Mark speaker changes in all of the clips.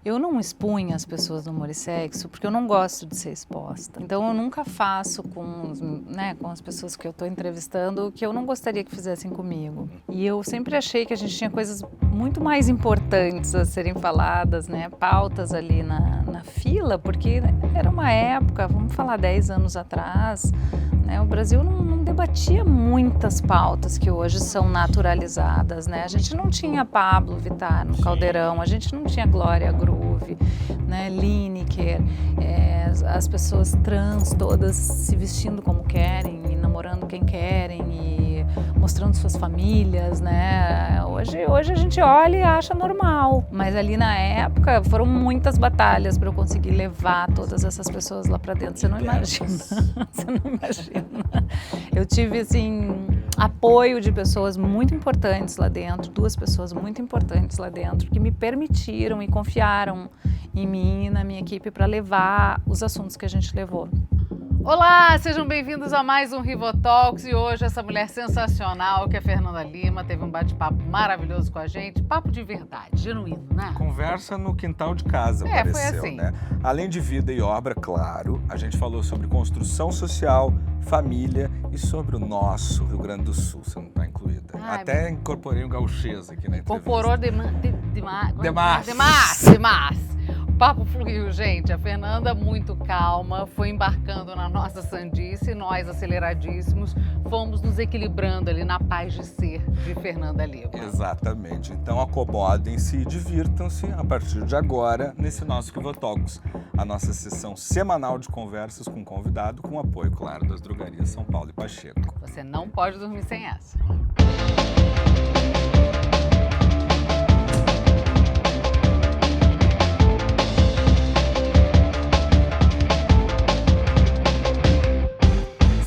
Speaker 1: Eu não expunha as pessoas no Humor e Sexo porque eu não gosto de ser exposta. Então eu nunca faço com as pessoas que eu estou entrevistando o que eu não gostaria que fizessem comigo. E eu sempre achei que a gente tinha coisas muito mais importantes a serem faladas, né? Pautas ali na fila, porque era uma época, vamos falar 10 anos atrás, né? O Brasil não debatia muitas pautas que hoje são naturalizadas, né? A gente não tinha Pablo Vittar no Caldeirão, a gente não tinha Glória Groove, né? Lineker, as pessoas trans todas se vestindo como querem e namorando quem querem e mostrando suas famílias, né? Hoje a gente olha e acha normal, mas ali na época foram muitas batalhas para eu conseguir levar todas essas pessoas lá para dentro. Você não imagina, você não imagina. Eu tive assim apoio de pessoas muito importantes lá dentro, 2 pessoas muito importantes lá dentro que me permitiram e confiaram em mim e na minha equipe para levar os assuntos que a gente levou.
Speaker 2: Olá, sejam bem-vindos a mais um Rivotalks e hoje essa mulher sensacional que é a Fernanda Lima teve um bate-papo maravilhoso com a gente, papo de verdade, genuíno, né?
Speaker 3: Conversa no quintal de casa, pareceu,
Speaker 2: foi assim.
Speaker 3: né? Além de vida e obra, claro, a gente falou sobre construção social, família e sobre o nosso Rio Grande do Sul, você não está incluída. Até incorporei um gauchês aqui na entrevista.
Speaker 2: Incorporou demais. O papo fluiu, gente. A Fernanda, muito calma, foi embarcando na nossa sandice, nós aceleradíssimos, fomos nos equilibrando ali na paz de ser de Fernanda Lima.
Speaker 3: Exatamente. Então acomodem-se e divirtam-se a partir de agora nesse nosso Rivotalks, a nossa sessão semanal de conversas com convidado, com apoio, claro, das drogarias São Paulo e Pacheco.
Speaker 2: Você não pode dormir sem essa.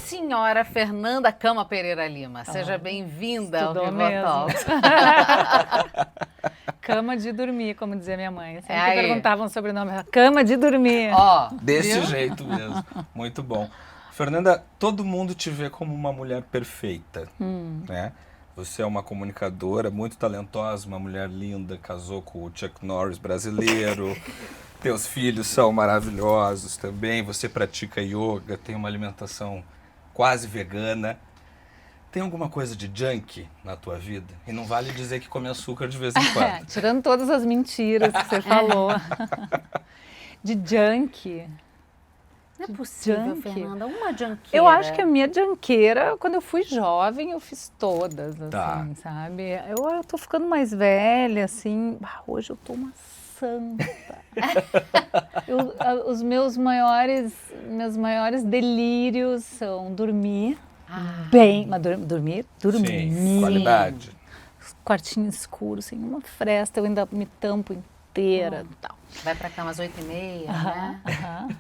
Speaker 2: Senhora Fernanda Cama Pereira Lima, seja bem-vinda ao Rivotalks.
Speaker 1: Cama de dormir, como dizia minha mãe. Sempre perguntavam sobre o nome. Cama de dormir.
Speaker 3: Desse jeito mesmo. Muito bom. Fernanda, todo mundo te vê como uma mulher perfeita, né? Você é uma comunicadora muito talentosa, uma mulher linda, casou com o Chuck Norris brasileiro. Teus filhos são maravilhosos também. Você pratica yoga, tem uma alimentação quase vegana. Tem alguma coisa de junk na tua vida? E não vale dizer que come açúcar de vez em quando.
Speaker 1: Tirando todas as mentiras que você falou. De junk.
Speaker 2: Não é possível, Fernanda, uma junkeira.
Speaker 1: Eu acho que a minha junkeira, quando eu fui jovem, eu fiz todas, assim, sabe? Eu tô ficando mais velha, assim, hoje eu tô uma santa. Os meus maiores delírios são dormir bem, mas dormir.
Speaker 3: Sim, qualidade.
Speaker 1: Quartinho escuro, sem uma fresta, eu ainda me tampo inteira e tal.
Speaker 2: Vai pra cama às 8h30, né?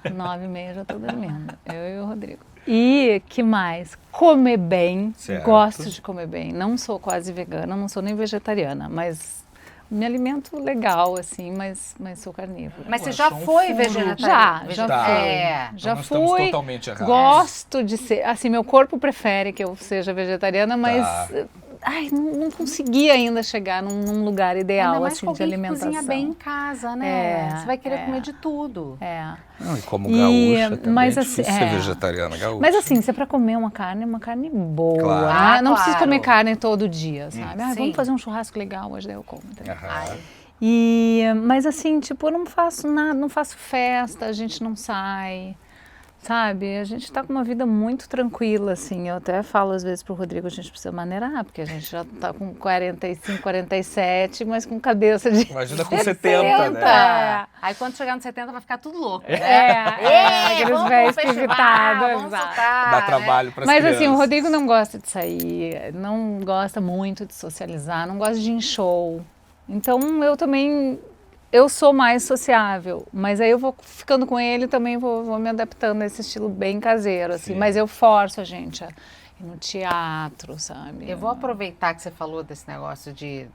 Speaker 1: 9h30 já tô dormindo, eu e o Rodrigo. E que mais? Comer bem,
Speaker 3: certo.
Speaker 1: Gosto de comer bem. Não sou quase vegana, não sou nem vegetariana, mas me alimento legal, assim, mas sou carnívora.
Speaker 2: Mas você já foi vegetariana?
Speaker 1: Já
Speaker 3: nós
Speaker 1: fui.
Speaker 3: Estamos totalmente errados.
Speaker 1: Gosto de ser, assim, meu corpo prefere que eu seja vegetariana, mas não consegui ainda chegar num lugar ideal, assim, de alimentação.
Speaker 2: Cozinha bem em casa, né? Você vai querer comer de tudo.
Speaker 3: Não, e como gaúcha também
Speaker 1: mas,
Speaker 3: é difícil ser vegetariana gaúcha.
Speaker 1: Mas assim, se é pra comer uma carne boa,
Speaker 3: claro.
Speaker 1: né? Não preciso comer carne todo dia, sabe?
Speaker 2: Sim.
Speaker 1: Vamos fazer um churrasco legal, hoje daí eu como. Mas assim, tipo, eu não faço nada, não faço festa, a gente não sai, sabe? A gente tá com uma vida muito tranquila, assim. Eu até falo às vezes pro Rodrigo, a gente precisa maneirar, porque a gente já tá com 45, 47, mas com cabeça de...
Speaker 3: Imagina com 70, né?
Speaker 2: Aí quando chegar nos 70 vai ficar tudo louco.
Speaker 1: Aqueles velhos pivitados.
Speaker 3: Dá trabalho para as crianças.
Speaker 1: Mas assim, o Rodrigo não gosta de sair, não gosta muito de socializar, não gosta de ir em show. Então eu também... Eu sou mais sociável, mas aí eu vou ficando com ele também, vou me adaptando a esse estilo bem caseiro, assim.
Speaker 3: Sim.
Speaker 1: Mas eu forço a gente a ir no teatro, sabe?
Speaker 2: Eu vou aproveitar que você falou desse negócio de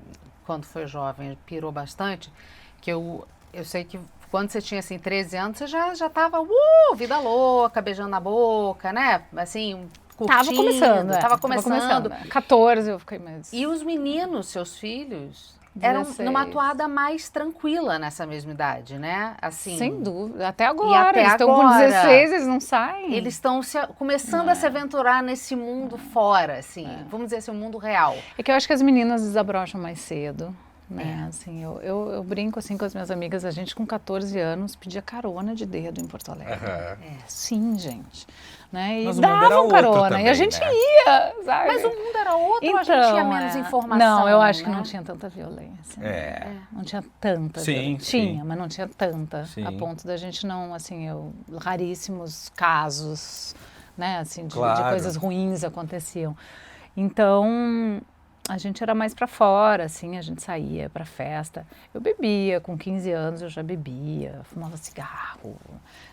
Speaker 2: quando foi jovem, pirou bastante, que eu sei que quando você tinha, assim, 13 anos, você já tava, vida louca, beijando na boca, né? Assim, curtindo.
Speaker 1: Tava começando.
Speaker 2: 14
Speaker 1: eu fiquei mais...
Speaker 2: E os meninos, seus filhos... era
Speaker 1: 16.
Speaker 2: numa toada mais tranquila nessa mesma idade, né? Assim,
Speaker 1: Sem dúvida. Até agora.
Speaker 2: até
Speaker 1: Eles estão com
Speaker 2: agora.
Speaker 1: 16, eles não saem.
Speaker 2: eles estão começando a se aventurar nesse mundo fora, assim, vamos dizer assim, o mundo real.
Speaker 1: É que eu acho que as meninas desabrocham mais cedo. Né? Assim, eu brinco assim com as minhas amigas, a gente com 14 anos pedia carona de dedo em Porto Alegre. Sim, gente. Né? E
Speaker 3: Mas o mundo era
Speaker 1: davam
Speaker 3: outro
Speaker 1: carona,
Speaker 3: também,
Speaker 1: e a gente
Speaker 3: né?
Speaker 1: ia, sabe?
Speaker 2: Mas o mundo era outro,
Speaker 1: então,
Speaker 2: a gente tinha menos informação.
Speaker 1: Não, eu acho que
Speaker 2: né?
Speaker 1: não tinha tanta violência.
Speaker 3: É.
Speaker 1: Não tinha tanta
Speaker 3: Sim,
Speaker 1: violência.
Speaker 3: sim.
Speaker 1: Tinha, mas não tinha tanta.
Speaker 3: Sim.
Speaker 1: A ponto da gente não, assim, raríssimos casos, né, assim, de
Speaker 3: Claro.
Speaker 1: coisas ruins aconteciam. Então, a gente era mais pra fora, assim, a gente saía pra festa. Eu bebia, com 15 anos eu já bebia, fumava cigarro,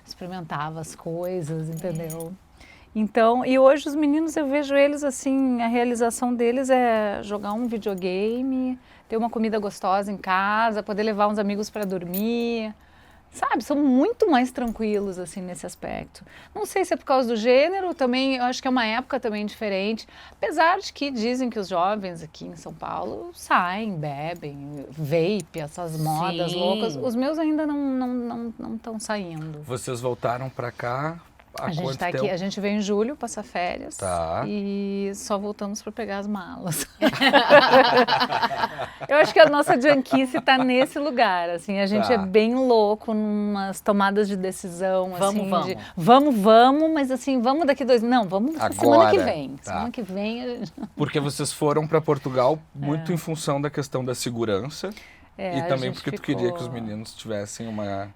Speaker 1: experimentava as coisas, entendeu? Então, e hoje os meninos, eu vejo eles assim, a realização deles é jogar um videogame, ter uma comida gostosa em casa, poder levar uns amigos para dormir, sabe? São muito mais tranquilos, assim, nesse aspecto. Não sei se é por causa do gênero, também, eu acho que é uma época também diferente, apesar de que dizem que os jovens aqui em São Paulo saem, bebem, vape, essas modas
Speaker 2: Sim.
Speaker 1: loucas, os meus ainda não estão saindo.
Speaker 3: Vocês voltaram pra cá há
Speaker 1: A gente
Speaker 3: quanto
Speaker 1: tá
Speaker 3: tempo?
Speaker 1: aqui, a gente veio em julho passar férias
Speaker 3: Tá.
Speaker 1: e só voltamos para pegar as malas. Eu acho que a nossa junkice tá nesse lugar, assim, a gente
Speaker 3: Tá.
Speaker 1: é bem louco numas tomadas de decisão, assim,
Speaker 2: Vamos.
Speaker 1: de vamos, mas assim, vamos daqui 2, não, vamos semana que
Speaker 3: Agora.
Speaker 1: vem.
Speaker 3: Tá.
Speaker 1: Semana que vem a gente...
Speaker 3: Porque vocês foram pra Portugal muito em função da questão da segurança e
Speaker 1: a
Speaker 3: também
Speaker 1: gente
Speaker 3: porque tu
Speaker 1: ficou-
Speaker 3: queria que os meninos tivessem uma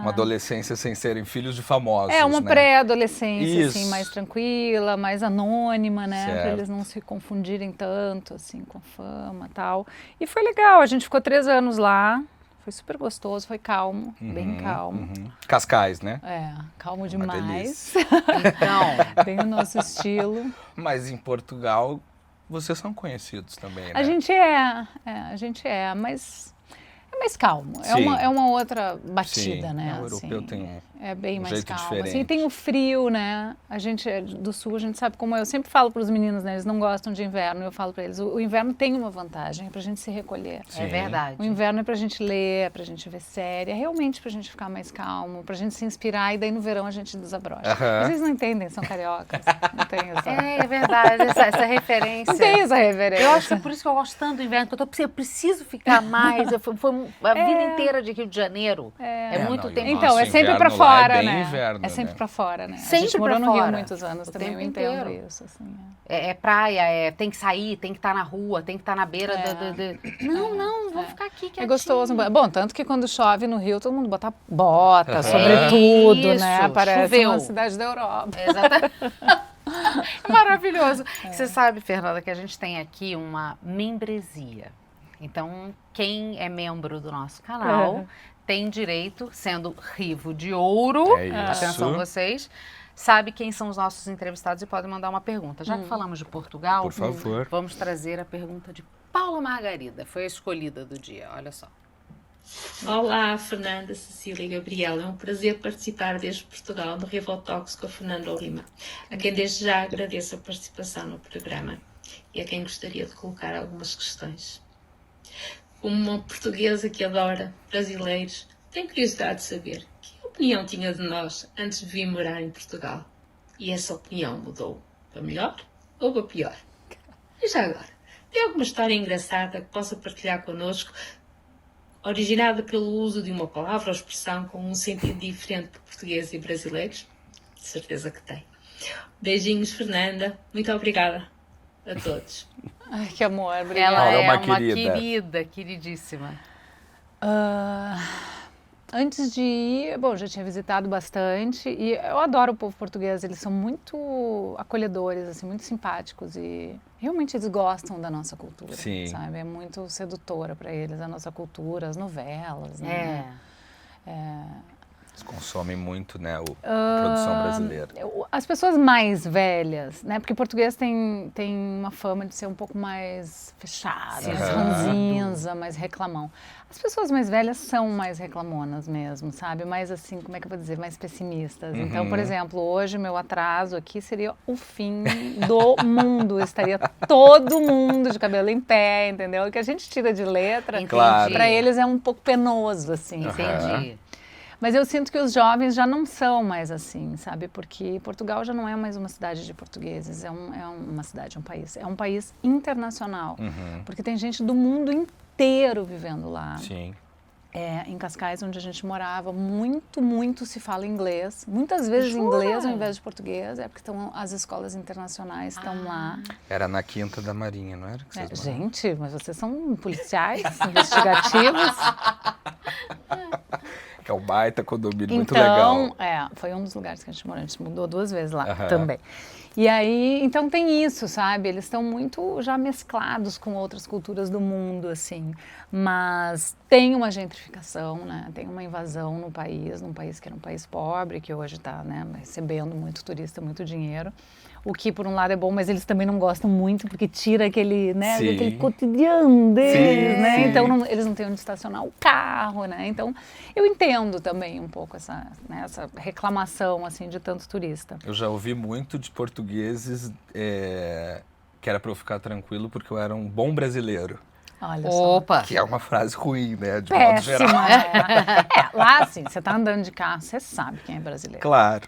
Speaker 3: adolescência sem serem filhos de famosos,
Speaker 1: É uma
Speaker 3: né?
Speaker 1: pré-adolescência, assim,
Speaker 3: Isso.
Speaker 1: mais tranquila, mais anônima, né? Para
Speaker 3: Certo.
Speaker 1: eles não se confundirem tanto, assim, com fama e tal. E foi legal, a gente ficou 3 anos lá, foi super gostoso, foi calmo, bem calmo.
Speaker 3: Cascais, né?
Speaker 1: Calmo
Speaker 3: Uma
Speaker 1: demais,
Speaker 2: Então,
Speaker 1: bem o nosso estilo.
Speaker 3: Mas em Portugal, vocês são conhecidos também, né?
Speaker 1: A gente é, mas é mais calmo,
Speaker 3: Sim.
Speaker 1: é uma outra batida,
Speaker 3: Sim,
Speaker 1: né?
Speaker 3: o europeu
Speaker 1: assim.
Speaker 3: tem um
Speaker 1: É bem mais
Speaker 3: jeito
Speaker 1: calmo.
Speaker 3: diferente.
Speaker 1: Assim, tem o frio, né? A gente é do sul, a gente sabe como é. Eu sempre falo para os meninos, né? Eles não gostam de inverno. Eu falo para eles, o inverno tem uma vantagem, é para a gente se recolher.
Speaker 3: Sim.
Speaker 2: é verdade.
Speaker 1: O inverno é para a gente ler, é para a gente ver série, é realmente para a gente ficar mais calmo, para a gente se inspirar e daí no verão a gente desabrocha.
Speaker 3: Aham.
Speaker 1: Vocês não entendem, são cariocas. Não tem essa,
Speaker 2: É verdade, essa referência.
Speaker 1: não tem essa reverência.
Speaker 2: Eu acho que é por isso que eu gosto tanto do inverno, porque eu preciso ficar mais. Foi a vida inteira de Rio de Janeiro. É muito
Speaker 3: não, e o
Speaker 2: tempo.
Speaker 3: nosso
Speaker 1: Então, é sempre pra
Speaker 3: inverno lá
Speaker 1: fora,
Speaker 3: é bem
Speaker 1: né?
Speaker 3: inverno,
Speaker 1: É sempre
Speaker 3: né?
Speaker 1: pra fora, né?
Speaker 2: Sempre
Speaker 1: a gente morou
Speaker 2: pra
Speaker 1: no Rio
Speaker 2: fora.
Speaker 1: muitos anos
Speaker 2: O
Speaker 1: também, eu
Speaker 2: tempo
Speaker 1: entendo
Speaker 2: inteiro.
Speaker 1: isso, assim.
Speaker 2: É praia, tem que sair, tem que estar na rua, tem que estar na beira Não, vamos ficar aqui quietinho.
Speaker 1: É gostoso. Bom, tanto que quando chove no Rio, todo mundo bota bota, sobretudo,
Speaker 2: Isso,
Speaker 1: né? Parece
Speaker 2: choveu.
Speaker 1: uma cidade da Europa.
Speaker 2: Exatamente. Maravilhoso. Você sabe, Fernanda, que a gente tem aqui uma membresia. Então, quem é membro do nosso canal tem direito, sendo Rivo de Ouro,
Speaker 3: É
Speaker 2: atenção
Speaker 3: isso.
Speaker 2: vocês, sabe quem são os nossos entrevistados e podem mandar uma pergunta. Já que falamos de Portugal,
Speaker 3: Por favor.
Speaker 2: vamos trazer a pergunta de Paula Margarida. Foi a escolhida do dia, olha só.
Speaker 4: Olá, Fernanda, Cecília e Gabriela. É um prazer participar desde Portugal no Rival Talks com a Fernanda Lima, a quem desde já agradeço a participação no programa e a quem gostaria de colocar algumas questões. Como uma portuguesa que adora brasileiros, tenho curiosidade de saber que opinião tinha de nós antes de vir morar em Portugal. E essa opinião mudou para melhor ou para pior? E já agora, tem alguma história engraçada que possa partilhar connosco, originada pelo uso de uma palavra ou expressão com um sentido diferente de português e brasileiros? De certeza que tem. Beijinhos, Fernanda. Muito obrigada a todos.
Speaker 1: Ai, que amor, obrigada.
Speaker 2: Ela
Speaker 3: Paula é
Speaker 2: é
Speaker 3: uma
Speaker 2: uma
Speaker 3: querida.
Speaker 2: queridíssima.
Speaker 1: Antes de ir, bom, já tinha visitado bastante e eu adoro o povo português, eles são muito acolhedores, assim, muito simpáticos e realmente eles gostam da nossa cultura,
Speaker 3: Sim.
Speaker 1: sabe? É muito sedutora para eles a nossa cultura, as novelas, né?
Speaker 3: Eles consomem muito, né, a produção brasileira.
Speaker 1: As pessoas mais velhas, né? Porque português tem uma fama de ser um pouco mais fechado, mais ranzinza, mais reclamão. As pessoas mais velhas são mais reclamonas mesmo, sabe? Mais assim, como é que eu vou dizer? Mais pessimistas. Então, por exemplo, hoje meu atraso aqui seria o fim do mundo. Estaria todo mundo de cabelo em pé, entendeu? O que a gente tira de letra,
Speaker 3: Claro.
Speaker 1: para eles é um pouco penoso, assim.
Speaker 2: Entendi.
Speaker 1: Mas eu sinto que os jovens já não são mais assim, sabe? Porque Portugal já não é mais uma cidade de portugueses, é uma cidade, um país. É um país internacional, porque tem gente do mundo inteiro vivendo lá.
Speaker 3: Sim.
Speaker 1: Em Cascais, onde a gente morava, muito se fala inglês. Muitas vezes inglês ao invés de português, porque as escolas internacionais estão lá.
Speaker 3: Era na Quinta da Marinha, não era? Que vocês moravam?
Speaker 1: Gente, mas vocês são policiais investigativos?
Speaker 3: Que é um baita condomínio muito legal.
Speaker 1: Foi um dos lugares que a gente morou. A gente mudou 2 vezes lá também. E aí, então tem isso, sabe? Eles estão muito já mesclados com outras culturas do mundo, assim. Mas tem uma gentrificação, né? Tem uma invasão no país, num país que era um país pobre, que hoje está, né, recebendo muito turista, muito dinheiro. O que, por um lado, é bom, mas eles também não gostam muito, porque tira aquele, né, aquele cotidiano deles, né? Então, eles não têm onde estacionar o carro, né? Então, eu entendo também um pouco essa reclamação, assim, de tanto turista.
Speaker 3: Eu já ouvi muito de portugueses que era para eu ficar tranquilo porque eu era um bom brasileiro.
Speaker 1: Olha só.
Speaker 2: Opa!
Speaker 3: Que é uma frase ruim, né? De modo geral.
Speaker 1: Lá, assim, você tá andando de carro, você sabe quem é brasileiro.
Speaker 3: Claro.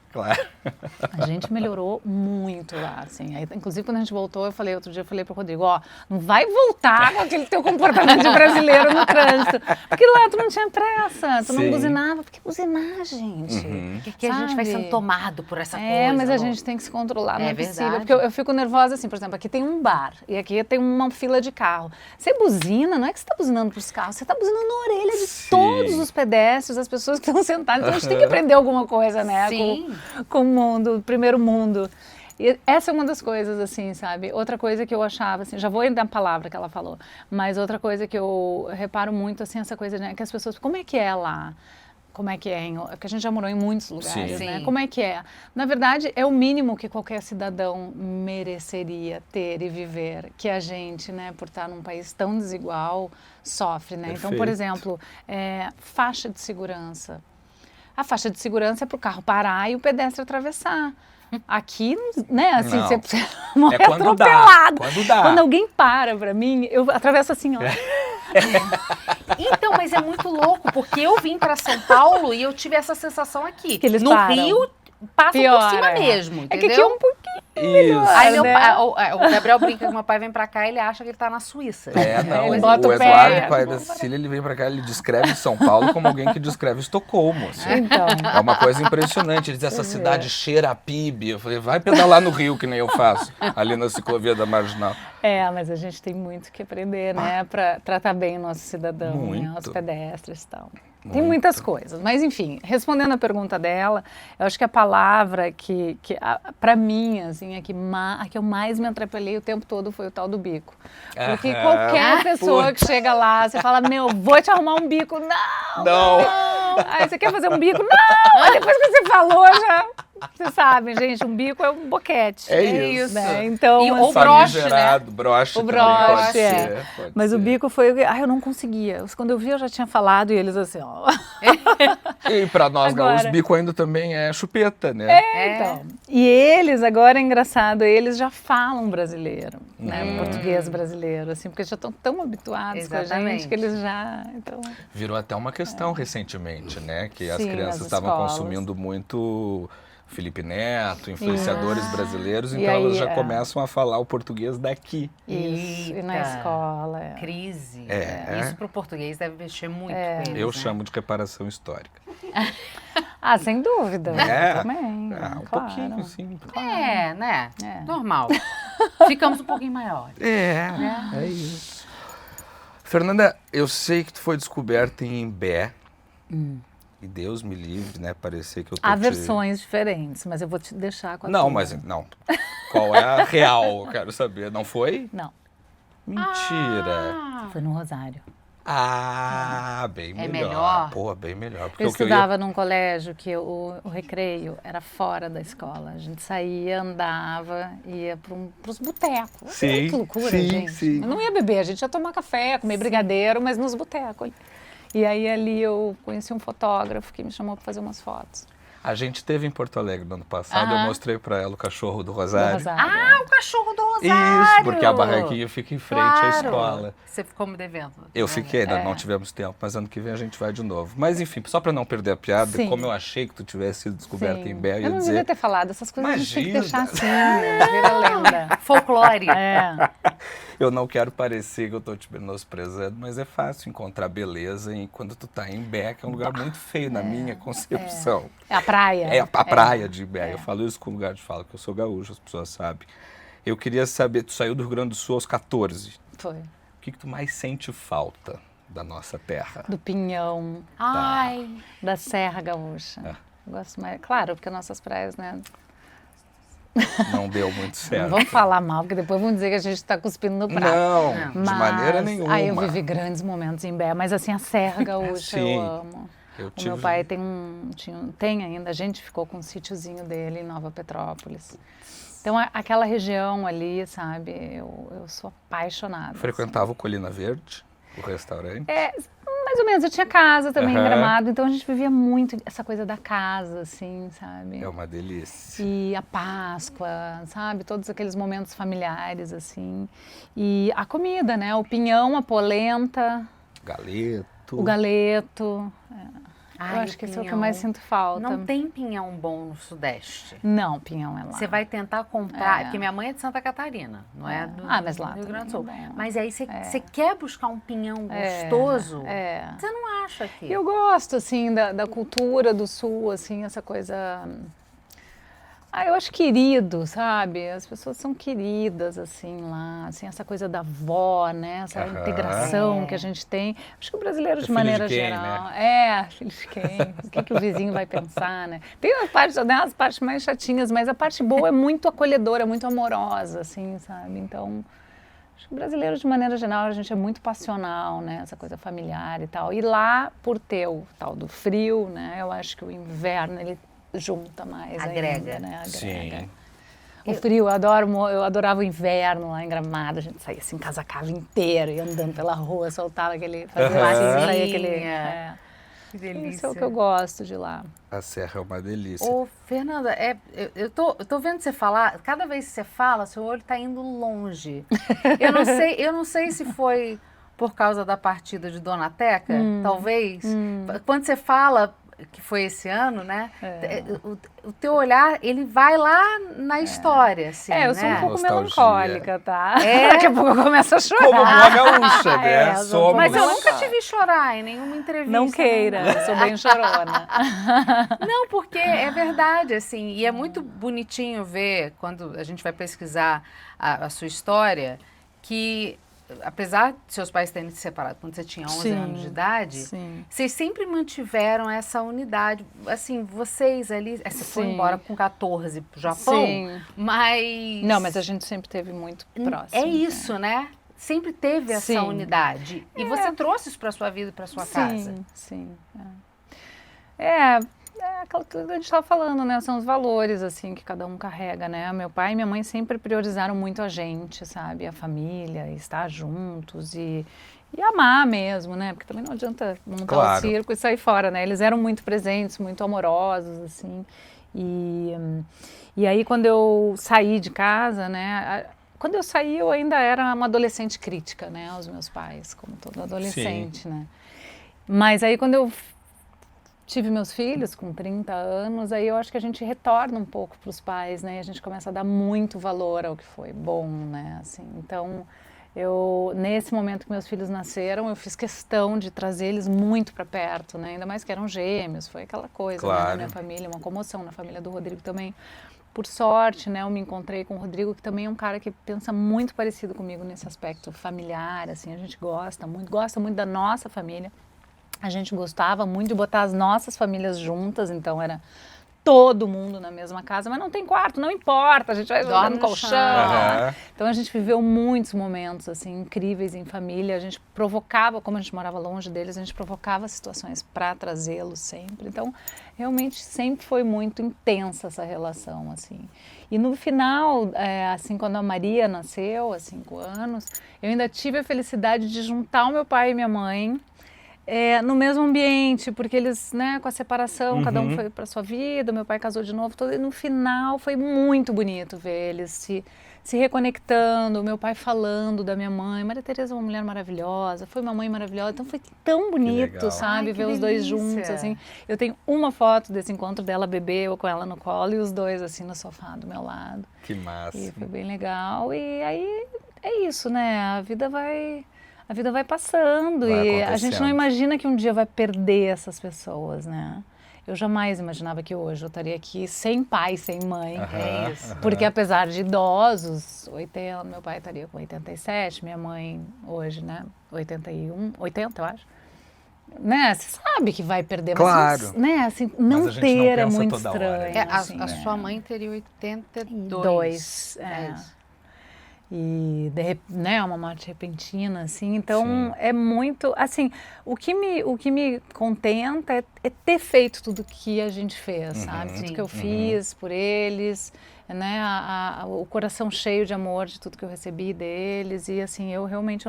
Speaker 1: A gente melhorou muito lá, assim. Aí, inclusive, quando a gente voltou, outro dia eu falei pro Rodrigo, ó, não vai voltar com aquele teu comportamento de brasileiro no trânsito. Porque lá tu não tinha pressa, tu não buzinava. Porque buzinar, gente.
Speaker 2: Porque a gente vai sendo tomado por essa coisa.
Speaker 1: Mas a gente tem que se controlar, não é possível.
Speaker 2: Verdade.
Speaker 1: Porque eu fico nervosa, assim, por exemplo, aqui tem um bar e aqui tem uma fila de carro. Você buzina, não é que você está buzinando para os carros, você está buzinando na orelha de todos os pedestres, das pessoas que estão sentadas. Então a gente tem que aprender alguma coisa, né? Com o mundo, o primeiro mundo. E essa é uma das coisas, assim, sabe? Outra coisa que eu achava, assim, já vou entrar na palavra que ela falou, mas outra coisa que eu reparo muito, assim, essa coisa, né? Que as pessoas, como é que é lá? Como é que é? Porque a gente já morou em muitos lugares, né? Como é que é? Na verdade, é o mínimo que qualquer cidadão mereceria ter e viver, que a gente, né, por estar num país tão desigual, sofre, né? Então, por exemplo, faixa de segurança. A faixa de segurança é para o carro parar e o pedestre atravessar. Aqui, né, assim, você morre atropelado.
Speaker 3: Quando dá.
Speaker 1: Quando alguém para mim, eu atravesso assim, ó.
Speaker 2: Então, mas é muito louco, porque eu vim para São Paulo e eu tive essa sensação aqui.
Speaker 1: Que eles
Speaker 2: no
Speaker 1: param.
Speaker 2: Rio, passam por cima mesmo, entendeu?
Speaker 1: É que aqui é um pouquinho
Speaker 3: Isso.
Speaker 2: Aí o Gabriel brinca que meu pai vem pra cá e ele acha que ele tá na Suíça.
Speaker 3: Não,
Speaker 1: Ele bota
Speaker 3: o
Speaker 1: o pé.
Speaker 3: Eduardo, pai da Cecília, ele vem pra cá, ele descreve São Paulo como alguém que descreve Estocolmo, assim.
Speaker 1: Então.
Speaker 3: É uma coisa impressionante, ele diz, essa cidade cheira a PIB. Eu falei, vai pedalar no Rio, que nem eu faço, ali na ciclovia da Marginal.
Speaker 1: Mas a gente tem muito que aprender, né, para tratar bem o nosso cidadão, né, os pedestres e tal. Tem muitas coisas, mas enfim, respondendo a pergunta dela, eu acho que a palavra que para mim, assim, a que eu mais me atrapalhei o tempo todo foi o tal do bico. Porque qualquer pessoa que chega lá, você fala, vou te arrumar um bico. Não. Aí você quer fazer um bico? Não! Aí depois que você falou, já... Vocês sabem, gente, um bico é um boquete.
Speaker 3: É isso.
Speaker 1: Né? Então,
Speaker 2: ou broche, né?
Speaker 3: Broche
Speaker 1: o
Speaker 3: também
Speaker 1: broche,
Speaker 3: pode ser.
Speaker 1: Mas o bico foi... eu não conseguia. Quando eu vi, eu já tinha falado e eles assim, ó...
Speaker 3: E pra nós gaúchos, bico ainda também é chupeta, né?
Speaker 1: Então. E eles, agora é engraçado, eles já falam brasileiro, né? Português brasileiro, assim, porque já estão tão habituados com a gente que eles já... Então...
Speaker 3: Virou até uma questão recentemente, né? Que as
Speaker 1: Sim,
Speaker 3: crianças
Speaker 1: nas
Speaker 3: estavam
Speaker 1: escolas.
Speaker 3: consumindo muito Felipe Neto, influenciadores brasileiros,
Speaker 1: E
Speaker 3: então
Speaker 1: aí,
Speaker 3: elas já começam a falar o português daqui.
Speaker 1: Isso, e na escola.
Speaker 2: Crise.
Speaker 3: É.
Speaker 2: Isso pro português deve mexer muito com eles,
Speaker 3: Eu
Speaker 2: né?
Speaker 3: chamo de reparação histórica.
Speaker 1: Sem dúvida. Eu também.
Speaker 3: Um
Speaker 1: claro.
Speaker 3: pouquinho, sim.
Speaker 2: Né? Normal. Ficamos um pouquinho maiores.
Speaker 3: É isso. Fernanda, eu sei que tu foi descoberta em Imbé. E Deus me livre, né? Parecer que eu tô
Speaker 1: Há versões diferentes, mas eu vou te deixar com a
Speaker 3: Não,
Speaker 1: tua.
Speaker 3: mas não. Qual é a real? Eu quero saber. Não foi?
Speaker 1: Não,
Speaker 3: Mentira.
Speaker 1: foi no Rosário.
Speaker 3: Ah, bem melhor.
Speaker 2: É melhor?
Speaker 3: Pô, bem melhor. Porque
Speaker 1: Eu
Speaker 3: o que
Speaker 1: estudava num colégio que o recreio era fora da escola. A gente saía, andava, ia pros botecos.
Speaker 3: Sim,
Speaker 1: Que loucura,
Speaker 3: sim,
Speaker 1: gente.
Speaker 3: sim.
Speaker 1: Eu não ia beber, a gente ia tomar café, comer brigadeiro, mas nos botecos. E aí ali eu conheci um fotógrafo que me chamou para fazer umas fotos.
Speaker 3: A gente teve em Porto Alegre no ano passado, eu mostrei pra ela o cachorro do
Speaker 1: Do
Speaker 3: Rosário.
Speaker 1: Rosário.
Speaker 2: Ah, o cachorro do Rosário!
Speaker 3: Isso, porque a barraquinha fica em frente à
Speaker 2: Claro.
Speaker 3: escola.
Speaker 2: Você ficou me devendo.
Speaker 3: Eu fiquei, ainda não tivemos tempo, mas ano que vem a gente vai de novo. Mas enfim, só pra não perder a piada,
Speaker 1: Sim.
Speaker 3: como eu achei que tu tivesse sido descoberta
Speaker 1: Sim.
Speaker 3: em Bé, eu
Speaker 1: Eu
Speaker 3: ia
Speaker 1: não
Speaker 3: dizer...
Speaker 1: devia ter falado, essas coisas a gente tem que
Speaker 3: Imagina.
Speaker 1: deixar assim, né? Vira lenda.
Speaker 2: Folclore.
Speaker 1: É.
Speaker 3: Eu não quero parecer que eu tô te menosprezando, mas é fácil encontrar beleza quando tu tá em Bé, que é um lugar muito feio na minha concepção.
Speaker 1: É a praia.
Speaker 3: É a praia de Bé. Eu falo isso com lugar de fala, que eu sou gaúcho, as pessoas sabem. Eu queria saber, tu saiu do Rio Grande do Sul aos 14.
Speaker 1: Foi.
Speaker 3: O que tu mais sente falta da nossa terra?
Speaker 1: Do Pinhão,
Speaker 2: Ai,
Speaker 1: da Serra Gaúcha.
Speaker 3: É.
Speaker 1: Eu gosto mais. Claro, porque nossas praias, né?
Speaker 3: Não deu muito
Speaker 1: Não
Speaker 3: certo.
Speaker 1: vamos falar mal, porque depois vão dizer que a gente está cuspindo no prato.
Speaker 3: Não, de
Speaker 1: Mas,
Speaker 3: maneira nenhuma.
Speaker 1: Aí eu vivi grandes momentos em Bé, mas assim, a Serra Gaúcha
Speaker 3: Sim.
Speaker 1: eu amo.
Speaker 3: Eu
Speaker 1: O meu pai tem ainda, a gente ficou com um sítiozinho dele em Nova Petrópolis. Então, aquela região ali, sabe, eu sou apaixonada.
Speaker 3: Frequentava o Colina Verde, o restaurante.
Speaker 1: Mais ou menos, eu tinha casa também em
Speaker 3: Aham.
Speaker 1: Gramado, então a gente vivia muito essa coisa da casa, assim, sabe?
Speaker 3: É uma delícia.
Speaker 1: E a Páscoa, sabe? Todos aqueles momentos familiares, assim. E a comida, né? O pinhão, a polenta,
Speaker 3: Galeto.
Speaker 1: o galeto. Eu
Speaker 2: ai,
Speaker 1: acho que esse é o que eu
Speaker 2: pinhão.
Speaker 1: mais sinto falta.
Speaker 2: Não tem pinhão bom no Sudeste.
Speaker 1: Não, pinhão é lá.
Speaker 2: Você vai tentar comprar,
Speaker 1: É.
Speaker 2: porque minha mãe é de Santa Catarina, não é do,
Speaker 1: mas lá
Speaker 2: do Rio Grande do Sul.
Speaker 1: também é bom.
Speaker 2: Mas aí você quer buscar um pinhão
Speaker 1: É,
Speaker 2: gostoso,
Speaker 1: é.
Speaker 2: você não acha aqui.
Speaker 1: Eu gosto, assim, da cultura do Sul, assim, essa coisa... eu acho querido, sabe? As pessoas são queridas, assim, lá. Assim, essa coisa da avó, né? Essa
Speaker 3: Aham.
Speaker 1: integração que a gente tem. Acho que o brasileiro, de
Speaker 3: filho
Speaker 1: maneira
Speaker 3: de quem,
Speaker 1: geral...
Speaker 3: né?
Speaker 1: Filho de quem? O que o vizinho vai pensar, né? Tem as partes mais chatinhas, mas a parte boa é muito acolhedora, muito amorosa, assim, sabe? Então... Acho que o brasileiro, de maneira geral, a gente é muito passional, né? Essa coisa familiar e tal. E lá, por ter o tal do frio, né? Eu acho que o inverno, ele junta mais
Speaker 2: Agrega.
Speaker 1: ainda, né? Agrega.
Speaker 3: Sim.
Speaker 1: O frio, eu adorava o inverno lá em Gramado. A gente saía assim, casacava inteiro, ia andando pela rua, soltava aquele... Fazia
Speaker 3: Aham.
Speaker 1: saía aquele...
Speaker 2: Que
Speaker 1: Isso é o que eu gosto de lá.
Speaker 3: A serra é uma delícia.
Speaker 2: Ô, Fernanda, eu tô vendo você falar, cada vez que você fala, seu olho tá indo longe. Eu não sei se foi por causa da partida de Dona Teca, talvez. Quando você fala que foi esse ano, né? O teu olhar, ele vai lá na história, assim,
Speaker 1: Eu sou um
Speaker 2: né?
Speaker 1: pouco
Speaker 3: Nostalgia.
Speaker 1: melancólica, tá? Daqui a pouco eu começo a chorar.
Speaker 3: Como boa gaúcha, né?
Speaker 1: eu sou
Speaker 3: Somos.
Speaker 2: Mas eu nunca te vi chorar em nenhuma entrevista.
Speaker 1: Não queira, eu sou bem chorona.
Speaker 2: Não, porque é verdade, assim, e é muito bonitinho ver, quando a gente vai pesquisar a sua história, que apesar de seus pais terem se separado quando você tinha 11 anos de idade,
Speaker 1: Sim.
Speaker 2: vocês sempre mantiveram essa unidade. Assim, vocês ali, você foi
Speaker 1: Sim.
Speaker 2: embora com 14 pro Japão,
Speaker 1: Sim.
Speaker 2: mas...
Speaker 1: Não, mas a gente sempre teve muito próximo.
Speaker 2: É isso, né? Sempre teve essa
Speaker 1: Sim.
Speaker 2: unidade. E você trouxe isso para sua vida e para sua casa.
Speaker 1: Sim, é aquilo que a gente estava falando, né? São os valores, assim, que cada um carrega, né? Meu pai e minha mãe sempre priorizaram muito a gente, sabe? A família, estar juntos e amar mesmo, né? Porque também não adianta montar o circo e sair fora, né? Eles eram muito presentes, muito amorosos, assim. E aí, quando eu saí de casa, né? Quando eu saí, eu ainda era uma adolescente crítica, né? Aos meus pais, como todo adolescente, né? Mas aí, quando eu tive meus filhos com 30 anos, aí eu acho que a gente retorna um pouco para os pais, né? E a gente começa a dar muito valor ao que foi bom, né? Assim, então, nesse momento que meus filhos nasceram, eu fiz questão de trazer eles muito para perto, né? Ainda mais que eram gêmeos, foi aquela coisa, né? Na minha família, uma comoção, na família do Rodrigo também. Por sorte, né, eu me encontrei com o Rodrigo, que também é um cara que pensa muito parecido comigo nesse aspecto familiar, assim, a gente gosta muito da nossa família. A gente gostava muito de botar as nossas famílias juntas, então era todo mundo na mesma casa, mas não tem quarto, não importa, a gente vai dormir no colchão. Então a gente viveu muitos momentos assim incríveis em família. A gente provocava, como a gente morava longe deles, a gente provocava situações para trazê-los sempre. Então realmente sempre foi muito intensa essa relação assim. E no final, assim, quando a Maria nasceu, há 5 anos, eu ainda tive a felicidade de juntar o meu pai e minha mãe no mesmo ambiente, porque eles, né, com a separação, cada um foi para sua vida, meu pai casou de novo, e no final foi muito bonito ver eles se reconectando, meu pai falando da minha mãe. Maria Tereza é uma mulher maravilhosa, foi uma mãe maravilhosa, então foi tão bonito, sabe, ver os dois juntos, assim. Eu tenho uma foto desse encontro dela bebê, eu com ela no colo e os dois assim no sofá do meu lado.
Speaker 3: Que massa.
Speaker 1: E foi bem legal, e aí é isso, né, a vida vai passando e a gente não imagina que um dia vai perder essas pessoas, né? Eu jamais imaginava que hoje eu estaria aqui sem pai, sem mãe. É isso. Porque apesar de idosos, 80, meu pai estaria com 87, minha mãe hoje, né, 81, 80 eu acho. Né, você sabe que vai perder,
Speaker 3: claro.
Speaker 1: Mas, né, assim, não ter é muito
Speaker 3: estranho.
Speaker 2: Assim, a sua mãe teria 82.
Speaker 1: E né, uma morte repentina, assim, então é muito, assim, o que me contenta é ter feito tudo que a gente fez, sabe, tudo que eu fiz por eles, né, o coração cheio de amor de tudo que eu recebi deles, e assim, eu realmente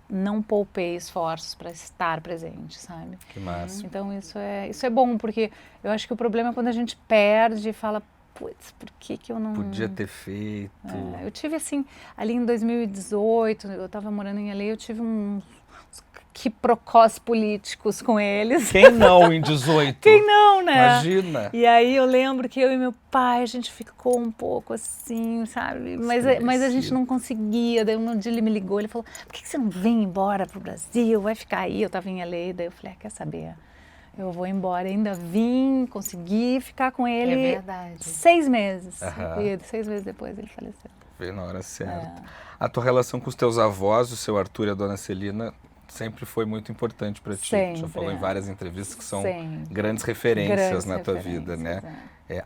Speaker 1: não poupei esforços para estar presente, sabe.
Speaker 3: Que massa.
Speaker 1: Então isso é bom, porque eu acho que o problema é quando a gente perde e fala, putz, por que eu não...
Speaker 3: Podia ter feito.
Speaker 1: Eu tive assim, ali em 2018, eu estava morando em LA, eu tive uns quiprocós políticos com eles.
Speaker 3: Quem não em 18?
Speaker 1: Quem não, né?
Speaker 3: Imagina.
Speaker 1: E aí eu lembro que eu e meu pai, a gente ficou um pouco assim, sabe? Mas a gente não conseguia. Daí um dia ele me ligou, ele falou, por que você não vem embora pro Brasil? Vai ficar aí? Eu estava em LA, daí eu falei, quer saber? Eu vou embora. Ainda vim, consegui ficar com ele.
Speaker 2: É verdade.
Speaker 1: 6 meses. E 6 meses depois ele faleceu.
Speaker 3: Veio na hora certa. A tua relação com os teus avós, o seu Arthur e a dona Celina, sempre foi muito importante para ti.
Speaker 1: Sempre.
Speaker 3: Já falou em várias entrevistas que são grandes referências na tua vida, né?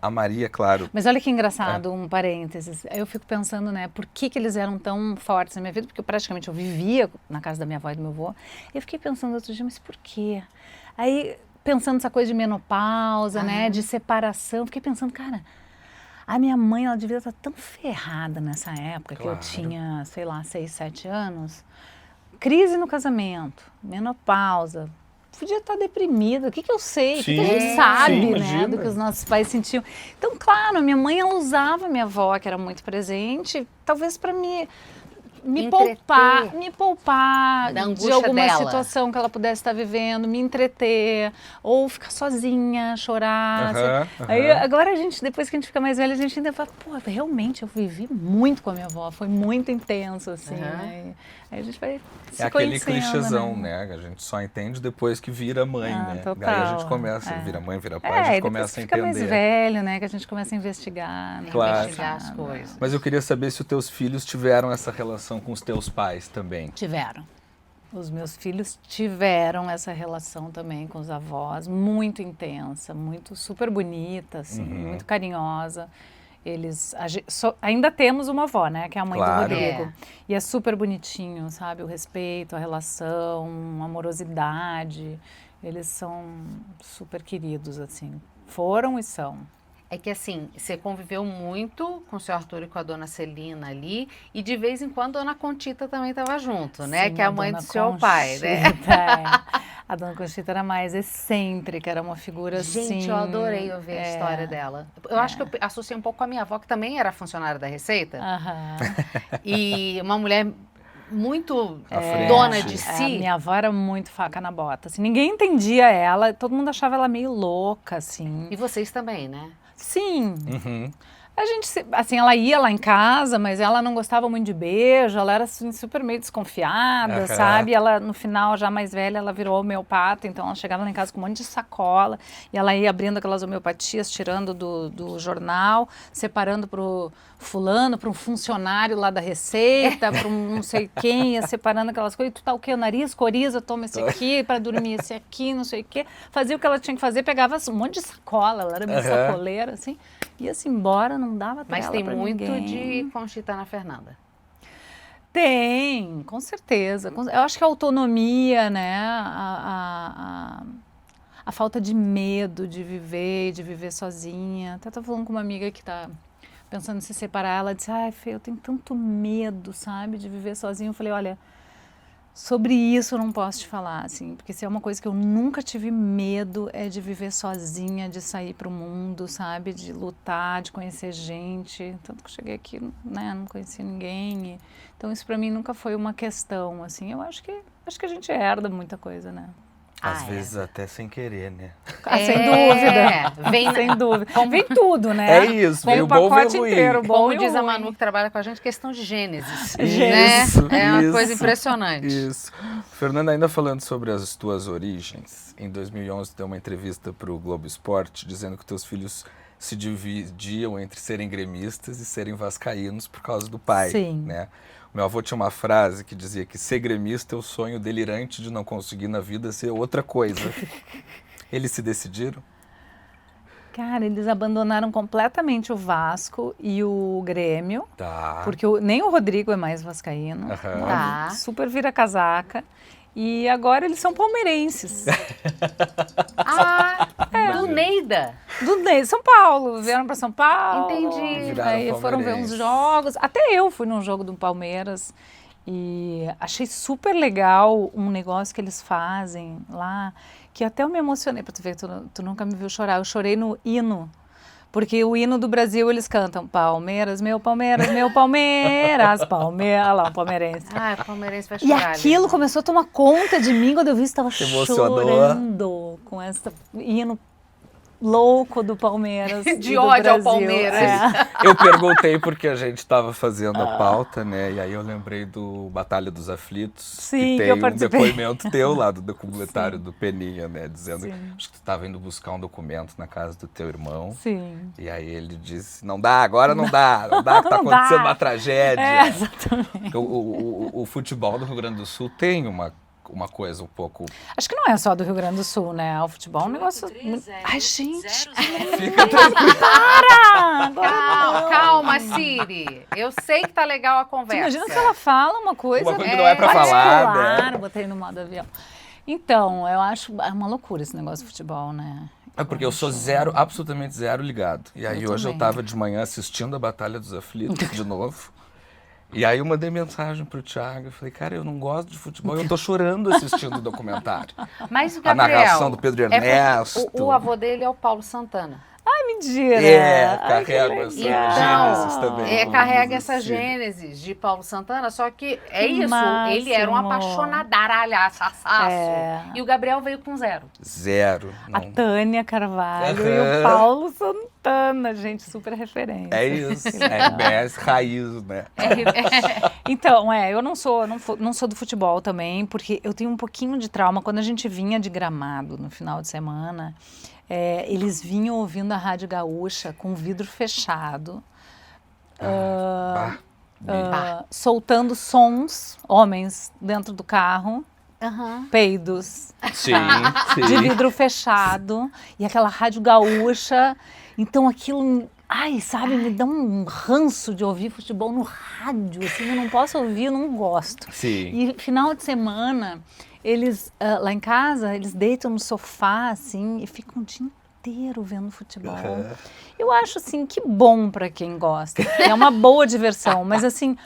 Speaker 3: A Maria, claro.
Speaker 1: Mas olha que engraçado, um parênteses. Eu fico pensando, né, por que eles eram tão fortes na minha vida? Porque praticamente eu vivia na casa da minha avó e do meu avô. Eu fiquei pensando outro dia, mas por quê? Aí, pensando nessa coisa de menopausa, né, de separação, fiquei pensando, cara, a minha mãe, ela devia estar tão ferrada nessa época, que eu tinha, sei lá, 6, 7 anos. Crise no casamento, menopausa, podia estar deprimida, o que eu sei, o que a gente sabe, né, do que os nossos pais sentiam. Então, claro, a minha mãe, ela usava a minha avó, que era muito presente, talvez para me poupar de alguma situação que ela pudesse estar vivendo, me entreter, ou ficar sozinha, chorar. Aí agora depois que a gente fica mais velha, a gente ainda fala, pô, realmente eu vivi muito com a minha avó, foi muito intenso, assim, né? Aí a gente vai se
Speaker 3: aquele clichêzão, né? A gente só entende depois que vira mãe, né?
Speaker 1: Total.
Speaker 3: Aí a gente começa, vira mãe, vira pai, a gente começa a entender.
Speaker 1: Fica mais velho, né? Que a gente começa a investigar, né?
Speaker 3: Claro.
Speaker 2: Investigar as coisas.
Speaker 3: Mas eu queria saber se os teus filhos tiveram essa relação com os teus pais também.
Speaker 1: Tiveram. Os meus filhos tiveram essa relação também com os avós, muito intensa, muito super bonita, assim, muito carinhosa. Ainda temos uma avó, né, que é a mãe do Rodrigo. E é super bonitinho, sabe, o respeito, a relação, a amorosidade. Eles são super queridos, assim, foram e são.
Speaker 2: É que assim, você conviveu muito com o seu Arthur e com a dona Celina ali, e de vez em quando a dona Conchita também estava junto, né?
Speaker 1: Sim,
Speaker 2: que é a mãe do seu pai, né?
Speaker 1: A dona Conchita era mais excêntrica, era uma figura assim...
Speaker 2: Gente, eu adorei ouvir a história dela. Eu acho que eu associei um pouco com a minha avó, que também era funcionária da Receita. E uma mulher muito dona de si.
Speaker 1: A minha avó era muito faca na bota, assim, ninguém entendia ela, todo mundo achava ela meio louca, assim.
Speaker 2: E vocês também, né?
Speaker 1: Sim. A gente, assim, ela ia lá em casa, mas ela não gostava muito de beijo, ela era assim, super meio desconfiada, sabe? Ela, no final, já mais velha, ela virou homeopata, então ela chegava lá em casa com um monte de sacola, e ela ia abrindo aquelas homeopatias, tirando do jornal, separando pro fulano, para um funcionário lá da Receita, para um não sei quem, ia separando aquelas coisas, tu tá o quê? O nariz, coriza, toma esse aqui, para dormir esse aqui, não sei o quê. Fazia o que ela tinha que fazer, pegava um monte de sacola, ela era meio sacoleira, assim, ia-se embora, não dava trela.
Speaker 2: Mas tem
Speaker 1: pra
Speaker 2: muito
Speaker 1: ninguém.
Speaker 2: de Conchita na Fernanda.
Speaker 1: Tem, com certeza. Eu acho que a autonomia, né, a falta de medo de viver sozinha. Até tô falando com uma amiga que tá pensando em se separar, ela disse, ai, Fê, eu tenho tanto medo, sabe, de viver sozinha. Eu falei, olha, sobre isso eu não posso te falar, assim, porque se é uma coisa que eu nunca tive medo é de viver sozinha, de sair pro mundo, sabe, de lutar, de conhecer gente. Tanto que eu cheguei aqui, né, não conheci ninguém. Então isso pra mim nunca foi uma questão, assim. Eu acho que a gente herda muita coisa, né?
Speaker 3: Às vezes até sem querer, né?
Speaker 1: Sem dúvida.
Speaker 2: Vem,
Speaker 1: sem dúvida. Vem tudo, né?
Speaker 3: É isso,
Speaker 1: vem
Speaker 3: vem
Speaker 1: o
Speaker 3: o bom, vem o
Speaker 1: pacote
Speaker 3: ruim.
Speaker 1: inteiro, bom
Speaker 2: como
Speaker 1: e
Speaker 2: diz a
Speaker 1: ruim.
Speaker 2: Manu que trabalha com a gente, questão de gênesis.
Speaker 3: Isso,
Speaker 2: né? É uma
Speaker 3: isso.
Speaker 2: coisa impressionante.
Speaker 3: Isso. Fernanda, ainda falando sobre as tuas origens, em 2011 tu deu uma entrevista para o Globo Esporte dizendo que teus filhos se dividiam entre serem gremistas e serem vascaínos por causa do pai.
Speaker 1: Sim.
Speaker 3: Né? Meu avô tinha uma frase que dizia que ser gremista é o sonho delirante de não conseguir na vida ser outra coisa. Eles se decidiram?
Speaker 1: Cara, eles abandonaram completamente o Vasco e o Grêmio,
Speaker 3: Tá.
Speaker 1: porque nem o Rodrigo é mais vascaíno,
Speaker 3: Aham.
Speaker 2: Tá.
Speaker 1: super vira casaca, e agora eles são palmeirenses.
Speaker 2: Do Neida.
Speaker 1: São Paulo, vieram para São Paulo.
Speaker 2: Entendi.
Speaker 3: Viraram
Speaker 1: Aí foram ver uns
Speaker 3: palmeirenses.
Speaker 1: jogos, até eu fui num jogo do Palmeiras e achei super legal um negócio que eles fazem lá, que até eu me emocionei, pra tu ver, tu nunca me viu chorar, eu chorei no hino, porque o hino do Brasil eles cantam Palmeiras, meu Palmeiras, Palmeiras, olha lá, um palmeirense.
Speaker 2: O palmeirense vai
Speaker 1: E
Speaker 2: chorar.
Speaker 1: aquilo começou a tomar conta de mim quando eu vi, estava
Speaker 3: emocionou.
Speaker 1: chorando com esse hino louco do Palmeiras.
Speaker 2: De
Speaker 1: e do
Speaker 2: ódio ao
Speaker 1: Brasil.
Speaker 2: Palmeiras.
Speaker 1: É.
Speaker 3: Eu perguntei porque a gente estava fazendo a pauta, né? E aí eu lembrei do Batalha dos Aflitos.
Speaker 1: Sim,
Speaker 3: que
Speaker 1: que
Speaker 3: tem
Speaker 1: eu
Speaker 3: um
Speaker 1: participei.
Speaker 3: depoimento teu lá do documentário do Peninha, né? Dizendo que
Speaker 1: Sim.
Speaker 3: acho que tu estava indo buscar um documento na casa do teu irmão.
Speaker 1: Sim.
Speaker 3: E aí ele disse, não dá, agora não dá, que tá
Speaker 1: Não
Speaker 3: acontecendo
Speaker 1: dá.
Speaker 3: uma tragédia.
Speaker 1: É, exatamente.
Speaker 3: O futebol do Rio Grande do Sul tem uma coisa um pouco...
Speaker 1: Acho que não é só do Rio Grande do Sul, né? O futebol é um negócio... Ai, gente!
Speaker 3: Fica tranquilo.
Speaker 1: Para! Agora
Speaker 2: Calma, Siri. Eu sei que tá legal a
Speaker 1: Tu
Speaker 2: conversa.
Speaker 1: imagina se ela fala uma coisa...
Speaker 3: Uma coisa que não é pra falar,
Speaker 1: particular,
Speaker 3: né?
Speaker 1: botei no modo avião. Então, eu acho uma loucura esse negócio de futebol, né?
Speaker 3: É porque eu sou absolutamente zero ligado. E aí hoje eu
Speaker 1: também.
Speaker 3: tava de manhã assistindo a Batalha dos Aflitos de novo. E aí eu mandei mensagem pro Thiago, eu falei, cara, eu não gosto de futebol, eu tô chorando assistindo o documentário.
Speaker 2: Mas o
Speaker 3: A
Speaker 2: Gabriel...
Speaker 3: narração do Pedro
Speaker 2: porque
Speaker 3: Ernesto.
Speaker 2: O avô dele é o Paulo Santana.
Speaker 1: Ai, mentira!
Speaker 3: Carrega
Speaker 1: que
Speaker 3: essa
Speaker 1: legal.
Speaker 3: gênesis também.
Speaker 2: Carrega
Speaker 3: vamos
Speaker 2: essa
Speaker 3: dizer assim.
Speaker 2: gênesis de Paulo Santana, só que é
Speaker 1: Que
Speaker 2: isso, ele era um
Speaker 1: máximo.
Speaker 2: apaixonadalhaçaço.
Speaker 1: É.
Speaker 2: E o Gabriel veio com 0.
Speaker 3: Zero.
Speaker 1: A
Speaker 3: Não.
Speaker 1: Tânia Carvalho e
Speaker 3: Aham.
Speaker 1: o Paulo Santana, gente, super referência.
Speaker 3: É isso, RBS raiz, né?
Speaker 1: Então, eu não sou do futebol também, porque eu tenho um pouquinho de trauma. Quando a gente vinha de Gramado no final de semana, eles vinham ouvindo a Rádio Gaúcha com o vidro fechado, soltando sons, homens dentro do carro, peidos,
Speaker 3: Sim,
Speaker 1: de
Speaker 3: sim.
Speaker 1: vidro fechado, e aquela Rádio Gaúcha. Então aquilo, ai, sabe, me dá um ranço de ouvir futebol no rádio, assim, eu não posso ouvir, eu não gosto.
Speaker 3: Sim.
Speaker 1: E final de semana, eles, lá em casa, eles deitam no sofá, assim, e ficam o dia inteiro vendo futebol. Eu acho, assim, que bom para quem gosta. É uma boa diversão, mas assim...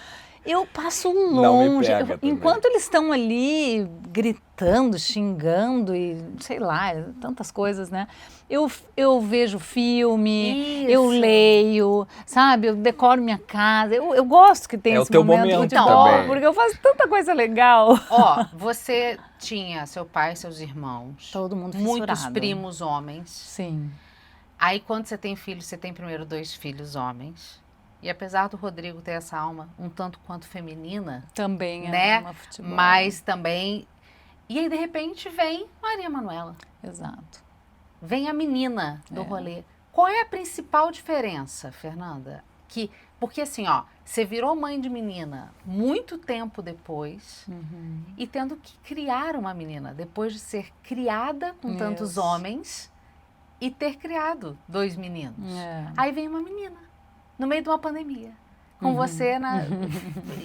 Speaker 1: Eu passo longe,
Speaker 3: pega também.
Speaker 1: enquanto eles estão ali gritando, xingando e sei lá, tantas coisas, né? Eu vejo filme, eu leio, sabe? Eu decoro minha casa, eu gosto que tenha
Speaker 3: É o
Speaker 1: esse
Speaker 3: teu
Speaker 1: momento
Speaker 3: momento
Speaker 1: de futebol,
Speaker 3: também.
Speaker 1: porque eu faço tanta coisa legal.
Speaker 2: Ó, você tinha seu pai, seus irmãos,
Speaker 1: Todo mundo
Speaker 2: muitos
Speaker 1: fissurado.
Speaker 2: primos homens.
Speaker 1: Sim.
Speaker 2: Aí quando você tem filho, você tem primeiro 2 filhos homens. E apesar do Rodrigo ter essa alma um tanto quanto feminina,
Speaker 1: Também
Speaker 2: né?
Speaker 1: uma futebol.
Speaker 2: Mas também... E aí, de repente, vem Maria Manuela.
Speaker 1: Exato.
Speaker 2: Vem a menina do rolê. Qual é a principal diferença, Fernanda? Porque assim, ó, você virou mãe de menina muito tempo depois e tendo que criar uma menina depois de ser criada com tantos homens e ter criado 2 meninos. Aí vem uma menina no meio de uma pandemia. Com você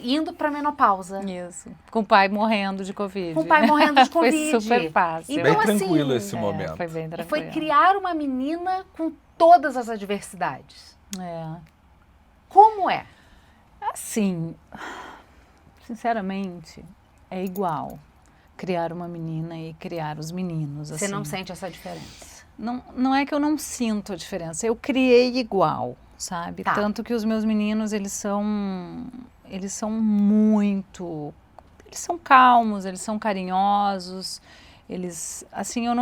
Speaker 2: indo pra menopausa.
Speaker 1: Isso. Com o pai morrendo de Covid.
Speaker 2: Com o pai morrendo de Covid.
Speaker 1: Foi super fácil.
Speaker 2: Então,
Speaker 3: bem tranquilo
Speaker 2: assim,
Speaker 3: esse momento.
Speaker 1: Foi bem tranquilo.
Speaker 2: Foi criar uma menina com todas as adversidades. Como é?
Speaker 1: Assim, sinceramente, é igual criar uma menina e criar os meninos.
Speaker 2: Você
Speaker 1: assim.
Speaker 2: não sente essa diferença?
Speaker 1: Não é que eu não sinto a diferença, eu criei igual, sabe?
Speaker 2: Tá.
Speaker 1: Tanto que os meus meninos, eles são muito... Eles são calmos, eles são carinhosos, eles... Assim, eu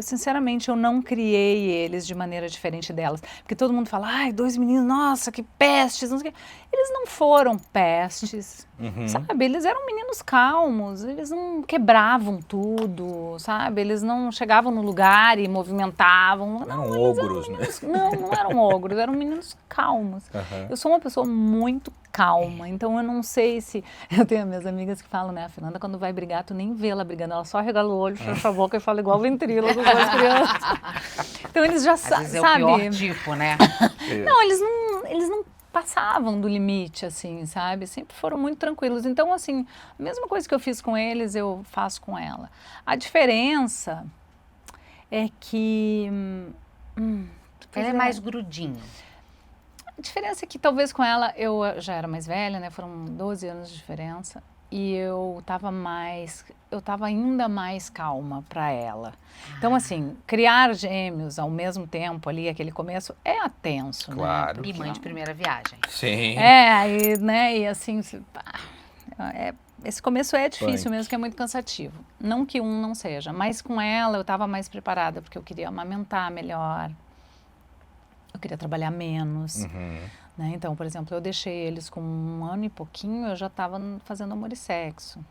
Speaker 1: sinceramente, eu não criei eles de maneira diferente delas. Porque todo mundo fala, ai, 2 meninos, nossa, que pestes, não sei o quê. Eles não foram pestes, sabe? Eles eram meninos calmos, eles não quebravam tudo, sabe? Eles não chegavam no lugar e movimentavam.
Speaker 3: Não eram ogros, né?
Speaker 1: Não eram ogros, eram meninos calmos. Eu sou uma pessoa muito calma, então eu não sei se... Eu tenho minhas amigas que falam, né, a Fernanda, quando vai brigar, tu nem vê ela brigando, ela só regala o olho, fecha a boca e fala igual ventríloco com as crianças. Então eles já sabem...
Speaker 2: É o pior tipo, né?
Speaker 1: Não, eles não passavam do limite, assim, sabe? Sempre foram muito tranquilos. Então, assim, a mesma coisa que eu fiz com eles, eu faço com ela. A diferença é que...
Speaker 2: Ela é mais grudinha.
Speaker 1: A diferença é que talvez com ela eu já era mais velha, né? Foram 12 anos de diferença. E eu estava ainda mais calma para ela. Então, assim, criar gêmeos ao mesmo tempo ali, aquele começo, é tenso,
Speaker 3: Claro.
Speaker 1: né?
Speaker 2: E mãe de primeira viagem.
Speaker 3: Sim.
Speaker 1: Aí, né, e assim, esse começo é difícil
Speaker 3: Punk.
Speaker 1: mesmo, que é muito cansativo. Não que um não seja, mas com ela eu estava mais preparada, porque eu queria amamentar melhor, eu queria trabalhar menos. Né? Então, por exemplo, eu deixei eles com 1 ano e pouquinho, eu já estava fazendo amor e sexo.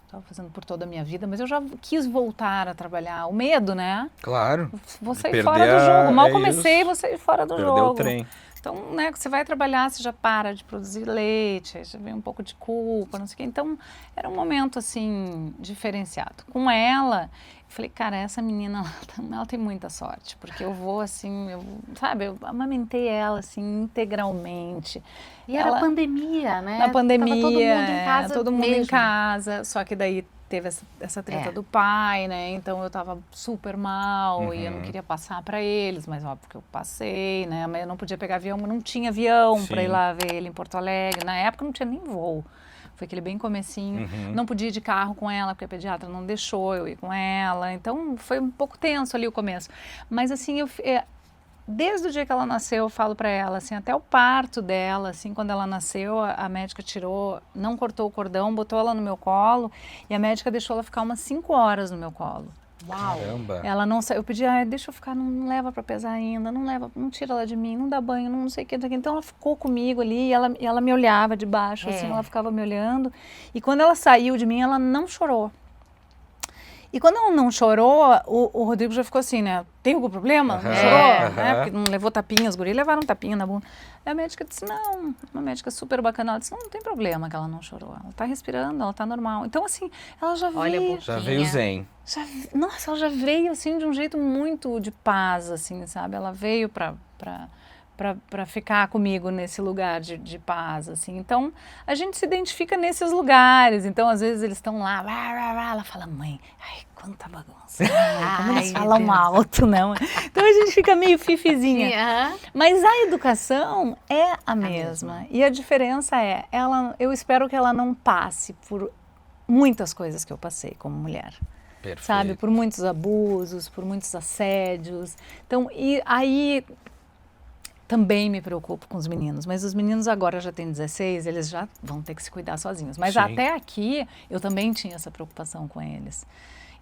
Speaker 1: Estava fazendo por toda a minha vida, mas eu já quis voltar a trabalhar. O medo, né?
Speaker 3: Claro.
Speaker 1: Vou sair
Speaker 3: Perder
Speaker 1: fora do jogo. Mal
Speaker 3: é
Speaker 1: comecei,
Speaker 3: isso.
Speaker 1: vou sair fora do
Speaker 3: Perdeu
Speaker 1: jogo.
Speaker 3: o trem.
Speaker 1: Então, né, você vai trabalhar, você já para de produzir leite, aí já vem um pouco de culpa, não sei o quê. Então, era um momento, assim, diferenciado. Com ela, eu falei, cara, essa menina, ela tem muita sorte, porque eu vou, assim, sabe, eu amamentei ela, assim, integralmente.
Speaker 2: E era pandemia, né?
Speaker 1: Na pandemia,
Speaker 2: Tava todo mundo em casa
Speaker 1: todo mundo
Speaker 2: mesmo.
Speaker 1: em casa, só que daí teve essa treta do pai, né? Então eu tava super mal e eu não queria passar para eles, mas óbvio que eu passei, né? Mas eu não podia pegar avião, não tinha avião para ir lá ver ele em Porto Alegre. Na época não tinha nem voo. Foi aquele bem comecinho. Não podia ir de carro com ela, porque a pediatra não deixou eu ir com ela. Então foi um pouco tenso ali o começo. Mas assim, desde o dia que ela nasceu, eu falo para ela, assim, até o parto dela, assim, quando ela nasceu, a médica tirou, não cortou o cordão, botou ela no meu colo e a médica deixou ela ficar umas 5 horas no meu colo.
Speaker 2: Uau!
Speaker 3: Caramba.
Speaker 1: Ela não saiu, eu pedi, deixa eu ficar, não leva para pesar ainda, não tira ela de mim, não dá banho, não sei o que. Então ela ficou comigo ali e ela me olhava de baixo, assim, ela ficava me olhando. E quando ela saiu de mim, ela não chorou. E quando ela não chorou, o Rodrigo já ficou assim, né? Tem algum problema? Não chorou? Né? Porque não levou tapinha, os guris levaram tapinha na bunda. E a médica disse, não, uma médica super bacana, ela disse, não tem problema que ela não chorou. Ela tá respirando, ela tá normal. Então, assim, ela já veio...
Speaker 3: Já veio zen.
Speaker 1: Nossa, ela já veio, assim, de um jeito muito de paz, assim, sabe? Ela veio para ficar comigo nesse lugar de paz, assim. Então, a gente se identifica nesses lugares. Então, às vezes, eles estão lá, ela fala, mãe, ai, quanta bagunça. Como eles falam alto, né? Então, a gente fica meio fifizinha. Mas a educação é a mesma. E a diferença é, eu espero que ela não passe por muitas coisas que eu passei como mulher.
Speaker 3: Perfeito.
Speaker 1: Sabe? Por muitos abusos, por muitos assédios. Então, e aí... Também me preocupo com os meninos, mas os meninos agora já têm 16, eles já vão ter que se cuidar sozinhos. Mas até aqui, eu também tinha essa preocupação com eles.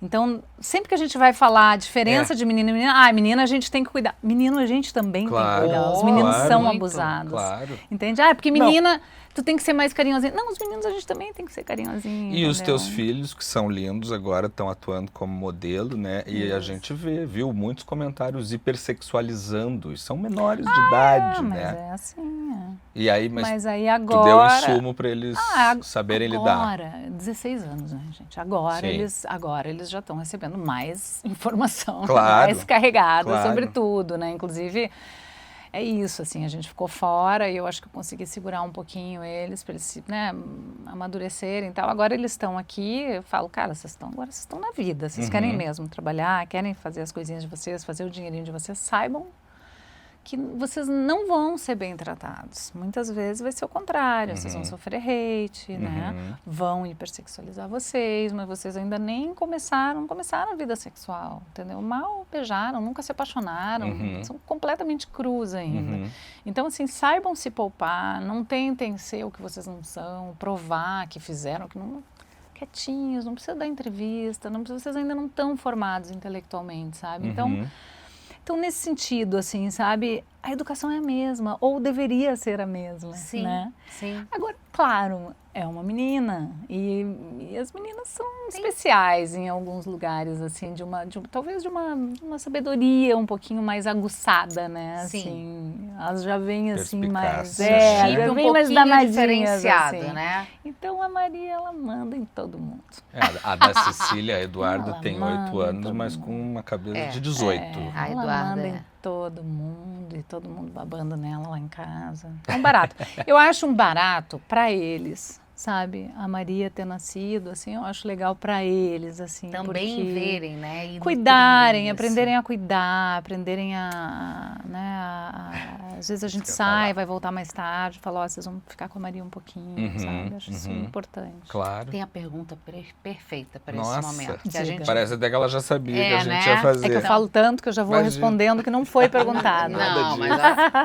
Speaker 1: Então, sempre que a gente vai falar a diferença de menino e menina, menina a gente tem que cuidar. Menino a gente também tem que cuidar. Os meninos são abusados.
Speaker 3: Claro.
Speaker 1: Entende? Porque menina, tu tem que ser mais carinhosinha. Não, os meninos a gente também tem que ser carinhosinho.
Speaker 3: E os teus filhos, que são lindos, agora estão atuando como modelo, né? E a gente viu muitos comentários hipersexualizando. E são menores de idade,
Speaker 1: mas
Speaker 3: né?
Speaker 1: é assim,
Speaker 3: E aí, mas
Speaker 1: aí agora...
Speaker 3: tu deu insumo para eles saberem lidar.
Speaker 1: Agora, 16 anos, né, gente? Agora eles já estão recebendo mais informação, mais carregada sobre tudo, né? Inclusive, é isso, assim, a gente ficou fora e eu acho que eu consegui segurar um pouquinho eles para eles, né, amadurecerem e tal. Agora eles estão aqui, eu falo, cara, vocês estão na vida, vocês querem mesmo trabalhar, querem fazer as coisinhas de vocês, fazer o dinheirinho de vocês, saibam que vocês não vão ser bem tratados. Muitas vezes vai ser o contrário, vocês vão sofrer hate, né? Vão hipersexualizar vocês, mas vocês ainda nem começaram a vida sexual, entendeu? Mal beijaram, nunca se apaixonaram, são completamente crus ainda. Então, assim, saibam se poupar, não tentem ser o que vocês não são, provar que fizeram, que não... Quietinhos, não precisa dar entrevista, vocês ainda não estão formados intelectualmente, sabe? Então, nesse sentido, assim, sabe, a educação é a mesma, ou deveria ser a mesma, né?
Speaker 2: Sim.
Speaker 1: Agora, claro, é uma menina, e as meninas são especiais em alguns lugares, assim, talvez de uma sabedoria um pouquinho mais aguçada, né? Assim, elas já vêm, assim, mais...
Speaker 2: já vem mais diferenciada,
Speaker 1: assim,
Speaker 2: né?
Speaker 1: Então, a Maria, ela manda em todo mundo.
Speaker 3: A da Cecília, a Eduarda, tem 8 anos, mas com uma cabeça de 18.
Speaker 2: A
Speaker 1: Ela
Speaker 2: Eduarda
Speaker 1: manda em todo mundo, e todo mundo babando nela lá em casa. É um barato. Eu acho um barato para eles, sabe? A Maria ter nascido, assim, eu acho legal para eles, assim.
Speaker 2: também
Speaker 1: porque
Speaker 2: verem, né? E
Speaker 1: cuidarem,
Speaker 2: nutrirem,
Speaker 1: aprenderem a cuidar, aprenderem às vezes a gente sai, vai voltar mais tarde, fala, ó, vocês vão ficar com a Maria um pouquinho, sabe? Acho isso importante.
Speaker 3: Claro.
Speaker 2: Tem a pergunta perfeita para
Speaker 3: Nossa,
Speaker 2: esse momento. Que a gente...
Speaker 3: parece até que ela já sabia que a gente
Speaker 2: né?
Speaker 3: ia fazer.
Speaker 1: É que eu falo tanto que eu já vou respondendo que não foi perguntado.
Speaker 2: Não, mas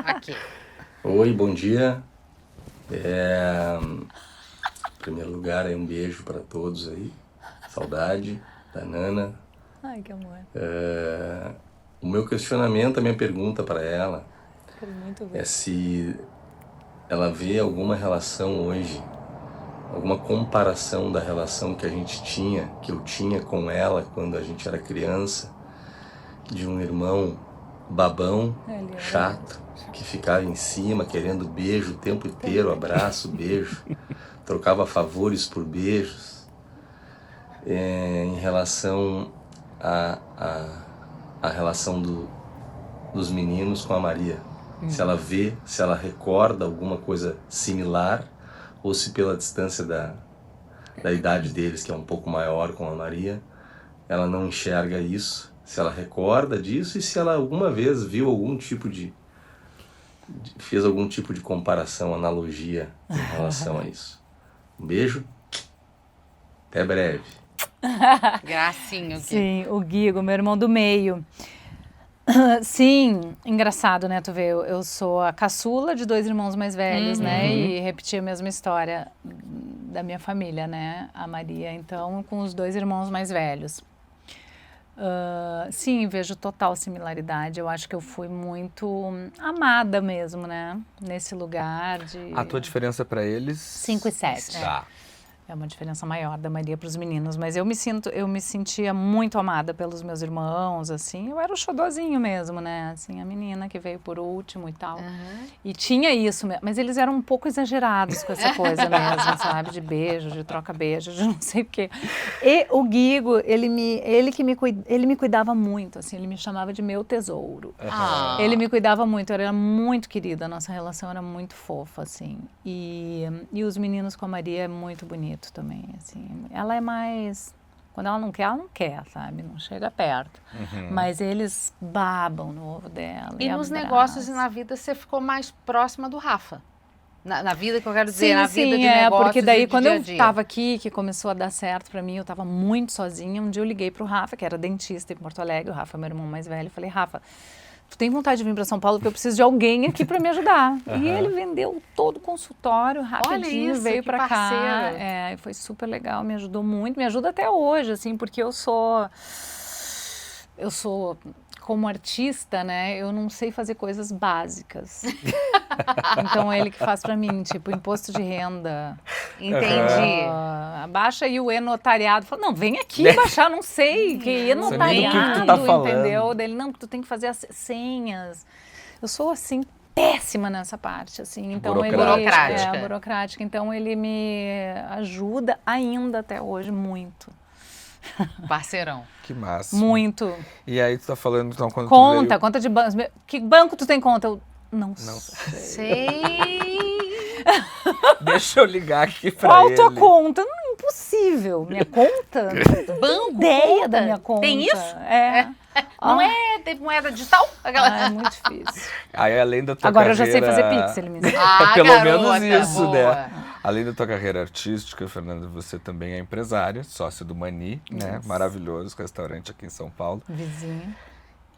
Speaker 2: aqui.
Speaker 5: Oi, bom dia. Em primeiro lugar, um beijo para todos aí. Saudade da Nana.
Speaker 1: Ai, que amor.
Speaker 5: O meu questionamento, a minha pergunta para ela
Speaker 1: Muito
Speaker 5: é se ela vê alguma relação hoje, alguma comparação da relação que a gente tinha, que eu tinha com ela quando a gente era criança, de um irmão babão, chato, que ficava em cima querendo beijo o tempo inteiro, abraço, beijo, trocava favores por beijos, em relação a relação dos meninos com a Maria. Se ela vê, se ela recorda alguma coisa similar, ou se pela distância da idade deles, que é um pouco maior com a Maria, ela não enxerga isso, se ela recorda disso e se ela alguma vez viu algum tipo fez algum tipo de comparação, analogia em relação a isso. Um beijo, até breve.
Speaker 2: Gracinho.
Speaker 1: Sim, o Guigo, meu irmão do meio. Sim, engraçado, né? Tu vê, eu sou a caçula de 2 irmãos mais velhos, né? E repeti a mesma história da minha família, né? A Maria, então, com os 2 irmãos mais velhos. Sim, vejo total similaridade. Eu acho que eu fui muito amada mesmo, né? Nesse lugar de...
Speaker 3: A tua diferença para eles?
Speaker 1: 5 e 7.
Speaker 3: Tá.
Speaker 1: É uma diferença maior da Maria para os meninos, mas eu me sentia muito amada pelos meus irmãos, assim, eu era o xodozinho mesmo, né, assim, a menina que veio por último e tal, e tinha isso, mas eles eram um pouco exagerados com essa coisa mesmo, sabe, de beijo, de troca-beijo, de não sei o quê. E o Guigo, ele me cuidava muito, assim, ele me chamava de meu tesouro. Ele me cuidava muito, eu era muito querida, a nossa relação era muito fofa, assim, e os meninos com a Maria é muito bonito também, assim, ela é mais, quando ela não quer, sabe, não chega perto, mas eles babam no ovo dela.
Speaker 2: E nos negócios e na vida você ficou mais próxima do Rafa, na vida que eu quero dizer,
Speaker 1: sim,
Speaker 2: na vida de negócios
Speaker 1: porque daí quando
Speaker 2: dia a
Speaker 1: eu
Speaker 2: dia.
Speaker 1: estava aqui, que começou a dar certo pra mim, eu estava muito sozinha, um dia eu liguei pro Rafa, que era dentista em Porto Alegre, o Rafa é meu irmão mais velho, eu falei, Rafa, tu tem vontade de vir para São Paulo porque eu preciso de alguém aqui para me ajudar. E ele vendeu todo o consultório rapidinho,
Speaker 2: isso,
Speaker 1: veio
Speaker 2: que
Speaker 1: para cá.
Speaker 2: parceiro.
Speaker 1: E foi super legal, me ajudou muito, me ajuda até hoje, assim, porque eu sou como artista, né, eu não sei fazer coisas básicas. Então ele que faz para mim, tipo, imposto de renda.
Speaker 2: Entendi.
Speaker 1: Abaixa aí o e-notariado. Fala, não, vem aqui baixar, não sei, que e-notariado,
Speaker 3: tu tá falando.
Speaker 1: entendeu? Dele, não, tu tem que fazer as senhas. Eu sou, assim, péssima nessa parte, assim. Então
Speaker 2: Burocrática.
Speaker 1: Burocrática. Então ele me ajuda ainda até hoje muito.
Speaker 2: Parceirão.
Speaker 3: Que massa.
Speaker 1: Muito.
Speaker 3: E aí tu tá falando, então, quando tu
Speaker 1: Conta de banco. Que banco tu tem conta? Eu não sei.
Speaker 2: Sei.
Speaker 3: Deixa eu ligar aqui pra
Speaker 1: Qual
Speaker 3: ele.
Speaker 1: tua conta? Não, impossível. Minha conta?
Speaker 2: Banco,
Speaker 1: Ideia
Speaker 2: conta?
Speaker 1: da minha conta.
Speaker 2: Tem isso?
Speaker 1: É.
Speaker 2: Não é ter moeda digital?
Speaker 1: É muito difícil.
Speaker 3: Aí, além da tua
Speaker 1: Agora
Speaker 3: carreira...
Speaker 1: eu já sei fazer Pix, ele me ensina.
Speaker 3: Pelo
Speaker 2: garota,
Speaker 3: menos isso,
Speaker 2: boa.
Speaker 3: né? Além da tua carreira artística, Fernanda, você também é empresária, sócia do Mani, né? Maravilhoso restaurante aqui em São Paulo.
Speaker 1: Vizinho.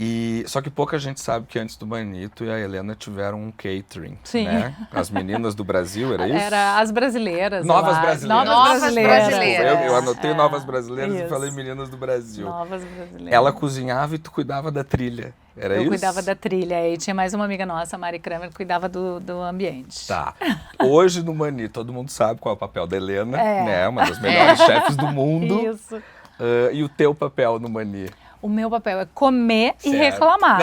Speaker 3: E só que pouca gente sabe que antes do Mani, tu e a Helena tiveram um catering,
Speaker 1: Sim.
Speaker 3: né? As meninas do Brasil, era isso?
Speaker 1: Era as brasileiras.
Speaker 3: Novas
Speaker 1: eu acho.
Speaker 3: brasileiras.
Speaker 2: Novas
Speaker 1: brasileiras.
Speaker 2: brasileiras.
Speaker 3: Eu anotei Novas Brasileiras
Speaker 1: isso.
Speaker 3: e falei Meninas do Brasil.
Speaker 1: Novas brasileiras.
Speaker 3: Ela cozinhava e tu cuidava da trilha, era
Speaker 1: Eu
Speaker 3: isso?
Speaker 1: cuidava da trilha. E tinha mais uma amiga nossa, a Mari Kramer, que cuidava do ambiente.
Speaker 3: Tá. Hoje no Mani, todo mundo sabe qual é o papel da Helena,
Speaker 1: É.
Speaker 3: né? Uma das melhores chefes do mundo.
Speaker 1: Isso.
Speaker 3: E o teu papel no Mani?
Speaker 1: O meu papel é comer e
Speaker 3: Certo.
Speaker 1: reclamar.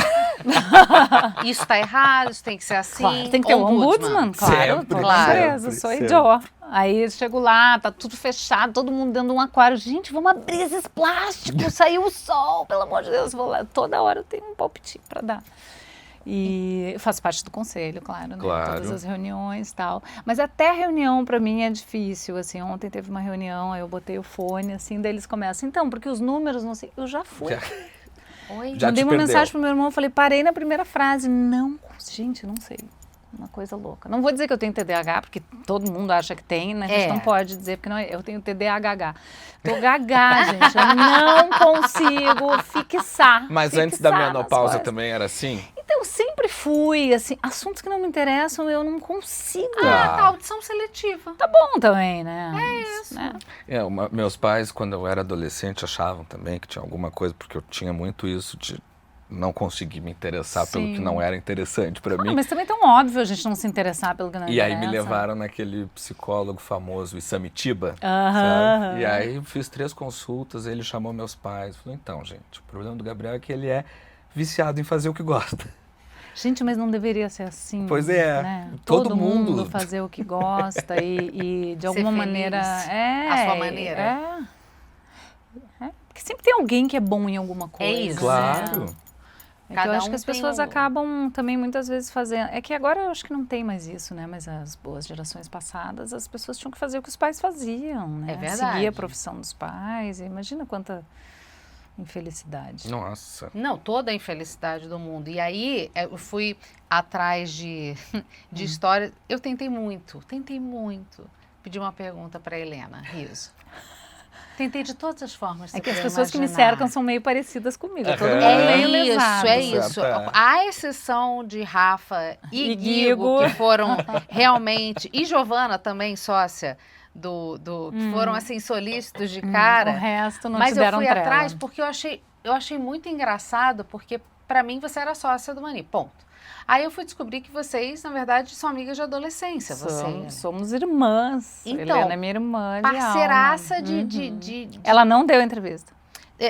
Speaker 2: Isso tá errado, isso tem que ser assim.
Speaker 1: Claro, tem que ter um ombudsman, claro.
Speaker 3: Sempre,
Speaker 1: Toda
Speaker 2: claro.
Speaker 1: empresa, sou idiota. Aí eu chego lá, tá tudo fechado, todo mundo dentro de um aquário. Gente, vamos abrir esses plásticos, saiu o sol, pelo amor de Deus. Vou lá, toda hora eu tenho um palpitinho pra dar. E eu faço parte do conselho, claro, né?
Speaker 3: Claro.
Speaker 1: Todas as reuniões e tal. Mas até a reunião pra mim é difícil, assim. Ontem teve uma reunião, aí eu botei o fone, assim, daí eles começam. Então, porque os números, não sei, eu já fui.
Speaker 2: Oi.
Speaker 3: Já
Speaker 1: Mandei
Speaker 3: te
Speaker 1: uma
Speaker 3: perdeu.
Speaker 1: mensagem pro meu irmão, falei, parei na primeira frase. Não, gente, não sei. Uma coisa louca. Não vou dizer que eu tenho TDAH, porque todo mundo acha que tem, né? A gente não pode dizer, porque não, eu tenho TDAH. Tô gaga, gente. Eu não consigo fixar.
Speaker 3: Mas antes da menopausa também era assim?
Speaker 1: Então, eu sempre fui, assim, assuntos que não me interessam, eu não consigo.
Speaker 2: Tá, audição seletiva.
Speaker 1: Tá bom também, né?
Speaker 2: É isso.
Speaker 1: Né?
Speaker 3: Meus pais, quando eu era adolescente, achavam também que tinha alguma coisa, porque eu tinha muito isso de não conseguir me interessar pelo
Speaker 1: Sim.
Speaker 3: que não era interessante pra mim.
Speaker 1: Mas também é tão óbvio a gente não se interessar pelo que não
Speaker 3: E aí
Speaker 1: interessa.
Speaker 3: me levaram naquele psicólogo famoso, Isamitiba,
Speaker 1: Aham.
Speaker 3: sabe? E aí eu fiz 3 consultas, ele chamou meus pais. Falou, então, gente, o problema do Gabriel é que ele é viciado em fazer o que gosta.
Speaker 1: Gente, mas não deveria ser assim.
Speaker 3: Pois é,
Speaker 1: Né?
Speaker 3: todo
Speaker 1: Todo mundo
Speaker 3: mundo
Speaker 1: fazer o que gosta e de
Speaker 2: Ser
Speaker 1: alguma
Speaker 2: feliz.
Speaker 1: maneira...
Speaker 2: A sua maneira.
Speaker 1: Porque sempre tem alguém que é bom em alguma coisa.
Speaker 2: É isso.
Speaker 3: Claro.
Speaker 1: Né? É que
Speaker 2: Cada
Speaker 1: eu acho
Speaker 2: um
Speaker 1: que as
Speaker 2: tem
Speaker 1: pessoas
Speaker 2: um-
Speaker 1: acabam também muitas vezes fazendo... É que agora eu acho que não tem mais isso, né? Mas as boas gerações passadas, as pessoas tinham que fazer o que os pais faziam, né?
Speaker 2: É verdade.
Speaker 1: Seguir a profissão dos pais. Imagina quanta infelicidade.
Speaker 3: Nossa.
Speaker 2: Não, toda a infelicidade do mundo. E aí eu fui atrás de histórias. Eu tentei muito pedir uma pergunta para Helena Rizzo. Tentei de todas as formas.
Speaker 1: É
Speaker 2: você
Speaker 1: que as
Speaker 2: puder
Speaker 1: pessoas que me
Speaker 2: imaginar.
Speaker 1: cercam são meio parecidas comigo.
Speaker 3: Aham.
Speaker 1: Todo mundo
Speaker 3: É
Speaker 1: meio
Speaker 2: É
Speaker 1: lesado.
Speaker 2: isso.
Speaker 3: Certo, é.
Speaker 2: À exceção de Rafa e
Speaker 1: E
Speaker 2: Guigo,
Speaker 1: Guigo.
Speaker 2: que foram realmente... E Giovana também, sócia que foram, assim, solícitos de cara.
Speaker 1: O resto não
Speaker 2: Mas
Speaker 1: te
Speaker 2: eu
Speaker 1: deram
Speaker 2: fui
Speaker 1: trela.
Speaker 2: atrás porque eu achei muito engraçado, porque pra mim você era sócia do Mani, ponto. Aí eu fui descobrir que vocês, na verdade, são amigas de adolescência.
Speaker 1: Somos irmãs.
Speaker 2: Então,
Speaker 1: Helena é minha irmã de
Speaker 2: parceiraça
Speaker 1: alma.
Speaker 2: de...
Speaker 1: Ela não deu entrevista.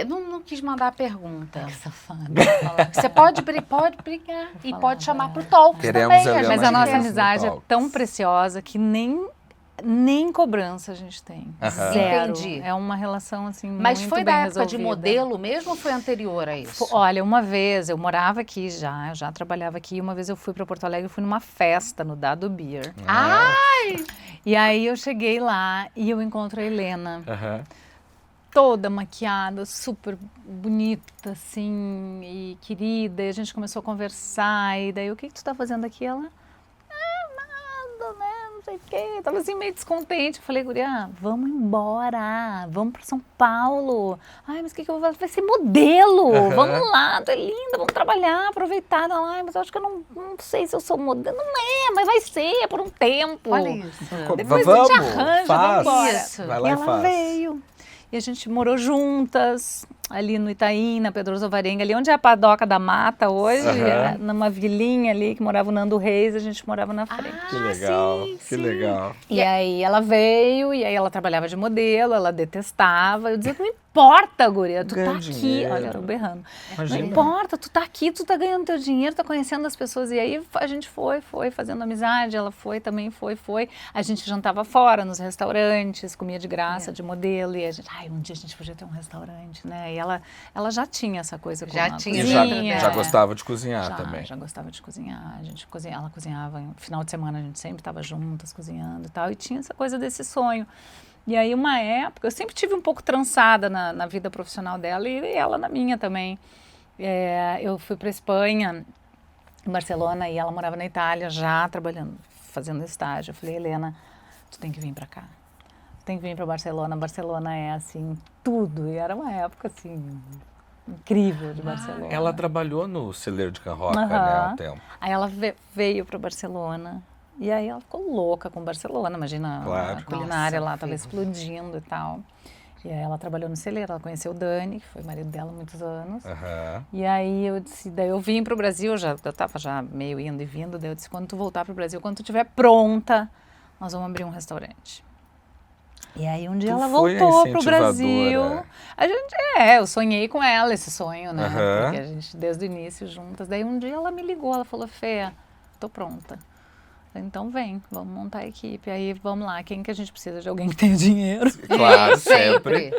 Speaker 2: Não quis mandar a pergunta.
Speaker 1: Que safada.
Speaker 2: Você pode brigar e pode chamar pro talk
Speaker 3: Queremos
Speaker 2: também.
Speaker 3: Helena
Speaker 1: Mas a nossa
Speaker 3: Mas
Speaker 1: amizade é
Speaker 3: Talks.
Speaker 1: tão preciosa que nem cobrança a gente tem.
Speaker 3: Aham.
Speaker 1: Zero.
Speaker 2: Entendi.
Speaker 1: É uma relação assim
Speaker 2: Mas
Speaker 1: muito
Speaker 2: foi
Speaker 1: bem
Speaker 2: da época de
Speaker 1: resolvida.
Speaker 2: modelo mesmo ou foi anterior a isso?
Speaker 1: Olha, uma vez eu morava aqui eu já trabalhava aqui. Uma vez eu fui para Porto Alegre e fui numa festa no Dado Beer. E aí eu cheguei lá e eu encontro a Helena,
Speaker 3: Aham.
Speaker 1: toda maquiada, super bonita, assim, e querida. E a gente começou a conversar. E daí, o que tu tá fazendo aqui? Ela, nada, né? Não sei sei o quê. Tava assim meio descontente. Eu falei, guria, vamos embora, vamos pra São Paulo. Ai, mas o que eu vou fazer? Vai ser modelo. Vamos lá, tu é linda, vamos trabalhar, aproveitar. Ai, mas eu acho que eu não sei se eu sou modelo. Não é, mas vai ser, é por um tempo.
Speaker 2: Olha isso.
Speaker 1: Depois
Speaker 3: Vamos,
Speaker 1: a gente arranja,
Speaker 3: faz.
Speaker 1: vamos embora.
Speaker 2: Isso.
Speaker 3: Vai lá
Speaker 1: E
Speaker 3: e
Speaker 1: ela
Speaker 3: faz.
Speaker 1: veio. E a gente morou juntas, ali no Itaim, na Pedroso Alvarenga, ali onde é a Padoca da Mata hoje, numa vilinha ali que morava o Nando Reis, a gente morava na frente.
Speaker 3: Que legal,
Speaker 2: sim,
Speaker 3: que
Speaker 2: sim.
Speaker 3: legal.
Speaker 1: E aí ela veio, e aí ela trabalhava de modelo, ela detestava. Eu dizia, não importa, guria, tu
Speaker 3: Ganha
Speaker 1: tá aqui.
Speaker 3: dinheiro.
Speaker 1: Olha, eu berrando.
Speaker 3: Imagina.
Speaker 1: Não importa, tu tá aqui, tu tá ganhando teu dinheiro, tá conhecendo as pessoas. E aí a gente foi fazendo amizade, ela também foi. A gente jantava fora, nos restaurantes, comia de graça, de modelo. E a gente, um dia a gente podia ter um restaurante, né? E ela já tinha essa coisa com
Speaker 2: Já
Speaker 1: a
Speaker 2: tinha,
Speaker 3: E
Speaker 1: cozinha.
Speaker 3: já gostava de cozinhar
Speaker 1: Já,
Speaker 3: também.
Speaker 1: já gostava de cozinhar. Ela cozinhava. No final de semana a gente sempre estava juntas cozinhando e tal. E tinha essa coisa desse sonho. E aí uma época, eu sempre tive um pouco trançada na vida profissional dela e ela na minha também. Eu fui para Espanha, em Barcelona, e ela morava na Itália já trabalhando, fazendo estágio. Eu falei, Helena, tu tem que vir para cá. Tu tem que vir para Barcelona. Barcelona é assim, tudo. E era uma época assim incrível de Barcelona.
Speaker 3: Ela trabalhou no celeiro de Carroca, né, há um tempo.
Speaker 1: Aí ela veio para Barcelona e aí ela ficou louca com Barcelona. Imagina,
Speaker 3: Claro.
Speaker 1: a culinária
Speaker 2: Nossa,
Speaker 1: lá estava
Speaker 2: incrível.
Speaker 1: explodindo e tal. E aí ela trabalhou no celeiro, ela conheceu o Dani, que foi marido dela há muitos anos. E aí eu disse, daí eu vim para o Brasil, eu estava já meio indo e vindo, daí eu disse, quando tu voltar para o Brasil, quando tu estiver pronta, nós vamos abrir um restaurante. E aí um dia
Speaker 3: Tu
Speaker 1: ela
Speaker 3: foi a
Speaker 1: voltou pro Brasil.
Speaker 3: incentivadora.
Speaker 1: A gente, eu sonhei com ela esse sonho, né? Porque a gente, desde o início, juntas. Daí um dia ela me ligou, ela falou, Fê, tô pronta. Falei, então vem, vamos montar a equipe. Aí vamos lá, quem que a gente precisa de alguém que tenha dinheiro?
Speaker 3: Claro, sempre.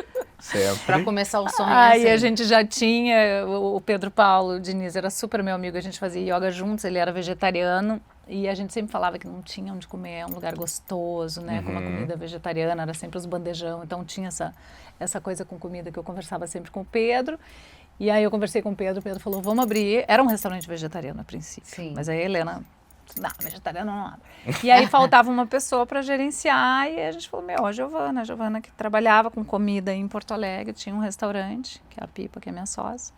Speaker 2: Para começar o sonho
Speaker 1: Aí
Speaker 2: assim.
Speaker 1: a gente já tinha, o Pedro Paulo Diniz era super meu amigo, a gente fazia yoga juntos, ele era vegetariano. E a gente sempre falava que não tinha onde comer, é um lugar gostoso, né? Com uma comida vegetariana, era sempre os bandejão. Então tinha essa coisa com comida que eu conversava sempre com o Pedro. E aí eu conversei com o Pedro falou, vamos abrir. Era um restaurante vegetariano a princípio.
Speaker 2: Sim.
Speaker 1: Mas aí a Helena, não, vegetariano não abre. E aí faltava uma pessoa para gerenciar e a gente falou, a Giovana que trabalhava com comida em Porto Alegre, tinha um restaurante, que é a Pipa, que é minha sócia.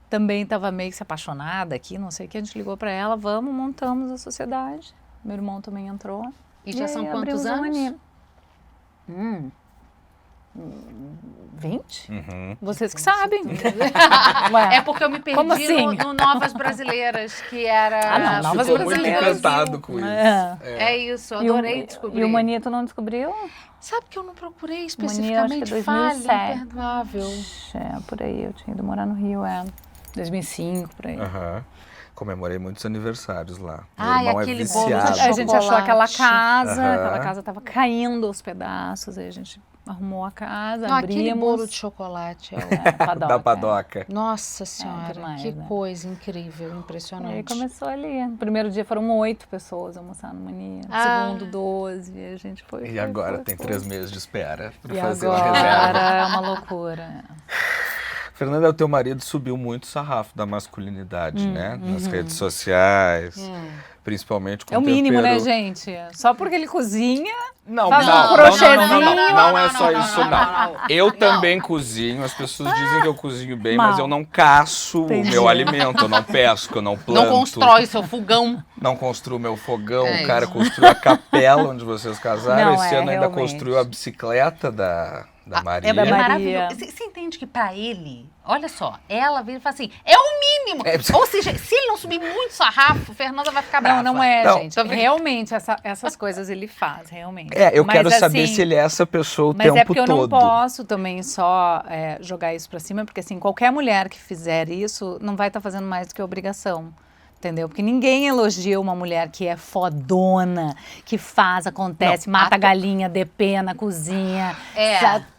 Speaker 1: Também estava meio que se apaixonada aqui, não sei o que, a gente ligou para ela, montamos a sociedade. Meu irmão também entrou.
Speaker 2: E já são
Speaker 1: aí
Speaker 2: quantos
Speaker 1: abrimos um
Speaker 2: anos?
Speaker 1: aninho. 20?
Speaker 3: Uhum.
Speaker 1: Vocês que sabem.
Speaker 2: É porque eu me perdi
Speaker 1: Como assim?
Speaker 2: no Novas Brasileiras, que era...
Speaker 1: não, Novas
Speaker 3: Ficou muito
Speaker 1: Brasileiras.
Speaker 3: encantado com isso.
Speaker 1: É.
Speaker 2: É isso, adorei descobrir.
Speaker 1: E o Manito não descobriu?
Speaker 2: Sabe que eu não procurei
Speaker 1: Mania, acho que
Speaker 2: especificamente?
Speaker 1: é
Speaker 2: Falha,
Speaker 1: 2007.
Speaker 2: imperdoável.
Speaker 1: Por aí, eu tinha ido morar no Rio, 2005, por aí.
Speaker 3: Aham. Comemorei muitos aniversários lá.
Speaker 2: Ai,
Speaker 3: Meu irmão
Speaker 2: aquele
Speaker 3: é
Speaker 2: bolo de
Speaker 3: viciado.
Speaker 1: A gente achou aquela casa,
Speaker 3: Aham.
Speaker 1: aquela casa estava caindo aos pedaços, aí a gente arrumou a casa,
Speaker 2: Não, aquele
Speaker 1: abrimos.
Speaker 2: bolo de chocolate.
Speaker 1: Padoca.
Speaker 3: Da padoca.
Speaker 2: Nossa Senhora,
Speaker 1: demais,
Speaker 2: que
Speaker 1: né?
Speaker 2: coisa incrível,
Speaker 1: E aí
Speaker 2: impressionante.
Speaker 1: começou ali. No primeiro dia foram 8 pessoas almoçar no Mania. No segundo, 12. E a gente foi.
Speaker 3: E agora tem 3 meses de espera para
Speaker 1: E
Speaker 3: fazer uma reserva.
Speaker 1: agora é uma loucura.
Speaker 3: Fernanda, o teu marido subiu muito o sarrafo da masculinidade, né? Nas redes sociais, principalmente com
Speaker 1: É o mínimo, né,
Speaker 3: tempero-
Speaker 1: gente? Só porque ele cozinha.
Speaker 3: Não,
Speaker 1: Faz
Speaker 3: não,
Speaker 1: um
Speaker 3: não,
Speaker 1: crochêzinho.
Speaker 3: não é só isso, não. Eu também cozinho, as pessoas dizem que eu cozinho bem, mas
Speaker 1: Mal.
Speaker 3: eu não caço
Speaker 1: Entendi.
Speaker 3: o meu alimento, eu não pesco, eu não planto.
Speaker 2: Não constrói seu fogão.
Speaker 3: Não construo meu fogão,
Speaker 2: É
Speaker 3: o cara
Speaker 2: isso.
Speaker 3: construiu a capela onde vocês casaram,
Speaker 1: Não,
Speaker 3: esse ano ainda
Speaker 1: realmente.
Speaker 3: construiu a bicicleta da Maria.
Speaker 1: da
Speaker 2: É
Speaker 1: Maria.
Speaker 2: maravilhoso. Você entende que pra ele, olha só, ela vira e fala assim, é o mínimo.
Speaker 3: É.
Speaker 2: Ou seja, se ele não subir muito sarrafo, Fernanda vai ficar brava.
Speaker 1: Não é,
Speaker 3: Não.
Speaker 1: gente.
Speaker 2: Tô vendo.
Speaker 1: Realmente, essas coisas ele faz, realmente.
Speaker 3: Eu
Speaker 1: Mas,
Speaker 3: quero saber
Speaker 1: assim,
Speaker 3: se ele é essa pessoa o
Speaker 1: Mas é
Speaker 3: tempo
Speaker 1: porque eu não
Speaker 3: todo.
Speaker 1: posso também só jogar isso pra cima, porque assim, qualquer mulher que fizer isso não vai estar fazendo mais do que obrigação. Entendeu? Porque ninguém elogia uma mulher que é fodona, que faz, acontece, mata a galinha, depena, cozinha,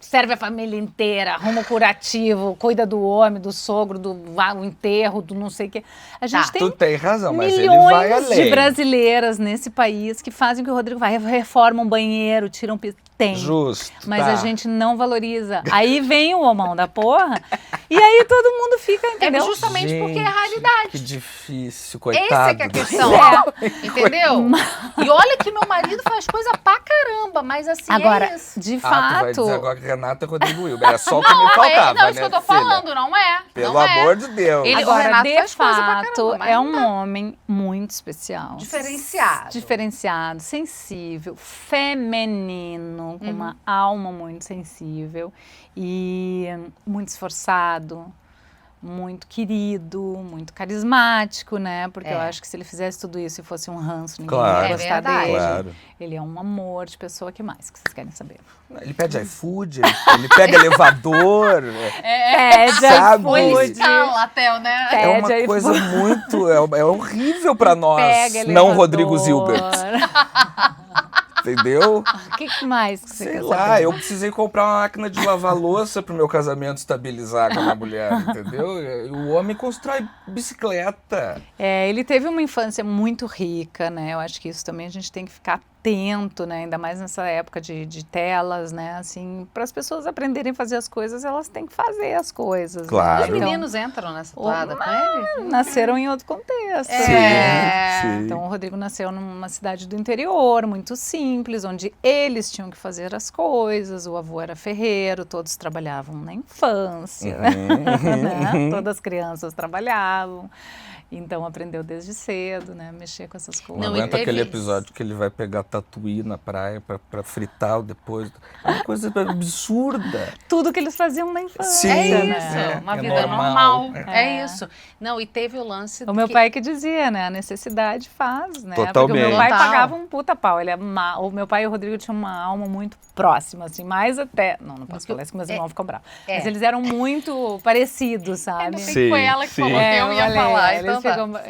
Speaker 1: serve a família inteira, arruma o curativo, cuida do homem, do sogro, o enterro, do não sei o quê. A gente tem
Speaker 3: Tu tem razão, mas ele vai
Speaker 1: milhões
Speaker 3: além.
Speaker 1: de brasileiras nesse país que fazem o que o Rodrigo vai, reformam um banheiro, tiram piso. Tem.
Speaker 3: Justo.
Speaker 1: Mas
Speaker 3: tá.
Speaker 1: a gente não valoriza. Aí vem o homão da porra e aí todo mundo fica,
Speaker 2: É
Speaker 1: entendeu?
Speaker 2: justamente porque é a
Speaker 3: Gente.
Speaker 2: raridade.
Speaker 3: Que difícil,
Speaker 2: Essa
Speaker 3: coitado.
Speaker 2: que é a questão, entendeu? E olha que meu marido faz coisa pra caramba, mas assim,
Speaker 1: Agora,
Speaker 2: é isso.
Speaker 1: de
Speaker 3: Tu vai
Speaker 1: fato,
Speaker 3: dizer agora que Renata é Rodrigo Wilber. Era só o que me faltava,
Speaker 2: não, isso
Speaker 3: né,
Speaker 2: que eu tô
Speaker 3: filha?
Speaker 2: falando, não é.
Speaker 3: Pelo
Speaker 2: não é.
Speaker 3: amor de Deus.
Speaker 2: Ele- o
Speaker 1: agora,
Speaker 2: Renato
Speaker 1: de
Speaker 2: faz coisa pra
Speaker 1: fato,
Speaker 2: caramba, mas
Speaker 1: é
Speaker 2: não
Speaker 1: um homem muito especial.
Speaker 2: Diferenciado.
Speaker 1: Sensível, feminino, com uma alma muito sensível e muito esforçado, muito querido, muito carismático, né? Porque eu acho que se ele fizesse tudo isso e fosse um ranço, ninguém
Speaker 3: Claro.
Speaker 1: ia gostar
Speaker 2: É verdade.
Speaker 1: dele.
Speaker 3: Claro.
Speaker 1: Ele é um amor de pessoa. Que mais que vocês querem saber?
Speaker 3: Ele pede iFood, ele pega elevador.
Speaker 1: Pede
Speaker 3: Sabe?
Speaker 1: iFood.
Speaker 2: Theo, né?
Speaker 3: É uma
Speaker 1: Pede
Speaker 3: coisa
Speaker 1: iFood.
Speaker 3: muito... É horrível pra nós,
Speaker 1: Pega
Speaker 3: não
Speaker 1: elevador.
Speaker 3: Rodrigo Zilbert. Entendeu?
Speaker 1: O que mais que você
Speaker 3: Sei
Speaker 1: quer
Speaker 3: lá,
Speaker 1: saber?
Speaker 3: eu precisei comprar uma máquina de lavar louça pro meu casamento estabilizar com a minha mulher, entendeu? E o homem constrói bicicleta.
Speaker 1: Ele teve uma infância muito rica, né? Eu acho que isso também a gente tem que ficar atento, né? Ainda mais nessa época de telas, né? Assim, para as pessoas aprenderem a fazer as coisas, elas têm que fazer as coisas.
Speaker 3: Claro.
Speaker 2: Os
Speaker 1: Né?
Speaker 2: meninos entram nessa toada com ele?
Speaker 1: Nasceram em outro contexto.
Speaker 3: Sim,
Speaker 1: né?
Speaker 3: sim.
Speaker 1: Então o Rodrigo nasceu numa cidade do interior, muito simples, onde eles tinham que fazer as coisas. O avô era ferreiro, todos trabalhavam na infância, né? Todas as crianças trabalhavam. Então aprendeu desde cedo, né? Mexer com essas coisas.
Speaker 3: Não
Speaker 2: Não, e
Speaker 3: aguenta
Speaker 2: teve
Speaker 3: aquele
Speaker 2: isso.
Speaker 3: episódio que ele vai pegar tatuí na praia pra fritar depois. É uma coisa absurda.
Speaker 1: Tudo que eles faziam na infância.
Speaker 3: Sim,
Speaker 2: É
Speaker 1: né?
Speaker 2: isso, uma
Speaker 3: é
Speaker 2: vida
Speaker 3: normal.
Speaker 2: normal. É isso. Não, e teve o lance
Speaker 1: O meu pai que dizia, né? A necessidade faz, né? Porque o
Speaker 3: Totalmente.
Speaker 1: meu pai
Speaker 2: Total.
Speaker 1: pagava um puta pau. O meu pai e o Rodrigo tinham uma alma muito próxima, assim, mais até... Não posso falar isso que meus irmãos ficam bravos. Mas eles eram muito parecidos, sabe?
Speaker 2: Ainda bem que foi ela que
Speaker 3: Sim.
Speaker 2: falou que eu ia
Speaker 1: falei,
Speaker 2: falar,
Speaker 1: eles
Speaker 2: então tá.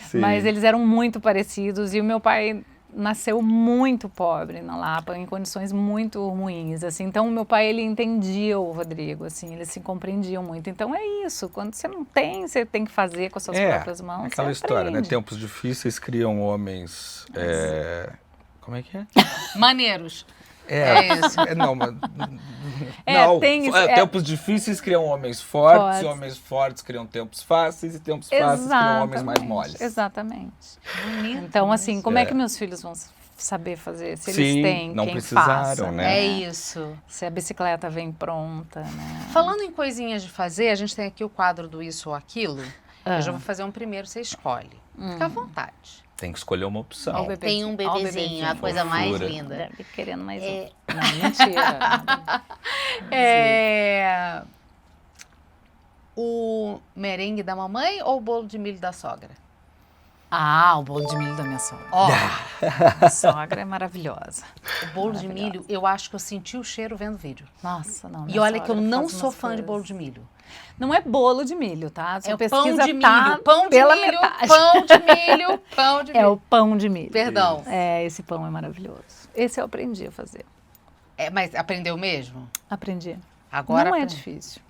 Speaker 3: Sim.
Speaker 1: Mas eles eram muito parecidos e o meu pai nasceu muito pobre na Lapa, em condições muito ruins, assim. Então o meu pai, ele entendia o Rodrigo, assim, eles se compreendiam muito. Então é isso, quando você não tem, você tem que fazer com as suas próprias mãos.
Speaker 3: Aquela
Speaker 1: você
Speaker 3: história, né?
Speaker 1: aprende.
Speaker 3: Tempos difíceis criam homens... Como é que é?
Speaker 2: Maneiros. É isso.
Speaker 3: Não, mas...
Speaker 1: É,
Speaker 3: não,
Speaker 1: tem isso,
Speaker 3: tempos difíceis criam homens fortes,
Speaker 1: Fortes.
Speaker 3: e homens fortes criam tempos fáceis, e tempos fáceis criam homens mais moles.
Speaker 1: Exatamente.
Speaker 2: Bonito.
Speaker 1: Então, assim, como é que meus filhos vão saber fazer? Se
Speaker 3: Sim,
Speaker 1: eles têm
Speaker 3: não
Speaker 1: quem
Speaker 3: precisaram,
Speaker 1: faça,
Speaker 3: né?
Speaker 2: É isso.
Speaker 1: Se a bicicleta vem pronta, né?
Speaker 2: Falando em coisinhas de fazer, a gente tem aqui o quadro do Isso ou Aquilo. Eu já vou fazer um primeiro, você escolhe. Fica à vontade.
Speaker 3: Tem que escolher uma opção.
Speaker 1: Ó, o
Speaker 2: Tem um
Speaker 1: Ó, o
Speaker 2: bebezinho, a coisa mais
Speaker 3: Fofura.
Speaker 2: linda.
Speaker 1: Deve querendo mais um. Não, mentira.
Speaker 2: O merengue da mamãe ou o bolo de milho da sogra?
Speaker 1: O bolo de milho da minha sogra.
Speaker 2: Ó,
Speaker 1: A sogra é maravilhosa.
Speaker 2: o bolo de milho, eu acho que eu senti o cheiro vendo o vídeo.
Speaker 1: Nossa, não.
Speaker 2: E
Speaker 1: minha
Speaker 2: olha que eu
Speaker 1: sogra
Speaker 2: não
Speaker 1: faz
Speaker 2: sou
Speaker 1: umas
Speaker 2: fã de
Speaker 1: coisas.
Speaker 2: bolo de milho.
Speaker 1: Não é bolo de milho, tá? Sua
Speaker 2: É o
Speaker 1: pesquisa
Speaker 2: pão de milho,
Speaker 1: tá
Speaker 2: pão de
Speaker 1: pela
Speaker 2: milho,
Speaker 1: metade.
Speaker 2: pão de milho, pão de milho.
Speaker 1: É o pão de milho.
Speaker 2: Perdão.
Speaker 1: Esse pão é maravilhoso. Esse eu aprendi a fazer.
Speaker 2: Mas aprendeu mesmo?
Speaker 1: Aprendi.
Speaker 2: Agora
Speaker 1: não é
Speaker 2: aprendi.
Speaker 1: difícil.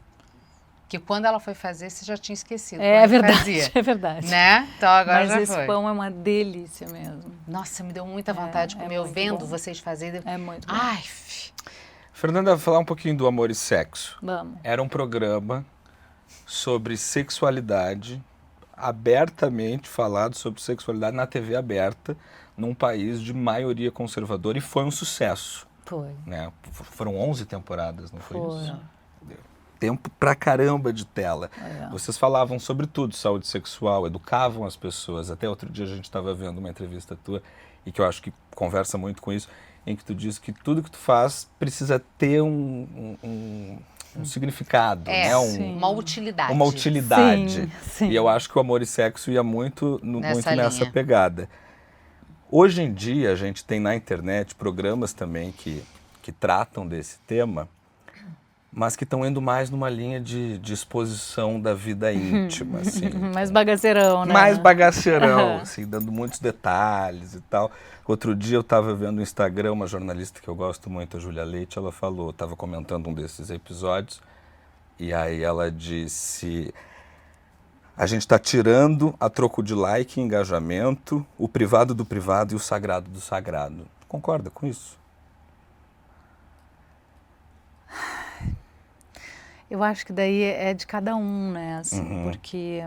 Speaker 2: Que quando ela foi fazer, você já tinha esquecido.
Speaker 1: É
Speaker 2: como
Speaker 1: verdade,
Speaker 2: fazia,
Speaker 1: é verdade.
Speaker 2: né? Então agora
Speaker 1: Mas
Speaker 2: já
Speaker 1: esse
Speaker 2: foi.
Speaker 1: pão é uma delícia mesmo.
Speaker 2: Nossa, me deu muita vontade de comer. Eu
Speaker 1: muito
Speaker 2: vendo
Speaker 1: bom.
Speaker 2: vocês fazerem.
Speaker 1: É muito bom.
Speaker 2: Ai,
Speaker 3: Fernanda, falar um pouquinho do Amor e Sexo.
Speaker 1: Vamos.
Speaker 3: Era um programa sobre sexualidade, abertamente falado sobre sexualidade na TV aberta, num país de maioria conservadora, e foi um sucesso.
Speaker 1: Foi.
Speaker 3: Né? Foram 11 temporadas, não foi
Speaker 1: Foi.
Speaker 3: isso? Tempo pra caramba de tela.
Speaker 1: É.
Speaker 3: Vocês falavam sobre tudo, saúde sexual, educavam as pessoas. Até outro dia a gente estava vendo uma entrevista tua, e que eu acho que conversa muito com isso, em que tu diz que tudo que tu faz precisa ter um significado, né?
Speaker 2: uma utilidade.
Speaker 3: Uma utilidade.
Speaker 1: Sim, sim.
Speaker 3: E eu acho que o Amor e Sexo ia muito
Speaker 2: Nessa
Speaker 3: nessa
Speaker 2: linha.
Speaker 3: pegada. Hoje em dia a gente tem na internet programas também que tratam desse tema, mas que estão indo mais numa linha de exposição da vida íntima, assim.
Speaker 1: Mais bagaceirão, né?
Speaker 3: Mais bagaceirão, assim, dando muitos detalhes e tal. Outro dia eu estava vendo no Instagram uma jornalista que eu gosto muito, a Júlia Leite, ela falou, estava comentando um desses episódios, e aí ela disse: a gente está tirando a troco de like e engajamento, o privado do privado e o sagrado do sagrado. Concorda com isso?
Speaker 1: Eu acho que daí é de cada um, né? Assim, porque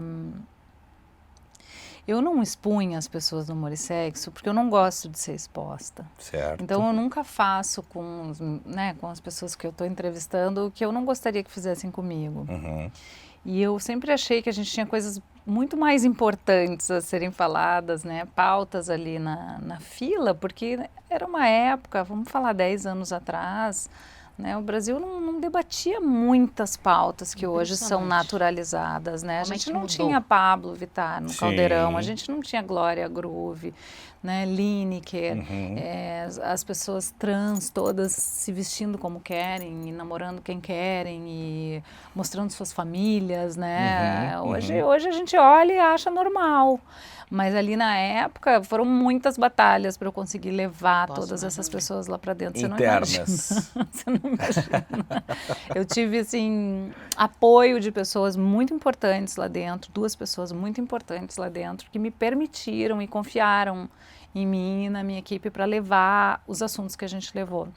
Speaker 1: eu não expunha as pessoas no Humor e Sexo porque eu não gosto de ser exposta.
Speaker 3: Certo.
Speaker 1: Então eu nunca faço com, né, com as pessoas que eu estou entrevistando o que eu não gostaria que fizessem comigo.
Speaker 3: Uhum.
Speaker 1: E eu sempre achei que a gente tinha coisas muito mais importantes a serem faladas, né, pautas ali na fila, porque era uma época, vamos falar 10 anos atrás, né, o Brasil não debatia muitas pautas que hoje são naturalizadas, né? A gente não tinha Pablo Vittar no Caldeirão, a gente não tinha Glória Groove, né, Lineker, as pessoas trans todas se vestindo como querem e namorando quem querem e mostrando suas famílias, né? Hoje a gente olha e acha normal. Mas ali na época foram muitas batalhas para eu conseguir levar todas essas pessoas lá para dentro.
Speaker 3: Internas.
Speaker 1: Você não imagina. Eu tive, assim, apoio de pessoas muito importantes lá dentro, 2 pessoas muito importantes lá dentro, que me permitiram e confiaram em mim e na minha equipe para levar os assuntos que a gente levou.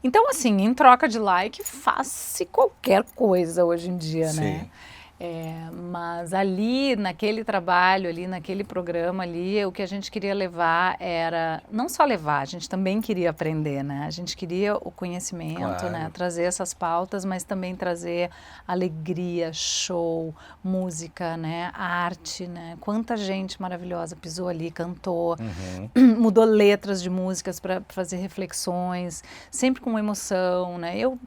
Speaker 1: Então, assim, em troca de like, faz-se qualquer coisa hoje em dia, né? Mas ali, naquele trabalho, ali naquele programa ali, o que a gente queria levar era, não só levar, a gente também queria aprender, né? A gente queria o conhecimento, né? Trazer essas pautas, mas também trazer alegria, show, música, né? Arte, né? Quanta gente maravilhosa pisou ali, cantou, mudou letras de músicas para fazer reflexões, sempre com emoção, né? Eu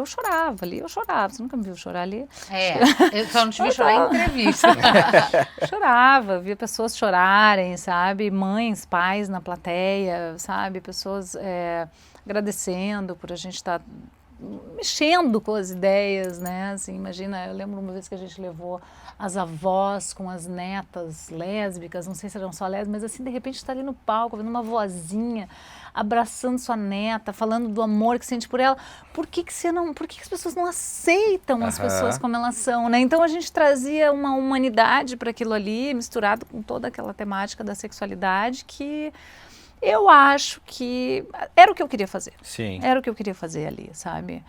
Speaker 1: chorava ali, você nunca me viu chorar ali?
Speaker 2: Eu só não te vi chorar em entrevista.
Speaker 1: Chorava, via pessoas chorarem, sabe? Mães, pais na plateia, sabe? Pessoas agradecendo por a gente estar mexendo com as ideias, né? Assim, imagina, eu lembro uma vez que a gente levou as avós com as netas lésbicas, não sei se eram só lésbicas, mas assim, de repente está ali no palco, vendo uma vozinha, abraçando sua neta, falando do amor que sente por ela. Por que as pessoas não aceitam as pessoas como elas são, né? Então a gente trazia uma humanidade para aquilo ali, misturado com toda aquela temática da sexualidade que eu acho que era o que eu queria fazer.
Speaker 3: Sim.
Speaker 1: Era o que eu queria fazer ali, sabe?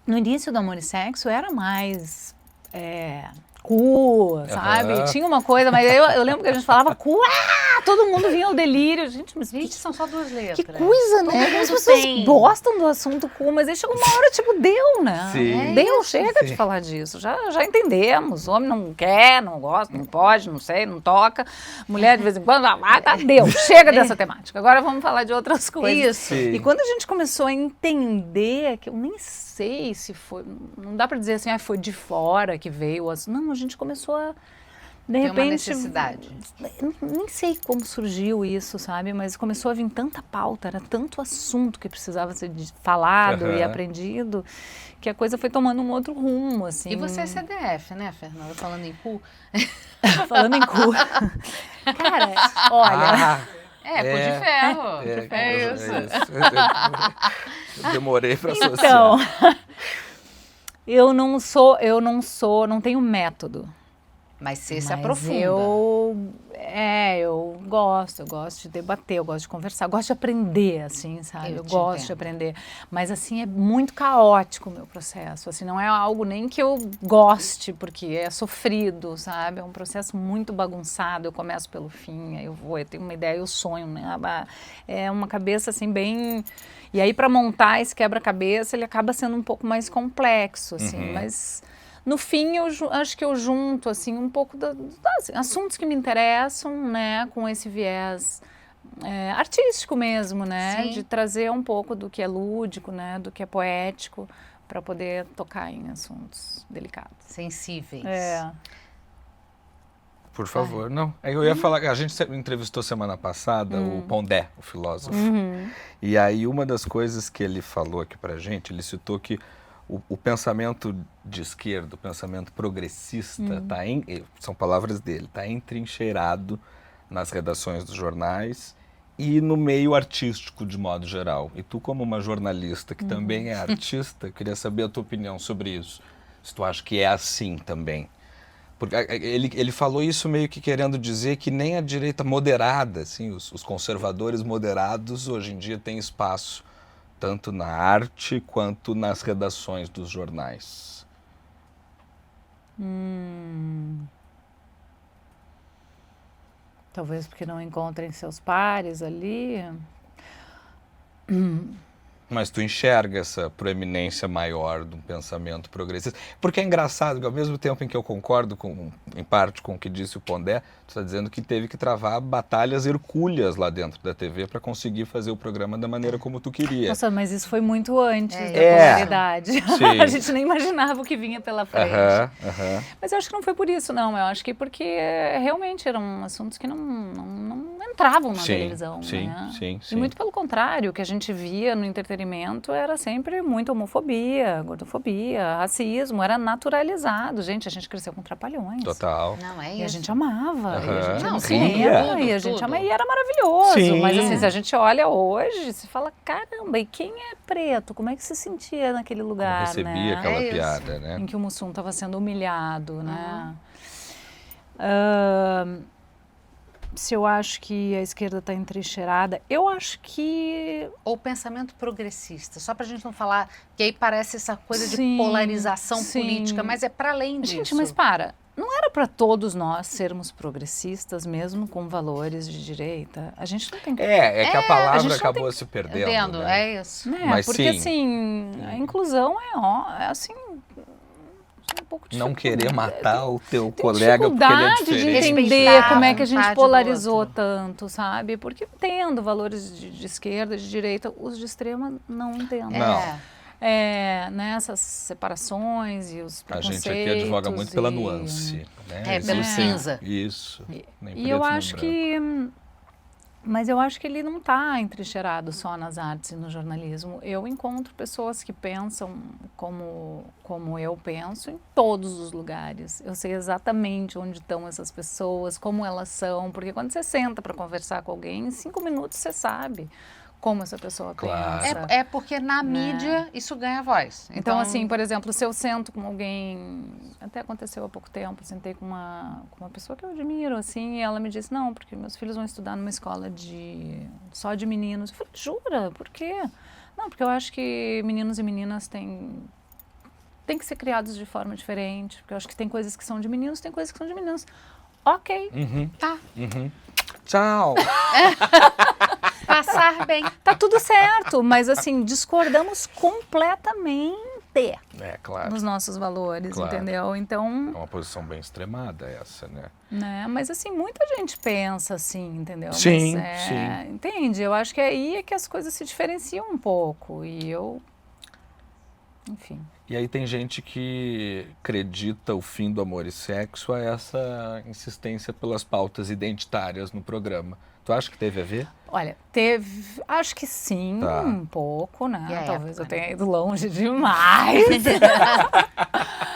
Speaker 1: No início do Amor e Sexo era mais sabe? Tinha uma coisa, mas eu lembro que a gente falava todo mundo vinha ao delírio. Gente, mas
Speaker 2: São só 2 letras.
Speaker 1: que coisa, né? As pessoas gostam do assunto cu, mas aí chegou uma hora, tipo, deu, né?
Speaker 3: Sim.
Speaker 1: Deu, chega de falar disso. Já entendemos. Homem não quer, não gosta, não pode, não sei, não toca. Mulher, de vez em quando, deu. Chega dessa temática. Agora vamos falar de outras coisas.
Speaker 2: Isso.
Speaker 1: E quando a gente começou a entender, que eu nem sei se foi, não dá pra dizer assim, foi de fora que veio. Não, a gente começou a, de repente,
Speaker 2: uma necessidade.
Speaker 1: Nem sei como surgiu isso, sabe? Mas começou a vir tanta pauta, era tanto assunto que precisava ser falado e aprendido, que a coisa foi tomando um outro rumo, assim.
Speaker 2: E você é CDF, né, Fernanda? Falando em cu.
Speaker 1: Falando em cu. Cara, olha...
Speaker 2: cu de ferro. É isso.
Speaker 3: Eu demorei para associar.
Speaker 1: Então, eu não tenho método.
Speaker 2: Mas você se aprofunda.
Speaker 1: Eu gosto de debater, eu gosto de conversar, eu gosto de aprender, assim, sabe? Eu gosto de aprender. Mas, assim, é muito caótico o meu processo, assim, não é algo nem que eu goste, porque é sofrido, sabe? É um processo muito bagunçado, eu começo pelo fim, aí eu tenho uma ideia, eu sonho, né? É uma cabeça, assim, bem... E aí, para montar esse quebra-cabeça, ele acaba sendo um pouco mais complexo, assim, mas... No fim, eu acho que eu junto, assim, um pouco assim, assuntos que me interessam, né, com esse viés artístico mesmo, né, de trazer um pouco do que é lúdico, né, do que é poético, para poder tocar em assuntos delicados.
Speaker 2: Sensíveis.
Speaker 3: Por favor, não. Eu ia falar, a gente entrevistou semana passada o Pondé, o filósofo. E aí uma das coisas que ele falou aqui pra gente, ele citou que o pensamento de esquerda, o pensamento progressista, são palavras dele, está entrincheirado nas redações dos jornais e no meio artístico de modo geral. E tu, como uma jornalista que também é artista, eu queria saber a tua opinião sobre isso. Se tu acha que é assim também. Porque ele falou isso meio que querendo dizer que nem a direita moderada, assim, os conservadores moderados hoje em dia têm espaço tanto na arte quanto nas redações dos jornais.
Speaker 1: Talvez porque não encontrem seus pares ali.
Speaker 3: Mas tu enxerga essa proeminência maior de um pensamento progressista. Porque é engraçado que ao mesmo tempo em que eu concordo em parte com o que disse o Pondé, tu está dizendo que teve que travar batalhas hercúleas lá dentro da TV para conseguir fazer o programa da maneira como tu queria.
Speaker 1: Nossa, mas isso foi muito antes da popularidade. A gente nem imaginava o que vinha pela frente. Mas eu acho que não foi por isso, não. Eu acho que porque realmente eram assuntos que não entravam na televisão.
Speaker 3: Sim.
Speaker 1: E muito pelo contrário, o que a gente via no entretenimento era sempre muita homofobia, gordofobia, racismo, era naturalizado. Gente, a gente cresceu com Trapalhões.
Speaker 3: Total.
Speaker 2: Não, é
Speaker 1: E a
Speaker 2: isso.
Speaker 1: gente amava. E a gente
Speaker 2: Não,
Speaker 1: cinema,
Speaker 2: tudo,
Speaker 1: e a gente
Speaker 2: tudo.
Speaker 1: amava, e era maravilhoso.
Speaker 3: Sim.
Speaker 1: Mas assim, se a gente olha hoje, se fala, caramba, e quem é preto? Como é que se sentia naquele lugar,
Speaker 3: Recebia
Speaker 1: né?
Speaker 3: aquela
Speaker 2: É isso.
Speaker 3: piada, né?
Speaker 1: Em que o Mussum estava sendo humilhado, né? Se eu acho que a esquerda está entrincheirada, eu acho que...
Speaker 2: Ou pensamento progressista, só pra gente não falar, que aí parece essa coisa
Speaker 1: Sim,
Speaker 2: de polarização
Speaker 1: sim.
Speaker 2: política, mas é para além disso.
Speaker 1: Gente, mas para, não era para todos nós sermos progressistas, mesmo com valores de direita? A gente não tem que...
Speaker 3: É que a
Speaker 1: a
Speaker 3: palavra
Speaker 1: gente não
Speaker 3: acabou
Speaker 1: tem
Speaker 3: se perdendo. Né?
Speaker 2: É isso.
Speaker 1: Né?
Speaker 3: Mas
Speaker 1: porque
Speaker 3: sim.
Speaker 1: assim, a inclusão é assim... um pouco de
Speaker 3: Não querer
Speaker 1: dificuldade.
Speaker 3: matar o teu
Speaker 1: Tem
Speaker 3: colega porque ele é
Speaker 1: dificuldade de
Speaker 3: diferente.
Speaker 1: entender
Speaker 2: Respeitar
Speaker 1: como é que a
Speaker 2: a
Speaker 1: gente
Speaker 2: vontade do
Speaker 1: polarizou
Speaker 2: outro.
Speaker 1: tanto, sabe? Porque entendo valores de esquerda, de direita, os de extrema não entendem.
Speaker 3: Não.
Speaker 1: Né, essas separações e os
Speaker 3: A
Speaker 1: preconceitos.
Speaker 3: gente aqui advoga muito pela
Speaker 1: e-
Speaker 3: nuance. Né?
Speaker 2: Pelo
Speaker 3: Existe-
Speaker 2: cinza.
Speaker 3: Isso. Nem
Speaker 1: E eu
Speaker 3: preto, nem
Speaker 1: acho
Speaker 3: branco.
Speaker 1: que... Mas eu acho que ele não está entrincheirado só nas artes e no jornalismo. Eu encontro pessoas que pensam como eu penso em todos os lugares. Eu sei exatamente onde estão essas pessoas, como elas são, porque quando você senta para conversar com alguém, em 5 minutos você sabe como essa pessoa
Speaker 3: Claro.
Speaker 1: pensa.
Speaker 2: É porque na mídia isso ganha voz.
Speaker 1: Então, assim, por exemplo, se eu sento com alguém, até aconteceu há pouco tempo, sentei com uma pessoa que eu admiro, assim, e ela me disse, não, porque meus filhos vão estudar numa escola só de meninos. Eu falei, jura? Por quê? Não, porque eu acho que meninos e meninas têm que ser criados de forma diferente, porque eu acho que tem coisas que são de meninos, tem coisas que são de meninos. Ok,
Speaker 2: Tá.
Speaker 3: Tchau.
Speaker 2: Passar bem.
Speaker 1: tá tudo certo, mas assim, discordamos completamente
Speaker 3: É, claro.
Speaker 1: nos nossos valores,
Speaker 3: Claro.
Speaker 1: entendeu? Então...
Speaker 3: É uma posição bem extremada essa, né?
Speaker 1: Né? Mas assim, muita gente pensa assim, entendeu?
Speaker 3: Sim,
Speaker 1: Mas,
Speaker 3: sim.
Speaker 1: Entende? Eu acho que aí é que as coisas se diferenciam um pouco. E eu... Enfim.
Speaker 3: E aí tem gente que acredita o fim do amor e sexo a essa insistência pelas pautas identitárias no programa. Tu acha que teve a ver?
Speaker 1: Olha, teve... Acho que sim,
Speaker 3: Tá.
Speaker 1: um pouco, né?
Speaker 2: E a
Speaker 1: Talvez
Speaker 2: época,
Speaker 1: eu tenha ido longe demais.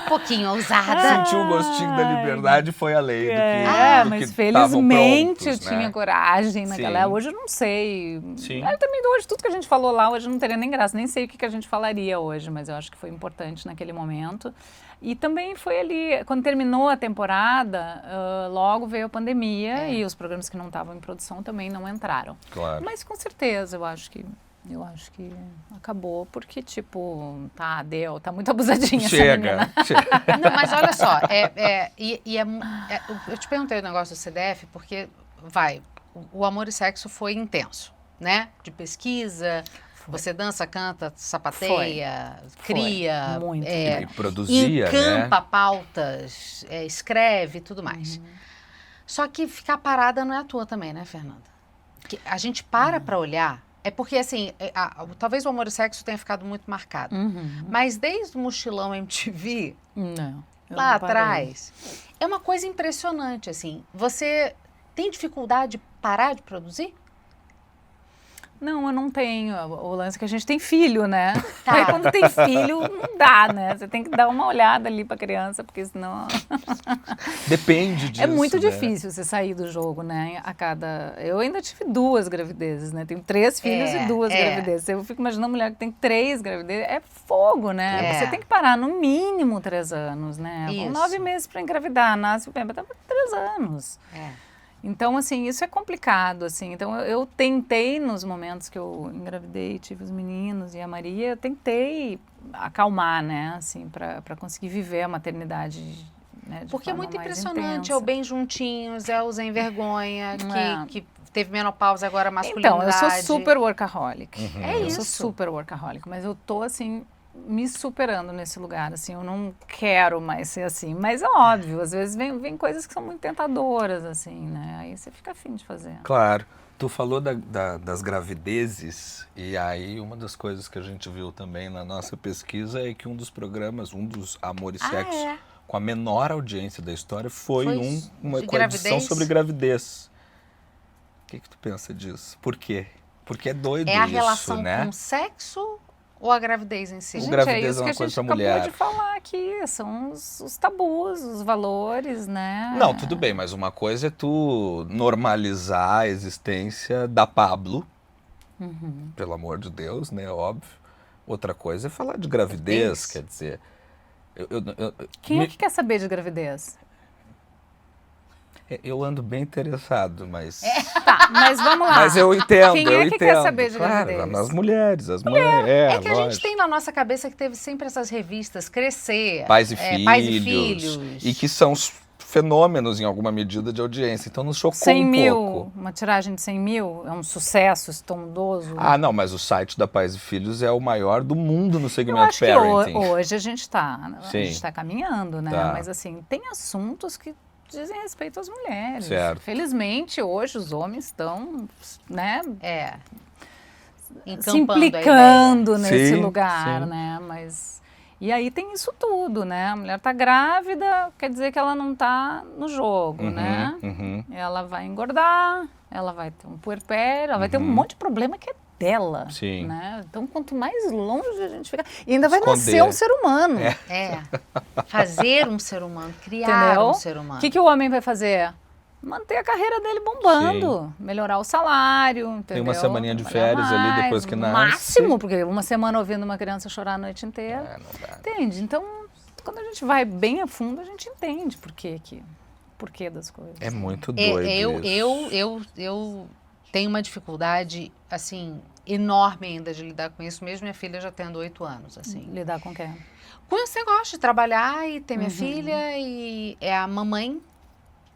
Speaker 2: Um pouquinho ousada.
Speaker 3: Sentiu o gostinho da liberdade e foi além do que
Speaker 1: Mas
Speaker 3: do que
Speaker 1: felizmente
Speaker 3: estavam
Speaker 1: eu
Speaker 3: prontos,
Speaker 1: tinha
Speaker 3: né?
Speaker 1: coragem naquela
Speaker 3: Sim.
Speaker 1: época. Hoje eu não sei.
Speaker 3: Sim.
Speaker 1: Também hoje, tudo que a gente falou lá, hoje não teria nem graça. Nem sei o que a gente falaria hoje, mas eu acho que foi importante naquele momento. E também foi ali, quando terminou a temporada, logo veio a pandemia e os programas que não estavam em produção também não entraram.
Speaker 3: Claro.
Speaker 1: Mas com certeza, eu acho que acabou, porque tipo, tá muito abusadinha essa menina.
Speaker 3: Chega.
Speaker 2: Não, mas olha só, eu te perguntei o negócio do CDF porque, o Amor e Sexo foi intenso, né? De pesquisa, você dança, canta, sapateia, cria,
Speaker 1: Muito.
Speaker 3: E produzia,
Speaker 2: encampa
Speaker 3: né?
Speaker 2: pautas, escreve e tudo mais. Só que ficar parada não é à toa também, né, Fernanda? Que a gente para olhar, é porque assim, talvez o Amor e Sexo tenha ficado muito marcado, mas desde o Mochilão MTV,
Speaker 1: Não. eu
Speaker 2: lá
Speaker 1: não parei.
Speaker 2: atrás, é uma coisa impressionante, assim. Você tem dificuldade de parar de produzir?
Speaker 1: Não, eu não tenho. O lance é que a gente tem filho, né?
Speaker 2: Tá.
Speaker 1: Aí quando tem filho, não dá, né? Você tem que dar uma olhada ali pra criança, porque senão...
Speaker 3: Depende disso.
Speaker 1: É muito
Speaker 3: né?
Speaker 1: difícil você sair do jogo, né? Eu ainda tive 2 gravidezes, né? Tenho 3 filhos e 2 gravidezes. Eu fico imaginando uma mulher que tem 3 gravidezes. É fogo, né?
Speaker 2: É.
Speaker 1: Você tem que parar no mínimo 3 anos, né?
Speaker 2: Isso.
Speaker 1: Com 9 meses pra engravidar, nasce o bebê, tá 3 anos. Então, assim, isso é complicado, assim. Então, eu tentei, nos momentos que eu engravidei, tive os meninos e a Maria, eu tentei acalmar, né, assim, para conseguir viver a maternidade né, de
Speaker 2: Porque é
Speaker 1: forma
Speaker 2: muito
Speaker 1: mais
Speaker 2: impressionante,
Speaker 1: intensa.
Speaker 2: é o bem juntinhos, é o sem vergonha,
Speaker 1: É.
Speaker 2: que teve menopausa agora, masculinidade.
Speaker 1: Então, eu sou super workaholic.
Speaker 2: É
Speaker 1: Eu sou
Speaker 2: isso.
Speaker 1: super workaholic, mas eu tô, assim, me superando nesse lugar, assim, eu não quero mais ser assim. Mas é óbvio, às vezes vem coisas que são muito tentadoras, assim, né? Aí você fica afim de fazer.
Speaker 3: Claro. Tu falou das gravidezes, e aí uma das coisas que a gente viu também na nossa pesquisa é que um dos programas, um dos Amor e Sexo, com a menor audiência da história, foi uma
Speaker 2: de
Speaker 3: com a edição
Speaker 2: gravidez?
Speaker 3: sobre gravidez. O que tu pensa disso? Por quê? Porque é doido
Speaker 2: É a
Speaker 3: isso,
Speaker 2: relação
Speaker 3: né?
Speaker 2: com o sexo ou a gravidez em si?
Speaker 3: O
Speaker 1: Gente,
Speaker 3: gravidez
Speaker 1: é isso
Speaker 3: é uma
Speaker 1: que a
Speaker 3: coisa
Speaker 1: gente
Speaker 3: pra mulher.
Speaker 1: acabou de falar aqui, são os tabus, os valores, né?
Speaker 3: Não, tudo bem, mas uma coisa é tu normalizar a existência da Pablo, pelo amor de Deus, né, óbvio. Outra coisa é falar de gravidez, quer dizer...
Speaker 1: Quem é que quer saber de gravidez?
Speaker 3: Eu ando bem interessado, mas...
Speaker 1: Tá, mas vamos lá.
Speaker 3: Mas eu entendo,
Speaker 1: Quem é que quer saber de gravidez?
Speaker 3: Claro, as mulheres, as mulheres.
Speaker 2: É que a gente
Speaker 3: lógico.
Speaker 2: tem na nossa cabeça que teve sempre essas revistas Crescer,
Speaker 3: Pais e
Speaker 2: Pais e
Speaker 3: Filhos.
Speaker 2: Filhos.
Speaker 3: E que são os fenômenos, em alguma medida, de audiência. Então nos chocou
Speaker 1: 100
Speaker 3: um
Speaker 1: mil,
Speaker 3: pouco.
Speaker 1: uma tiragem de 100 mil, é um sucesso estrondoso.
Speaker 3: Ah, não, mas o site da Pais e Filhos é o maior do mundo no
Speaker 1: Eu
Speaker 3: segmento
Speaker 1: acho que
Speaker 3: parenting.
Speaker 1: hoje a gente
Speaker 3: Sim.
Speaker 1: está caminhando, né?
Speaker 3: Tá.
Speaker 1: Mas assim, tem assuntos que dizem respeito às mulheres.
Speaker 3: Certo.
Speaker 1: Felizmente, hoje os homens estão, né, se
Speaker 2: Encampando a
Speaker 1: implicando nesse
Speaker 3: Sim,
Speaker 1: lugar,
Speaker 3: sim.
Speaker 1: né? Mas e aí tem isso tudo, né? A mulher tá grávida, quer dizer que ela não tá no jogo, né? Ela vai engordar, ela vai ter um puerpério, ela vai ter um monte de problema que é dela,
Speaker 3: Sim.
Speaker 1: né? Então, quanto mais longe a gente ficar... E ainda vai
Speaker 3: Esconder.
Speaker 1: nascer um ser humano.
Speaker 2: fazer um ser humano, criar
Speaker 1: Entendeu?
Speaker 2: um ser humano.
Speaker 1: O que o homem vai fazer? Manter a carreira dele bombando, melhorar o salário, entendeu?
Speaker 3: Tem uma semaninha de
Speaker 1: Trabalhar
Speaker 3: férias ali
Speaker 1: mais,
Speaker 3: depois que
Speaker 1: no
Speaker 3: nasce.
Speaker 1: máximo, porque uma semana ouvindo uma criança chorar a noite inteira.
Speaker 3: Não dá.
Speaker 1: Entende? Então, quando a gente vai bem a fundo, a gente entende por quê das coisas.
Speaker 3: É muito doido isso.
Speaker 2: Eu tenho uma dificuldade, assim, enorme ainda de lidar com isso, mesmo minha filha já tendo 8 anos, assim.
Speaker 1: Lidar com quem?
Speaker 2: Com esse negócio de trabalhar e ter minha filha e é a mamãe.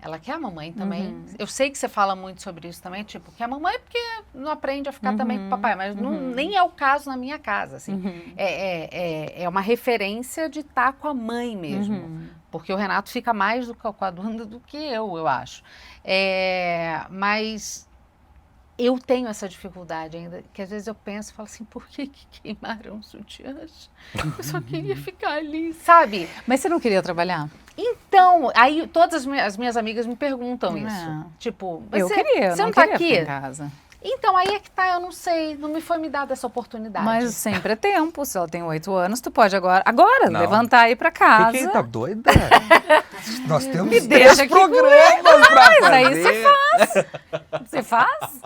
Speaker 2: Ela quer a mamãe também. Eu sei que você fala muito sobre isso também, tipo, quer a mamãe porque não aprende a ficar também com o papai, mas nem é o caso na minha casa, assim. É uma referência de estar com a mãe mesmo. Porque o Renato fica mais com a Duda do que eu acho. Mas eu tenho essa dificuldade ainda, que às vezes eu penso e falo assim, por que queimaram sutiãs? Eu só queria ficar ali, sabe?
Speaker 1: Mas você não queria trabalhar?
Speaker 2: Então, aí todas as minhas amigas me perguntam isso. Tipo,
Speaker 1: Eu queria,
Speaker 2: você
Speaker 1: não
Speaker 2: não tá
Speaker 1: queria
Speaker 2: aqui?
Speaker 1: ficar em casa.
Speaker 2: Então, aí é que tá, eu não sei, não me foi me dada essa oportunidade.
Speaker 1: Mas sempre é tempo, se ela tem 8 anos, tu pode agora
Speaker 3: Não.
Speaker 1: levantar e ir pra casa.
Speaker 3: Quem tá doida? Nós temos
Speaker 1: Me deixa aqui
Speaker 3: programas pra
Speaker 1: Mas
Speaker 3: fazer.
Speaker 1: aí você faz. Você faz?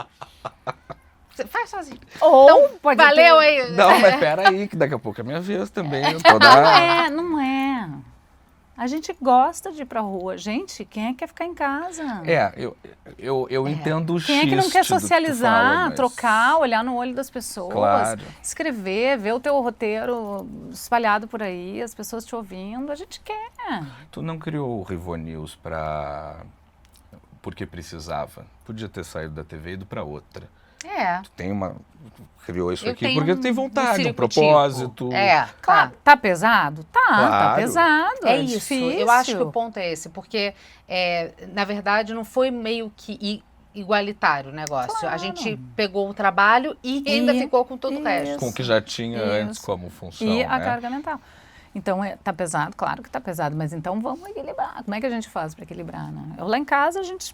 Speaker 2: Você faz sozinho.
Speaker 1: Ou pode
Speaker 2: Valeu
Speaker 1: ter...
Speaker 2: aí.
Speaker 3: Não, mas peraí, que daqui a pouco é minha vez também. Eu tô
Speaker 1: Não é. A gente gosta de ir pra rua. Gente, quem é que quer ficar em casa?
Speaker 3: Eu entendo o
Speaker 1: Quem é que não
Speaker 3: xiste
Speaker 1: quer
Speaker 3: do que tu
Speaker 1: socializar,
Speaker 3: fala, mas-
Speaker 1: trocar, olhar no olho das pessoas,
Speaker 3: Claro.
Speaker 1: escrever, ver o teu roteiro espalhado por aí, as pessoas te ouvindo, a gente quer.
Speaker 3: Tu não criou o Rivonews porque precisava. Podia ter saído da TV e ido pra outra. Tu criou isso
Speaker 2: Eu
Speaker 3: aqui
Speaker 2: tenho
Speaker 3: porque tu tem vontade, um
Speaker 2: circo-tico.
Speaker 3: propósito.
Speaker 1: Claro. Tá pesado? Tá
Speaker 3: Claro.
Speaker 1: pesado.
Speaker 2: É isso.
Speaker 1: difícil.
Speaker 2: Eu acho que o ponto é esse, porque, na verdade, não foi meio que igualitário o negócio.
Speaker 1: Claro.
Speaker 2: A gente pegou o trabalho e ainda ficou com todo o resto.
Speaker 3: Com o que já tinha antes
Speaker 1: Isso.
Speaker 3: como função,
Speaker 1: E a
Speaker 3: né?
Speaker 1: carga mental. Então, tá pesado? Claro que tá pesado, mas então vamos equilibrar. Como é que a gente faz para equilibrar, né? Eu lá em casa, a gente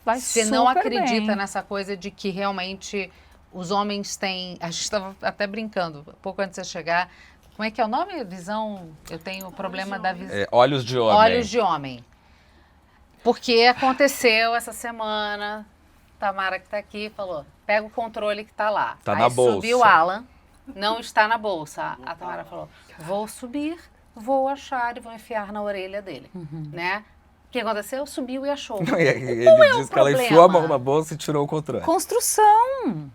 Speaker 1: vai
Speaker 2: Você
Speaker 1: super
Speaker 2: não acredita
Speaker 1: bem.
Speaker 2: nessa coisa de que realmente os homens têm... A gente estava até brincando, pouco antes de você chegar. Como é que é o nome? Visão... Eu tenho o problema da visão...
Speaker 3: Olhos de homem.
Speaker 2: Olhos de homem. Porque aconteceu essa semana, Tamara que tá aqui falou, pega o controle que tá lá.
Speaker 3: Tá
Speaker 2: Aí
Speaker 3: na bolsa.
Speaker 2: subiu o Alan, não está na bolsa. A Tamara falou, vou subir, vou achar e vou enfiar na orelha dele, né? O que aconteceu? Subiu e achou.
Speaker 3: Não, e ele
Speaker 2: é
Speaker 3: diz
Speaker 2: o
Speaker 3: que ela
Speaker 2: problema?
Speaker 3: enfiou a mão na bolsa e tirou o controle.
Speaker 1: Construção.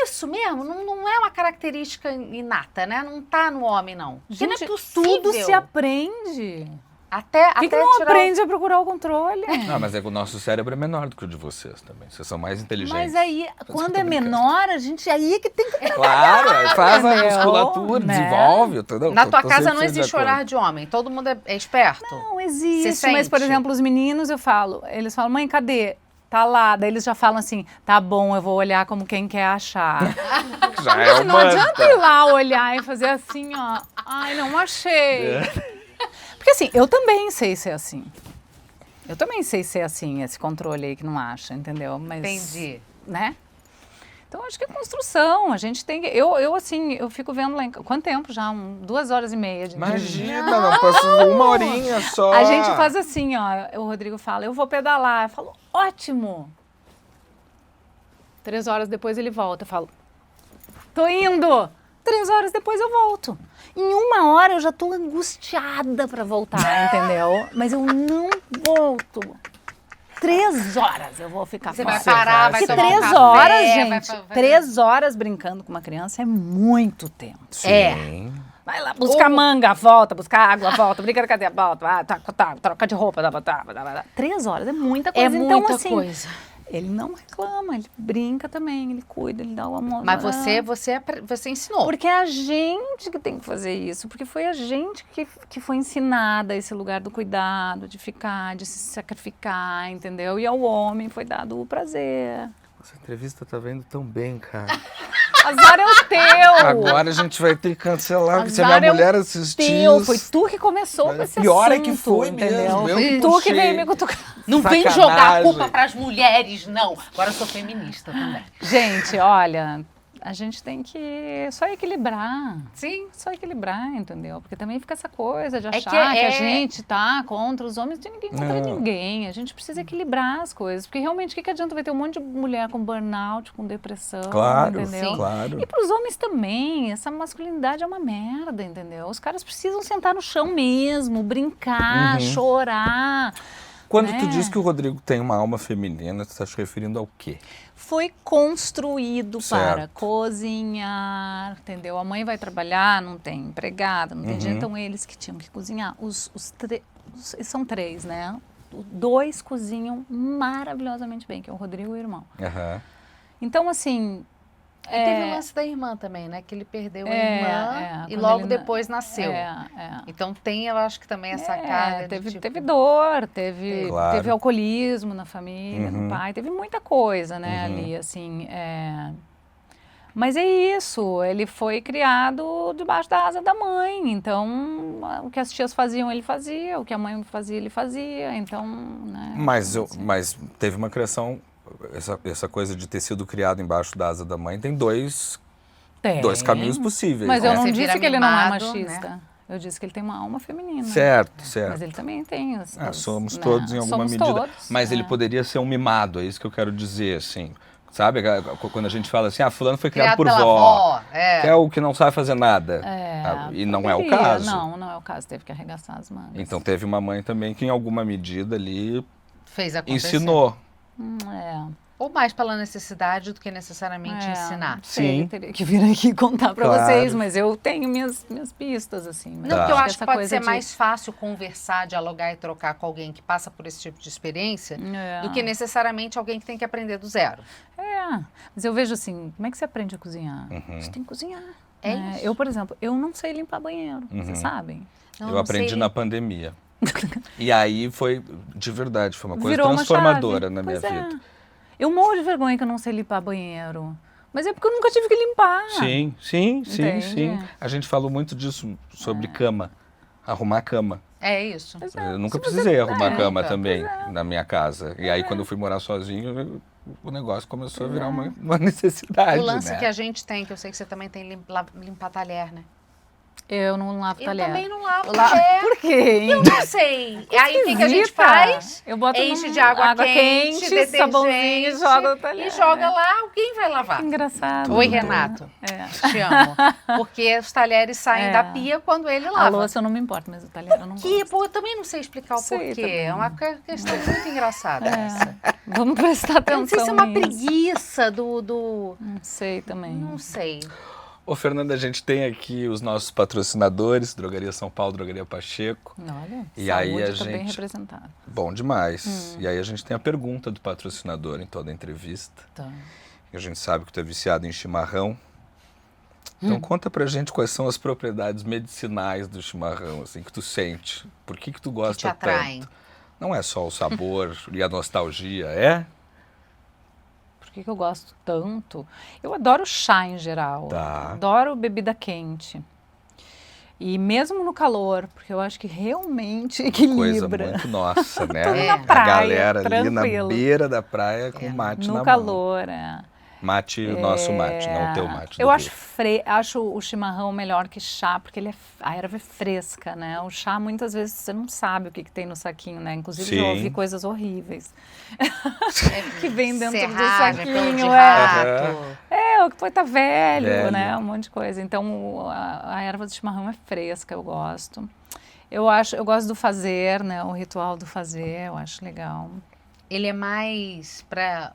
Speaker 2: Isso mesmo, não é uma característica inata, né? Não tá no homem, não. Porque não é
Speaker 1: Gente,
Speaker 2: possível.
Speaker 1: tudo se aprende.
Speaker 2: Até
Speaker 1: Por que não
Speaker 2: tirar
Speaker 1: aprende a procurar o controle?
Speaker 3: Não, mas é que o nosso cérebro é menor do que o de vocês também. Vocês são mais inteligentes.
Speaker 1: Mas aí, quando
Speaker 3: tô
Speaker 1: é
Speaker 3: brincando.
Speaker 1: menor, a gente aí é que tem que...
Speaker 3: Claro, faz a
Speaker 1: Entendeu?
Speaker 3: musculatura,
Speaker 1: Né?
Speaker 3: desenvolve. Entendeu?
Speaker 2: Na tua
Speaker 3: Tô
Speaker 2: casa
Speaker 3: 100%
Speaker 2: não
Speaker 3: de
Speaker 2: existe
Speaker 3: acordo.
Speaker 2: horário de homem, todo mundo é esperto.
Speaker 1: Não existe,
Speaker 2: Você
Speaker 1: mas, por
Speaker 2: sente?
Speaker 1: exemplo, os meninos, eles falam, mãe, cadê? Tá lá, daí eles já falam assim, tá bom, eu vou olhar como quem quer achar.
Speaker 3: Já é
Speaker 1: Não
Speaker 3: uma...
Speaker 1: adianta ir lá olhar e fazer assim, ó, ai, não achei. Porque assim, eu também sei ser assim. Eu também sei ser assim, esse controle aí que não acha, entendeu? Mas,
Speaker 2: Entendi.
Speaker 1: né? Então, acho que é construção. A gente tem que... Eu assim, eu fico vendo lá... Quanto tempo já? 2h30 de
Speaker 3: Imagina, não passa uma horinha só.
Speaker 1: A gente faz assim, ó. O Rodrigo fala, eu vou pedalar. Eu falo, ótimo. 3 horas depois ele volta. Eu falo, tô indo. 3 horas depois eu volto. Em 1 hora eu já tô angustiada pra voltar, entendeu? Mas eu não volto. 3 horas eu vou ficar
Speaker 2: Você
Speaker 1: fora.
Speaker 2: vai parar, vai
Speaker 1: Porque
Speaker 2: tomar um
Speaker 1: 3
Speaker 2: café,
Speaker 1: horas,
Speaker 2: vai
Speaker 1: gente,
Speaker 2: fazer-
Speaker 1: 3 horas brincando com uma criança é muito tempo.
Speaker 3: Sim.
Speaker 1: Vai lá, buscar manga, volta, buscar água, volta, brinca na cadeia, volta, troca de roupa, 3 horas é muita coisa.
Speaker 2: É
Speaker 1: então,
Speaker 2: muita
Speaker 1: assim,
Speaker 2: coisa.
Speaker 1: ele não reclama, ele brinca também, ele cuida, ele dá o amor.
Speaker 2: Mas você ensinou.
Speaker 1: Porque é a gente que tem que fazer isso, porque foi a gente que foi ensinada esse lugar do cuidado, de ficar, de se sacrificar, entendeu? E ao homem foi dado o prazer.
Speaker 3: Essa entrevista tá vendo tão bem, cara.
Speaker 1: Azar é o teu!
Speaker 3: Agora a gente vai ter que cancelar, porque se a
Speaker 1: Azar
Speaker 3: minha
Speaker 1: é o
Speaker 3: mulher assistir...
Speaker 1: Teu, foi tu que começou com esse
Speaker 3: Pior é
Speaker 1: assunto,
Speaker 3: que foi
Speaker 1: entendeu?
Speaker 3: mesmo, eu
Speaker 1: Foi
Speaker 3: que
Speaker 1: tu que
Speaker 3: puxei.
Speaker 1: veio me cutucar.
Speaker 2: Não vem
Speaker 3: Sacanagem.
Speaker 2: jogar a culpa pras mulheres, não. Agora eu sou feminista também.
Speaker 1: Gente, olha, a gente tem que só equilibrar.
Speaker 2: Sim.
Speaker 1: Só equilibrar, entendeu? Porque também fica essa coisa de
Speaker 2: que
Speaker 1: achar que a
Speaker 2: é-
Speaker 1: gente tá contra os homens, não tem ninguém contra
Speaker 3: Não.
Speaker 1: ninguém. A gente precisa equilibrar as coisas. Porque realmente, o que adianta? Vai ter um monte de mulher com burnout, com depressão,
Speaker 3: Claro,
Speaker 1: entendeu?
Speaker 3: claro.
Speaker 1: E pros homens também, essa masculinidade é uma merda, entendeu? Os caras precisam sentar no chão mesmo, brincar, chorar.
Speaker 3: Quando
Speaker 1: né?
Speaker 3: tu diz que o Rodrigo tem uma alma feminina, tu tá se referindo ao quê?
Speaker 1: Foi construído
Speaker 3: Certo.
Speaker 1: para cozinhar, entendeu? A mãe vai trabalhar, não tem empregada, não tem dinheiro, então eles que tinham que cozinhar. São 3, né? 2 cozinham maravilhosamente bem, que é o Rodrigo e o irmão.
Speaker 3: Aham.
Speaker 1: Então, assim...
Speaker 2: E teve o lance da irmã também, né? Que ele perdeu a irmã e
Speaker 1: quando
Speaker 2: logo
Speaker 1: ele
Speaker 2: depois nasceu.
Speaker 1: É.
Speaker 2: Então tem, eu acho que também essa carga de,
Speaker 1: teve,
Speaker 2: tipo,
Speaker 1: teve dor, teve
Speaker 3: Claro.
Speaker 1: alcoolismo na família, no pai, teve muita coisa, né, ali, assim, Mas é isso, ele foi criado debaixo da asa da mãe, então o que as tias faziam ele fazia, o que a mãe fazia ele fazia, então, né.
Speaker 3: Mas
Speaker 1: assim.
Speaker 3: teve uma criação, essa coisa de ter sido criado embaixo da asa da mãe, tem dois caminhos possíveis.
Speaker 1: Mas
Speaker 3: né?
Speaker 1: eu não
Speaker 2: Você
Speaker 1: disse
Speaker 2: vira
Speaker 1: que ele não é
Speaker 2: mimado,
Speaker 1: machista,
Speaker 2: né?
Speaker 1: eu disse que ele tem uma alma feminina.
Speaker 3: Certo.
Speaker 1: Mas ele também tem
Speaker 3: Somos todos em alguma
Speaker 1: somos
Speaker 3: medida.
Speaker 1: todos,
Speaker 3: Mas ele poderia ser um mimado, é isso que eu quero dizer, assim. Sabe, quando a gente fala assim, fulano foi criado por
Speaker 2: pela
Speaker 3: vó,
Speaker 2: avó.
Speaker 3: que é o que não sabe fazer nada. E não é o
Speaker 1: Poderia,
Speaker 3: caso.
Speaker 1: Não é o caso, teve que arregaçar as mangas.
Speaker 3: Então teve uma mãe também que em alguma medida ali
Speaker 2: Fez acontecer.
Speaker 3: ensinou.
Speaker 2: Ou mais pela necessidade do que necessariamente ensinar.
Speaker 1: Sei,
Speaker 3: Sim.
Speaker 1: teria que vir aqui contar pra
Speaker 3: Claro.
Speaker 1: vocês, mas eu tenho minhas pistas, assim. Mas
Speaker 2: Não, porque eu
Speaker 1: que
Speaker 2: acho que
Speaker 1: essa
Speaker 2: pode
Speaker 1: coisa
Speaker 2: ser
Speaker 1: de-
Speaker 2: mais fácil conversar, dialogar e trocar com alguém que passa por esse tipo de experiência do que necessariamente alguém que tem que aprender do zero.
Speaker 1: Mas eu vejo assim, como é que você aprende a cozinhar? Você tem que cozinhar.
Speaker 2: É
Speaker 1: né?
Speaker 2: isso.
Speaker 1: Eu, por exemplo, eu não sei limpar banheiro, vocês sabem?
Speaker 3: Eu aprendi na pandemia. E aí foi, de verdade, foi uma coisa
Speaker 1: Virou uma
Speaker 3: transformadora
Speaker 1: chave.
Speaker 3: na minha
Speaker 1: Pois é.
Speaker 3: vida.
Speaker 1: Eu morro de vergonha que eu não sei limpar banheiro. Mas é porque eu nunca tive que limpar.
Speaker 3: Sim.
Speaker 1: Entende?
Speaker 3: A gente falou muito disso sobre cama, arrumar a cama.
Speaker 2: É isso.
Speaker 1: Pois é.
Speaker 3: Eu nunca
Speaker 1: Se você-
Speaker 3: precisei arrumar a cama
Speaker 2: nunca.
Speaker 3: também na minha casa. E aí, quando eu fui morar sozinho, o negócio começou a virar uma necessidade,
Speaker 2: O lance
Speaker 3: né?
Speaker 2: que a gente tem, que eu sei que você também tem limpar talher, né?
Speaker 1: Eu não lavo
Speaker 2: Eu
Speaker 1: talher.
Speaker 2: também não lavo
Speaker 1: Eu lavo-
Speaker 2: talher.
Speaker 1: Por quê? hein?
Speaker 2: Eu não sei. Aí o que a gente
Speaker 1: Esquisita.
Speaker 2: faz?
Speaker 1: Eu boto
Speaker 2: Enche
Speaker 1: num-
Speaker 2: de água
Speaker 1: quente,
Speaker 2: detergente,
Speaker 1: sabãozinho e joga no talher.
Speaker 2: E joga lá, alguém vai lavar.
Speaker 1: Que engraçado.
Speaker 2: Oi, Renato.
Speaker 1: É.
Speaker 2: Te amo. Porque os talheres saem
Speaker 1: É.
Speaker 2: da pia quando ele
Speaker 1: A
Speaker 2: lava.
Speaker 1: louça eu não me importo, mas o talher eu não
Speaker 2: Que,
Speaker 1: gosto.
Speaker 2: pô, eu também não sei explicar o
Speaker 1: Sei
Speaker 2: porquê.
Speaker 1: também.
Speaker 2: É uma questão muito engraçada essa.
Speaker 1: Vamos prestar
Speaker 2: Eu
Speaker 1: atenção
Speaker 2: não sei se é uma
Speaker 1: nisso.
Speaker 2: preguiça do...
Speaker 1: Não sei também.
Speaker 2: Não sei.
Speaker 3: Ô, Fernanda, a gente tem aqui os nossos patrocinadores, Drogaria São Paulo, Drogaria Pacheco.
Speaker 1: Olha,
Speaker 3: E
Speaker 1: saúde
Speaker 3: aí a
Speaker 1: tá bem
Speaker 3: gente...
Speaker 1: representada.
Speaker 3: Bom demais. E aí a gente tem a pergunta do patrocinador em toda a entrevista.
Speaker 1: Tá.
Speaker 3: A gente sabe que tu é viciado em chimarrão. Então conta pra gente quais são as propriedades medicinais do chimarrão, assim, que tu sente. Por que tu gosta
Speaker 2: te atraem.
Speaker 3: tanto? Não é só o sabor e a nostalgia, é?
Speaker 1: Por que eu gosto tanto? Eu adoro chá em geral.
Speaker 3: Tá.
Speaker 1: Adoro bebida quente. E mesmo no calor, porque eu acho que realmente
Speaker 3: Coisa
Speaker 1: equilibra.
Speaker 3: muito nossa, né?
Speaker 1: Tô na
Speaker 3: A
Speaker 1: praia,
Speaker 3: galera ali na
Speaker 1: tranquilo.
Speaker 3: beira da praia com mate na
Speaker 1: No
Speaker 3: mão.
Speaker 1: calor, é.
Speaker 3: Mate, o nosso mate, não o teu mate.
Speaker 1: Eu
Speaker 3: do
Speaker 1: acho,
Speaker 3: Rio.
Speaker 1: acho o chimarrão melhor que chá, porque a erva é fresca, né? O chá, muitas vezes, você não sabe o que tem no saquinho, né? Inclusive, já
Speaker 3: Sim.
Speaker 1: ouvi coisas horríveis que vem dentro
Speaker 2: Serragem,
Speaker 1: do
Speaker 2: pão de
Speaker 1: saquinho.
Speaker 2: rato.
Speaker 1: O que foi tá velho,
Speaker 3: Velho.
Speaker 1: né? Um monte de coisa. Então, a erva do chimarrão é fresca, eu gosto. Eu gosto do fazer, né? O ritual do fazer, eu acho legal.
Speaker 2: Ele é mais para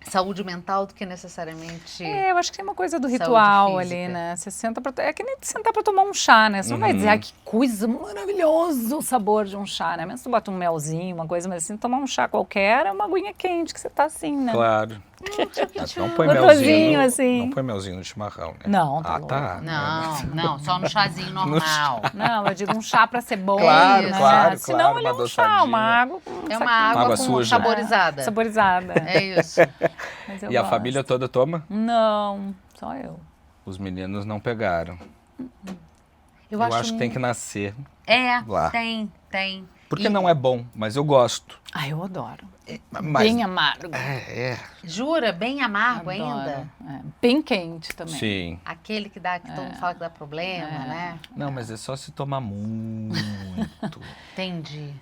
Speaker 2: saúde mental do que necessariamente...
Speaker 1: Eu acho que tem uma coisa do
Speaker 2: Saúde
Speaker 1: ritual
Speaker 2: física.
Speaker 1: ali, né? Você senta pra... É que nem sentar pra tomar um chá, né? Você não vai dizer, ai, que coisa maravilhosa o sabor de um chá, né? Mesmo se tu bota um melzinho, uma coisa, mas assim, tomar um chá qualquer é uma aguinha quente que você tá assim, né?
Speaker 3: Claro. Mas não põe
Speaker 1: Gostosinho,
Speaker 3: melzinho,
Speaker 1: assim.
Speaker 3: não põe melzinho no chimarrão, né?
Speaker 1: Não, tá louco.
Speaker 3: tá.
Speaker 2: Não, só no chazinho normal.
Speaker 1: Não, eu digo um chá pra ser bom,
Speaker 3: Claro,
Speaker 1: né?
Speaker 3: claro,
Speaker 1: Senão
Speaker 3: claro,
Speaker 1: ele é
Speaker 3: uma
Speaker 1: um chá,
Speaker 3: adoçadinha.
Speaker 1: uma água com
Speaker 2: É uma
Speaker 1: saquinho.
Speaker 2: água,
Speaker 3: Água
Speaker 2: com
Speaker 3: suja.
Speaker 2: saborizada.
Speaker 1: Saborizada.
Speaker 2: É isso.
Speaker 1: Mas eu
Speaker 3: E a
Speaker 1: gosto.
Speaker 3: família toda toma?
Speaker 1: Não, só eu.
Speaker 3: Os meninos não pegaram.
Speaker 2: Eu
Speaker 3: Eu acho que tem que nascer lá.
Speaker 2: Tem.
Speaker 3: Porque
Speaker 2: E-
Speaker 3: não é bom, mas eu gosto.
Speaker 1: Ah, eu adoro.
Speaker 3: Mas,
Speaker 1: Bem amargo.
Speaker 2: Jura? Bem amargo
Speaker 1: Adoro.
Speaker 2: ainda?
Speaker 1: É, bem quente também.
Speaker 3: Sim.
Speaker 2: Aquele que todo mundo fala que dá problema, né?
Speaker 3: Não, mas é só se tomar muito.
Speaker 2: Entendi.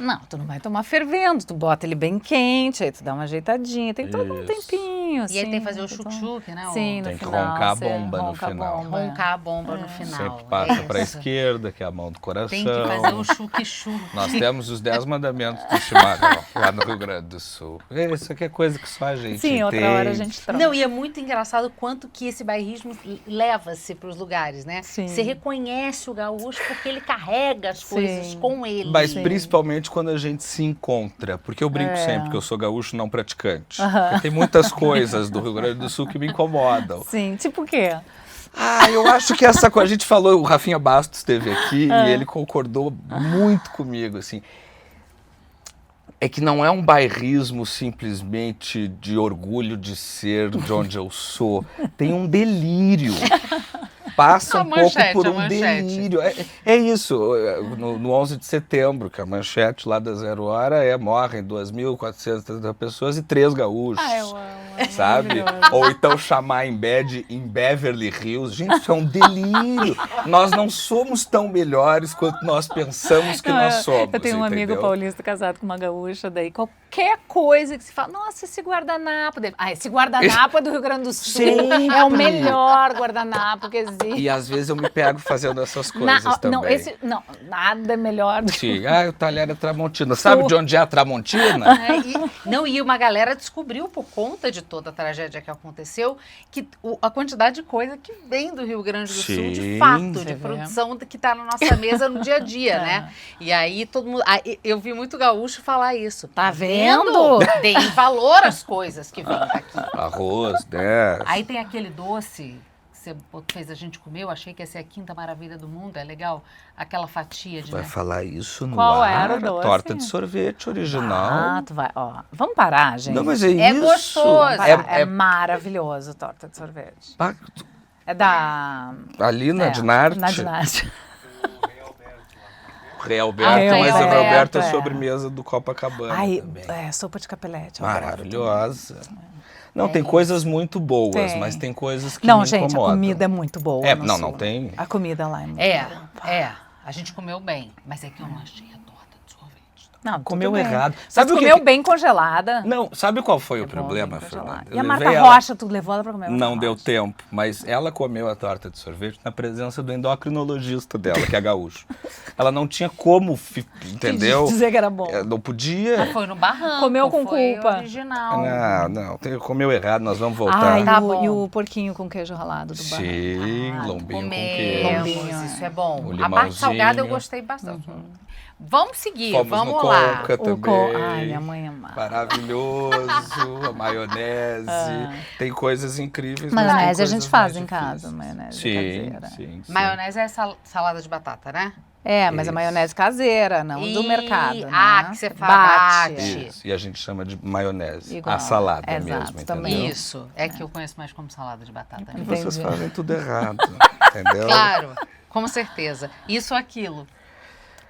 Speaker 1: Não, tu não vai tomar fervendo, tu bota ele bem quente, aí tu dá uma ajeitadinha, tem todo um
Speaker 3: Isso.
Speaker 1: tempinho, assim.
Speaker 2: E aí tem que fazer o
Speaker 1: tu
Speaker 2: chuk-chuk, né?
Speaker 1: Sim, no
Speaker 3: Tem que
Speaker 1: final.
Speaker 3: roncar a
Speaker 1: você
Speaker 3: bomba no
Speaker 1: ronca a
Speaker 3: final.
Speaker 1: bomba, é.
Speaker 2: Roncar a bomba no final.
Speaker 3: Sempre passa para a
Speaker 2: isso.
Speaker 3: esquerda, que é a mão do coração.
Speaker 2: Tem que fazer o chuk-chuk.
Speaker 3: Nós temos os 10 mandamentos do chimarrão lá no Rio Grande do Sul. Isso aqui é coisa que só a gente
Speaker 1: Sim, outra
Speaker 3: entende.
Speaker 1: hora a gente troca.
Speaker 2: Não, e é muito engraçado quanto que esse bairrismo leva-se para os lugares, né?
Speaker 1: Sim.
Speaker 2: Você reconhece o gaúcho porque ele carrega as coisas
Speaker 1: Sim.
Speaker 2: com ele.
Speaker 3: Mas
Speaker 1: Sim.
Speaker 3: principalmente quando a gente se encontra. Porque eu brinco sempre que eu sou gaúcho não praticante.
Speaker 1: Aham.
Speaker 3: Porque tem muitas coisas do Rio Grande do Sul que me incomodam.
Speaker 1: Sim, tipo o quê?
Speaker 3: Eu acho que essa coisa... A gente falou, o Rafinha Bastos esteve aqui e ele concordou muito comigo, assim. É que não é um bairrismo simplesmente de orgulho de ser de onde eu sou. Tem um delírio. Passa
Speaker 2: A
Speaker 3: um pouco
Speaker 2: manchete,
Speaker 3: por
Speaker 2: a
Speaker 3: um
Speaker 2: manchete.
Speaker 3: delírio. É isso. No 11 de setembro, que a manchete lá da 0 Hora morrem 2.430 pessoas e 3 gaúchos.
Speaker 1: Eu amo.
Speaker 3: Sabe? Ou então chamar em Beverly Hills. Gente, isso é um delírio. Nós não somos tão melhores quanto nós pensamos que nós somos.
Speaker 1: Eu tenho um amigo
Speaker 3: entendeu?
Speaker 1: paulista casado com uma gaúcha, daí qualquer coisa que se fala, nossa, esse guardanapo dele. Esse guardanapo é do Rio Grande do Sul.
Speaker 3: Sempre.
Speaker 1: É o melhor guardanapo que existe.
Speaker 3: E às vezes eu me pego fazendo essas coisas também.
Speaker 1: Não, nada melhor do que
Speaker 3: Sim, o talher é Tramontina. Sabe de onde é a Tramontina?
Speaker 2: E uma galera descobriu por conta de toda a tragédia que aconteceu que a quantidade de coisa que vem do Rio Grande do Sul, de
Speaker 3: Sim.
Speaker 2: fato,
Speaker 1: Você
Speaker 2: de
Speaker 1: vê.
Speaker 2: produção que está na nossa mesa no dia a dia, né? E aí todo mundo... eu vi muito gaúcho falar isso.
Speaker 1: Tá vendo?
Speaker 2: Deem valor às coisas que vêm daqui.
Speaker 3: Arroz, né?
Speaker 2: Aí tem aquele doce que você fez a gente comer, eu achei que ia ser a quinta maravilha do mundo, é legal? Aquela fatia de...
Speaker 3: Vai falar isso no
Speaker 1: Qual
Speaker 3: ar?
Speaker 1: era o doce?
Speaker 3: Torta de sorvete original.
Speaker 1: tu vai, ó. Vamos parar, gente.
Speaker 3: Não, mas é
Speaker 2: É
Speaker 3: isso.
Speaker 2: gostoso.
Speaker 1: É maravilhoso torta de sorvete.
Speaker 3: Pa-
Speaker 1: É da...
Speaker 3: Ali na Dinarte.
Speaker 1: Na Dinarte.
Speaker 3: O Rei Alberto,
Speaker 1: Rei
Speaker 3: mas o
Speaker 1: Alberto,
Speaker 3: Rei Alberto é
Speaker 1: é.
Speaker 3: a sobremesa do Copacabana também.
Speaker 1: Sopa de capelete.
Speaker 3: Maravilhosa. Não, tem coisas muito boas,
Speaker 1: Tem.
Speaker 3: mas tem coisas que
Speaker 1: Não,
Speaker 3: me
Speaker 1: gente,
Speaker 3: incomodam.
Speaker 1: a comida é muito boa. no
Speaker 3: não,
Speaker 1: Sul.
Speaker 3: não tem.
Speaker 1: A comida lá é muito boa.
Speaker 2: A gente comeu bem, mas é que eu não achei a torta de sorvete.
Speaker 1: Não, tudo
Speaker 3: comeu
Speaker 1: bem.
Speaker 3: errado.
Speaker 1: Mas
Speaker 3: Sabe o que
Speaker 1: comeu
Speaker 3: que-
Speaker 1: bem congelada.
Speaker 3: Não, sabe qual foi o
Speaker 1: Levou
Speaker 3: problema,
Speaker 1: bem congelada.
Speaker 3: Fernanda?
Speaker 1: E a
Speaker 3: Eu
Speaker 1: Marta
Speaker 3: levei ela-
Speaker 1: Rocha, tu levou ela pra comer a Marta
Speaker 3: Não deu
Speaker 1: Rocha.
Speaker 3: tempo, mas ela comeu a torta de sorvete na presença do endocrinologista dela, que é gaúcho. Ela não tinha como, entendeu?
Speaker 1: Dizer que era bom.
Speaker 3: Não podia.
Speaker 2: Foi no barranco.
Speaker 1: Comeu com
Speaker 2: foi
Speaker 1: culpa.
Speaker 2: original.
Speaker 3: Não, comeu errado, nós vamos voltar.
Speaker 1: Ai,
Speaker 2: Tá
Speaker 1: e
Speaker 2: bom.
Speaker 1: o porquinho com queijo ralado do barranco.
Speaker 3: Sim, lombinho com queijo.
Speaker 2: Comemos, isso é bom.
Speaker 3: O
Speaker 2: A parte salgada eu
Speaker 3: limãozinho.
Speaker 2: gostei bastante. Vamos seguir,
Speaker 3: Fomos
Speaker 2: vamos
Speaker 3: no
Speaker 2: lá.
Speaker 3: Conca
Speaker 1: O
Speaker 3: também.
Speaker 1: Ai, minha mãe amava.
Speaker 3: Maravilhoso, a maionese. Tem coisas incríveis. mas tem
Speaker 1: Maionese a gente
Speaker 3: coisas
Speaker 1: faz
Speaker 3: mais
Speaker 1: em casa,
Speaker 3: difíceis.
Speaker 1: maionese
Speaker 3: Sim,
Speaker 1: caseira.
Speaker 3: sim.
Speaker 2: Maionese é salada de batata, né?
Speaker 1: É, mas a
Speaker 3: Isso.
Speaker 1: maionese caseira, não do
Speaker 2: E-
Speaker 1: mercado.
Speaker 2: Ah,
Speaker 1: né?
Speaker 2: que você fala, bate.
Speaker 3: Isso. E a gente chama de maionese.
Speaker 1: Igual.
Speaker 3: A salada
Speaker 1: Exato,
Speaker 3: mesmo,
Speaker 1: também.
Speaker 3: entendeu?
Speaker 2: Isso, é que eu conheço mais como salada de batata.
Speaker 3: E
Speaker 2: né?
Speaker 3: vocês
Speaker 1: Entendi.
Speaker 3: fazem tudo errado, entendeu?
Speaker 2: Claro, com certeza. Isso ou aquilo.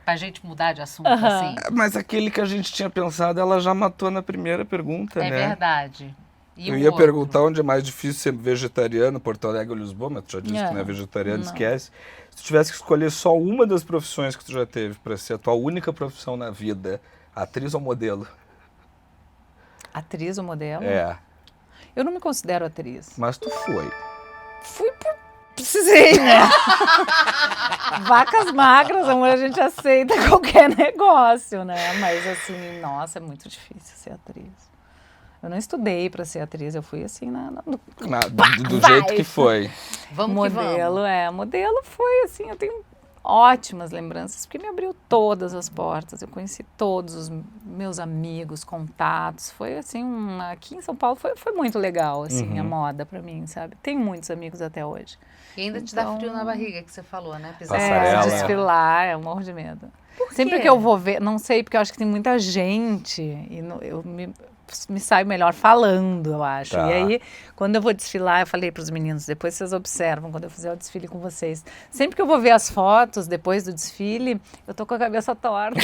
Speaker 2: Pra gente mudar de assunto, assim.
Speaker 3: Mas aquele que a gente tinha pensado, ela já matou na primeira pergunta,
Speaker 2: É
Speaker 3: né?
Speaker 2: verdade. E
Speaker 3: Eu
Speaker 2: o
Speaker 3: ia
Speaker 2: outro?
Speaker 3: perguntar onde é mais difícil ser vegetariano, Porto Alegre ou Lisboa, mas tu já disse que não é vegetariano,
Speaker 1: não.
Speaker 3: esquece. Se tu tivesse que escolher só uma das profissões que tu já teve para ser a tua única profissão na vida, atriz ou modelo?
Speaker 1: Atriz ou modelo?
Speaker 3: É,
Speaker 1: Eu não me considero atriz.
Speaker 3: mas tu foi.
Speaker 1: Fui por... Precisei, né? Vacas magras, amor, a gente aceita qualquer negócio, né? Mas assim, nossa, é muito difícil ser atriz. Eu não estudei para ser atriz, eu fui assim,
Speaker 3: Do
Speaker 1: vai!
Speaker 3: jeito que foi.
Speaker 2: Vamos
Speaker 1: modelo,
Speaker 2: que vamos.
Speaker 1: modelo foi assim, eu tenho ótimas lembranças, porque me abriu todas as portas, eu conheci todos os meus amigos, contatos, foi assim, aqui em São Paulo foi muito legal, assim, a moda pra mim, sabe? Tenho muitos amigos até hoje.
Speaker 2: E ainda te dá
Speaker 1: Então-
Speaker 2: frio na barriga, que você falou, né?
Speaker 3: Passarela.
Speaker 1: Desfilar, eu morro de medo.
Speaker 2: Por
Speaker 1: Sempre
Speaker 2: quê?
Speaker 1: que eu vou ver, não sei, porque eu acho que tem muita gente e eu me saio melhor falando, eu acho.
Speaker 3: Tá.
Speaker 1: E aí, quando eu vou desfilar, eu falei para os meninos, depois vocês observam, quando eu fizer o desfile com vocês. Sempre que eu vou ver as fotos depois do desfile, eu tô com a cabeça torta.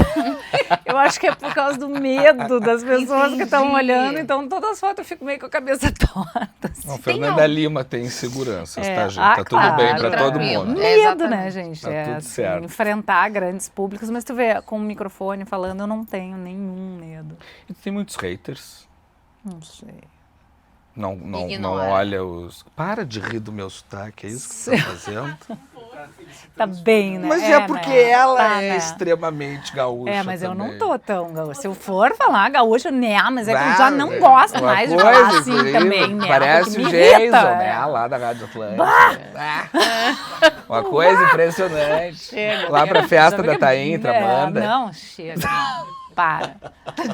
Speaker 1: Eu acho que é por causa do medo das pessoas que estão
Speaker 2: Entendi.
Speaker 1: olhando, então todas as fotos eu fico meio com a cabeça torta. assim.
Speaker 3: Não, Fernanda Lima tem inseguranças,
Speaker 1: É,
Speaker 3: tá, gente? Tá tudo
Speaker 1: claro,
Speaker 3: bem pra todo
Speaker 2: tranquilo.
Speaker 3: mundo.
Speaker 2: É,
Speaker 1: Medo, né,
Speaker 2: exatamente.
Speaker 1: gente?
Speaker 3: Tá tudo
Speaker 1: assim,
Speaker 3: certo.
Speaker 1: enfrentar grandes públicos, mas tu vê, com o microfone falando, eu não tenho nenhum medo.
Speaker 3: E tem muitos haters.
Speaker 1: Não sei.
Speaker 3: Não
Speaker 2: Ignora.
Speaker 3: olha os... Para de rir do meu sotaque, é isso que você tá fazendo?
Speaker 1: Tá bem, né?
Speaker 3: Mas é porque
Speaker 1: né?
Speaker 3: ela
Speaker 1: Tá,
Speaker 3: é
Speaker 1: né?
Speaker 3: extremamente gaúcha.
Speaker 1: É, mas eu não
Speaker 3: também.
Speaker 1: tô tão gaúcha. Se eu for falar gaúcha, né? Mas é que eu já
Speaker 3: Bah,
Speaker 1: não
Speaker 3: é.
Speaker 1: gosto
Speaker 3: Uma
Speaker 1: mais de
Speaker 3: coisa,
Speaker 1: falar assim
Speaker 3: incrível,
Speaker 1: também, né?
Speaker 3: Parece
Speaker 1: Porque
Speaker 3: o
Speaker 1: me
Speaker 3: Jason,
Speaker 1: irrita,
Speaker 3: né? Lá da Rádio Atlântica. Uma coisa impressionante.
Speaker 1: Chega,
Speaker 3: Lá pra festa
Speaker 1: já
Speaker 3: da
Speaker 1: fica-
Speaker 3: Taintra, Amanda.
Speaker 1: Não, chega. Para.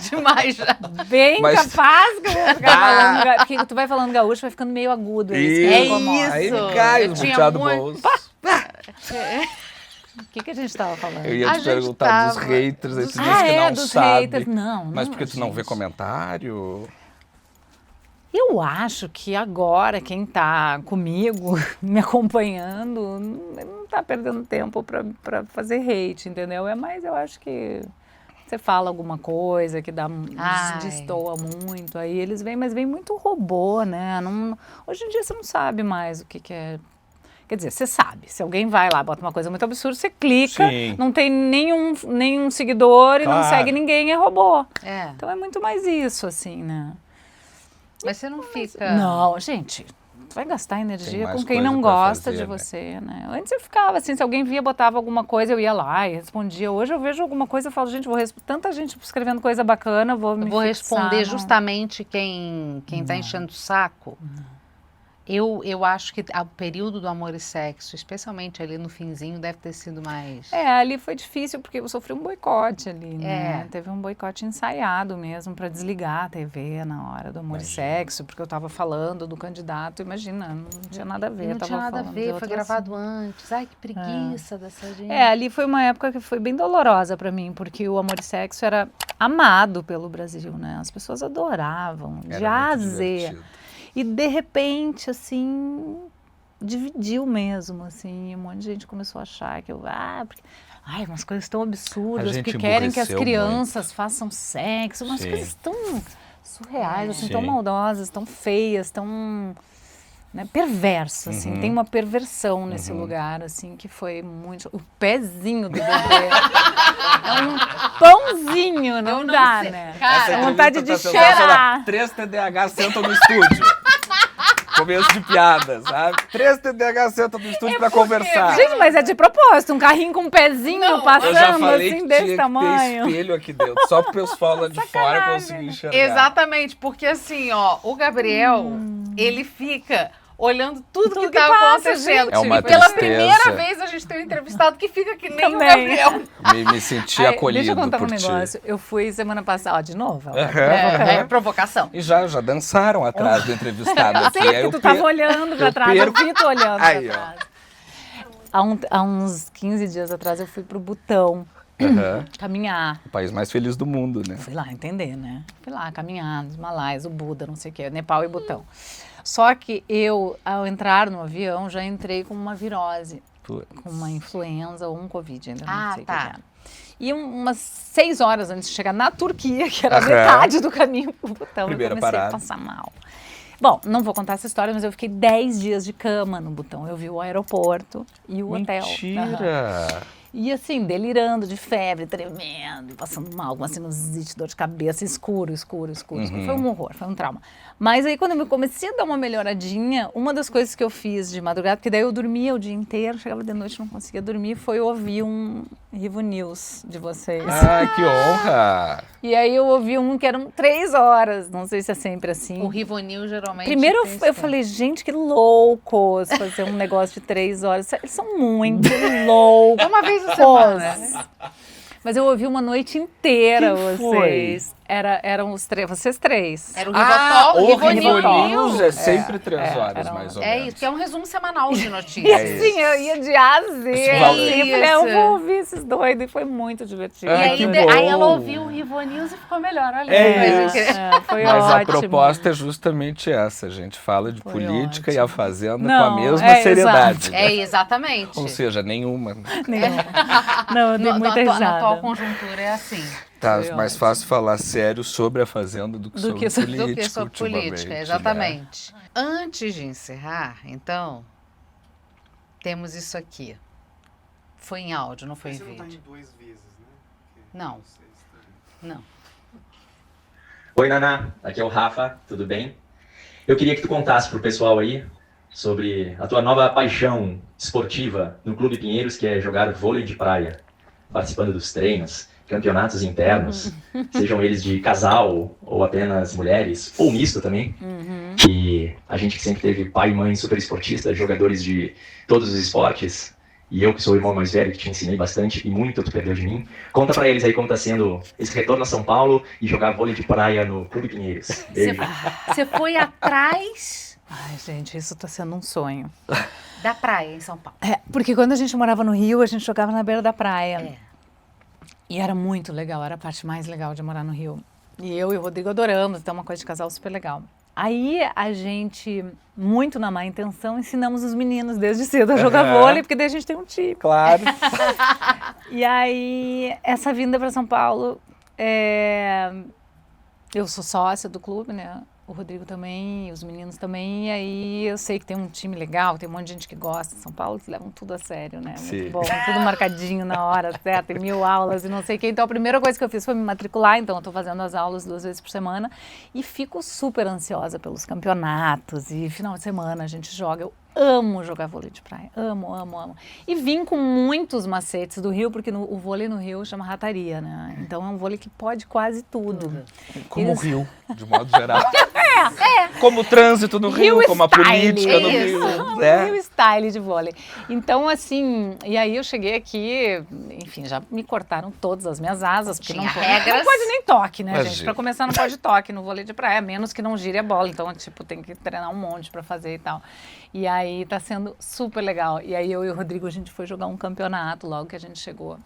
Speaker 2: Demais já.
Speaker 1: Bem
Speaker 3: Mas-
Speaker 1: capaz que eu vou ficar falando gaúcho. Porque tu vai falando gaúcho, vai ficando meio agudo. É isso que me incomoda.
Speaker 3: Aí
Speaker 2: isso.
Speaker 3: me cai
Speaker 2: Eu
Speaker 3: os
Speaker 2: tinha
Speaker 3: buteados
Speaker 2: muito-
Speaker 3: bolso.
Speaker 1: O que a gente tava falando?
Speaker 3: Eu ia
Speaker 2: A
Speaker 3: te
Speaker 2: gente
Speaker 3: perguntar dos
Speaker 2: tava-
Speaker 3: haters, aí tu
Speaker 1: Ah,
Speaker 3: disse que não
Speaker 1: dos
Speaker 3: sabe.
Speaker 1: haters. Não,
Speaker 3: Mas porque tu não vê
Speaker 1: gente.
Speaker 3: comentário?
Speaker 1: Eu acho que agora quem tá comigo, me acompanhando, não tá perdendo tempo pra fazer hate, entendeu? É mais, eu acho que você fala alguma coisa que
Speaker 2: Ai.
Speaker 1: destoa muito, aí eles vêm, mas vem muito robô, né? Hoje em dia você não sabe mais o que é. Quer dizer, você sabe, se alguém vai lá, bota uma coisa muito absurda, você clica,
Speaker 3: Sim.
Speaker 1: não tem nenhum seguidor e não
Speaker 3: Claro.
Speaker 1: segue ninguém, é robô.
Speaker 2: É,
Speaker 1: Então é muito mais isso, assim, né?
Speaker 2: mas você não fica...
Speaker 1: Não, gente, tu vai gastar energia
Speaker 3: mais
Speaker 1: com quem
Speaker 3: coisa
Speaker 1: não
Speaker 3: pra
Speaker 1: gosta
Speaker 3: fazer,
Speaker 1: de
Speaker 3: né?
Speaker 1: você, né? Antes eu ficava assim, se alguém via, botava alguma coisa, eu ia lá e respondia. Hoje eu vejo alguma coisa e falo, gente, tanta gente escrevendo coisa bacana, vou me
Speaker 2: Eu vou
Speaker 1: fixar
Speaker 2: responder
Speaker 1: no-
Speaker 2: justamente quem tá enchendo o saco. Eu acho que o período do Amor e Sexo, especialmente ali no finzinho, deve ter sido mais...
Speaker 1: É, ali foi difícil porque eu sofri um boicote ali, né?
Speaker 2: É.
Speaker 1: Teve um boicote ensaiado mesmo para desligar a TV na hora do Amor e Sexo, porque eu tava falando do candidato, imagina, não tinha nada a ver.
Speaker 2: Não
Speaker 1: eu tava
Speaker 2: tinha nada a
Speaker 1: falando de
Speaker 2: ver, foi
Speaker 1: outro
Speaker 2: gravado antes. Ai, que preguiça dessa gente.
Speaker 1: É, ali foi uma época que foi bem dolorosa pra mim, porque o Amor e Sexo era amado pelo Brasil, né? As pessoas adoravam, de
Speaker 3: Era
Speaker 1: A a
Speaker 3: muito
Speaker 1: Z.
Speaker 3: divertido.
Speaker 1: E de repente, assim, dividiu mesmo, assim, e um monte de gente começou a achar que ai, umas coisas tão absurdas,
Speaker 3: A gente
Speaker 1: porque querem que as
Speaker 3: emburreceu
Speaker 1: crianças façam sexo, umas
Speaker 3: Sim.
Speaker 1: coisas tão surreais, assim,
Speaker 3: Sim.
Speaker 1: tão maldosas, tão feias, tão... né, perverso, assim, tem uma perversão nesse lugar, assim, que foi muito... O pezinho do bebê é um pãozinho, não dá,
Speaker 2: sei.
Speaker 1: né?
Speaker 2: Cara,
Speaker 1: vontade de
Speaker 3: Essa entrevista tá sensacional.
Speaker 1: cheirar.
Speaker 3: 3 TDAH sentam no estúdio. Começo de piada, sabe? 3 TDAH sentam no estúdio pra conversar.
Speaker 1: Gente, mas é de propósito, um carrinho com um pezinho
Speaker 3: Eu já
Speaker 1: passando,
Speaker 3: falei
Speaker 1: assim,
Speaker 3: que
Speaker 1: desse
Speaker 3: tinha
Speaker 1: tamanho.
Speaker 3: que ter espelho aqui dentro, só pro pessoal lá de fora conseguir enxergar.
Speaker 2: Exatamente, porque assim, ó, o Gabriel, ele fica olhando tudo que tá
Speaker 1: passa,
Speaker 2: acontecendo.
Speaker 1: gente.
Speaker 3: É uma
Speaker 2: Pela
Speaker 3: tristeza.
Speaker 2: primeira vez a gente tem um entrevistado que fica que nem o
Speaker 1: Também.
Speaker 2: Gabriel.
Speaker 3: Me senti
Speaker 1: Aí,
Speaker 3: acolhido
Speaker 1: deixa eu contar
Speaker 3: por
Speaker 1: um
Speaker 3: ti.
Speaker 1: negócio. Eu fui semana passada, ó, de novo. ó.
Speaker 2: É provocação.
Speaker 3: E já dançaram atrás do entrevistado aqui.
Speaker 1: Sei
Speaker 3: Aí
Speaker 1: que
Speaker 3: eu
Speaker 1: tu tava
Speaker 3: per-
Speaker 1: olhando pra
Speaker 3: eu
Speaker 1: trás,
Speaker 3: perco-
Speaker 1: eu vi tu olhando
Speaker 3: Aí,
Speaker 1: pra
Speaker 3: ó.
Speaker 1: trás. Há uns 15 dias atrás eu fui pro Butão
Speaker 3: Aham.
Speaker 1: caminhar.
Speaker 3: O país mais feliz do mundo, né?
Speaker 1: Fui lá entender, né? Fui lá caminhar nos Himalaias, o Buda, não sei o quê, Nepal e Butão. Só que eu, ao entrar no avião, já entrei com uma virose,
Speaker 3: Putz.
Speaker 1: com uma influenza ou um Covid, ainda não
Speaker 2: Ah,
Speaker 1: sei o
Speaker 2: tá.
Speaker 1: que era. E umas 6 horas antes de chegar na Turquia, que era
Speaker 3: Aham.
Speaker 1: metade do caminho pro Butão,
Speaker 3: Primeira
Speaker 1: eu comecei
Speaker 3: parada.
Speaker 1: a passar mal. Bom, não vou contar essa história, mas eu fiquei 10 dias de cama no Butão. Eu vi o aeroporto e o hotel. Aham.
Speaker 3: Mentira!
Speaker 1: E assim, delirando de febre, tremendo, passando mal, com uma sinusite, dor de cabeça, escuro. Foi um horror, foi um trauma. Mas aí quando eu comecei a dar uma melhoradinha, uma das coisas que eu fiz de madrugada, porque daí eu dormia o dia inteiro, chegava de noite não conseguia dormir, foi ouvir um Rivo News de vocês.
Speaker 3: Ah, que honra!
Speaker 1: E aí eu ouvi um que eram 3 horas, não sei se é sempre assim.
Speaker 2: O Rivonil geralmente.
Speaker 1: Primeiro
Speaker 2: tem esse
Speaker 1: eu
Speaker 2: tempo.
Speaker 1: falei, gente, que loucos fazer um negócio de 3 horas. Eles são muito loucos.
Speaker 2: Uma vez por semana.
Speaker 1: Mas eu ouvi uma noite inteira
Speaker 3: Quem
Speaker 1: vocês. Eram vocês 3.
Speaker 2: Era o
Speaker 3: O
Speaker 2: Rivonil.
Speaker 3: Rivo News é sempre 3
Speaker 1: é,
Speaker 3: horas,
Speaker 1: era
Speaker 3: mais ou
Speaker 2: É
Speaker 3: menos.
Speaker 2: isso, que é um resumo semanal de
Speaker 1: E
Speaker 2: notícias.
Speaker 1: assim, eu ia de A a Z.
Speaker 3: Isso
Speaker 1: Assim,
Speaker 3: valeu.
Speaker 1: eu falei, eu
Speaker 2: Isso.
Speaker 1: vou ouvir esses doidos. E foi muito divertido.
Speaker 3: Ah,
Speaker 2: E aí,
Speaker 3: que bom.
Speaker 2: aí ela ouviu o Rivonil e ficou melhor. Olha
Speaker 3: É
Speaker 2: aí.
Speaker 3: isso.
Speaker 1: Foi
Speaker 3: Mas
Speaker 1: ótimo.
Speaker 3: a proposta é justamente essa, a gente fala de
Speaker 1: Foi
Speaker 3: política
Speaker 1: ótimo.
Speaker 3: e a Fazenda com
Speaker 1: Não,
Speaker 3: a mesma
Speaker 1: é,
Speaker 3: seriedade.
Speaker 1: exato.
Speaker 3: né?
Speaker 2: É, exatamente.
Speaker 3: Ou seja, nenhuma.
Speaker 1: Não, eu dei
Speaker 2: Na
Speaker 1: muita
Speaker 2: atual
Speaker 1: risada.
Speaker 2: conjuntura é assim.
Speaker 3: Tá
Speaker 1: Foi
Speaker 3: mais
Speaker 1: ótimo.
Speaker 3: fácil falar sério sobre a Fazenda do que
Speaker 1: Do
Speaker 3: sobre
Speaker 1: que sobre-
Speaker 3: política.
Speaker 2: Do que sobre
Speaker 3: ultimamente,
Speaker 2: política,
Speaker 3: né?
Speaker 2: exatamente. Antes de encerrar, então, temos isso aqui. Foi em áudio, não foi em
Speaker 6: Você não tá
Speaker 2: vídeo.
Speaker 6: em 2 vezes, né? Porque
Speaker 2: Não.
Speaker 6: vocês têm-
Speaker 2: Não.
Speaker 7: Oi, Naná. Aqui é o Rafa, tudo bem? Eu queria que tu contasse pro pessoal aí sobre a tua nova paixão esportiva no Clube Pinheiros, que é jogar vôlei de praia, participando dos treinos, campeonatos internos, sejam eles de casal ou apenas mulheres, ou misto também. E a gente que sempre teve pai e mãe super esportistas, jogadores de todos os esportes, e eu que sou o irmão mais velho, que te ensinei bastante e muito tu perdeu de mim. Conta pra eles aí como tá sendo esse retorno a São Paulo e jogar vôlei de praia no Clube Pinheiros. Beijo.
Speaker 2: Você foi atrás
Speaker 1: Ai, gente, isso tá sendo um sonho.
Speaker 2: da praia em São Paulo.
Speaker 1: É, porque quando a gente morava no Rio, a gente jogava na beira da praia.
Speaker 2: É.
Speaker 1: E era muito legal, era a parte mais legal de morar no Rio. E eu e o Rodrigo adoramos, então é uma coisa de casal super legal. Aí a gente, muito na má intenção, ensinamos os meninos desde cedo a jogar vôlei, porque daí a gente tem um time.
Speaker 3: Claro.
Speaker 1: E aí, essa vinda para São Paulo, eu sou sócia do clube, né? O Rodrigo também, os meninos também, e aí eu sei que tem um time legal, tem um monte de gente que gosta de São Paulo, que levam tudo a sério, né?
Speaker 3: Sim.
Speaker 1: Muito bom, tudo marcadinho na hora certa, tem 1000 aulas e não sei o quê. Então a primeira coisa que eu fiz foi me matricular, então eu tô fazendo as aulas 2 vezes por semana e fico super ansiosa pelos campeonatos e final de semana a gente joga. Eu amo jogar vôlei de praia, amo. E vim com muitos macetes do Rio, porque o vôlei no Rio chama rataria, né? Então é um vôlei que pode quase tudo.
Speaker 3: Como
Speaker 1: Eles-
Speaker 3: o Rio, de modo geral. Como o trânsito no Rio,
Speaker 1: Rio
Speaker 3: como a
Speaker 1: style,
Speaker 3: política no
Speaker 1: isso.
Speaker 3: Rio. Né?
Speaker 1: Rio style de vôlei. Então, assim, e aí eu cheguei aqui, enfim, já me cortaram todas as minhas asas, porque
Speaker 2: Tinha
Speaker 1: não pode,
Speaker 2: regras.
Speaker 1: não pode nem toque, né,
Speaker 3: Imagina.
Speaker 1: gente? Pra começar, não pode toque no vôlei de praia, menos que não gire a bola. Então, tipo, tem que treinar um monte pra fazer e tal. E aí tá sendo super legal. E aí eu e o Rodrigo, a gente foi jogar um campeonato logo que a gente chegou.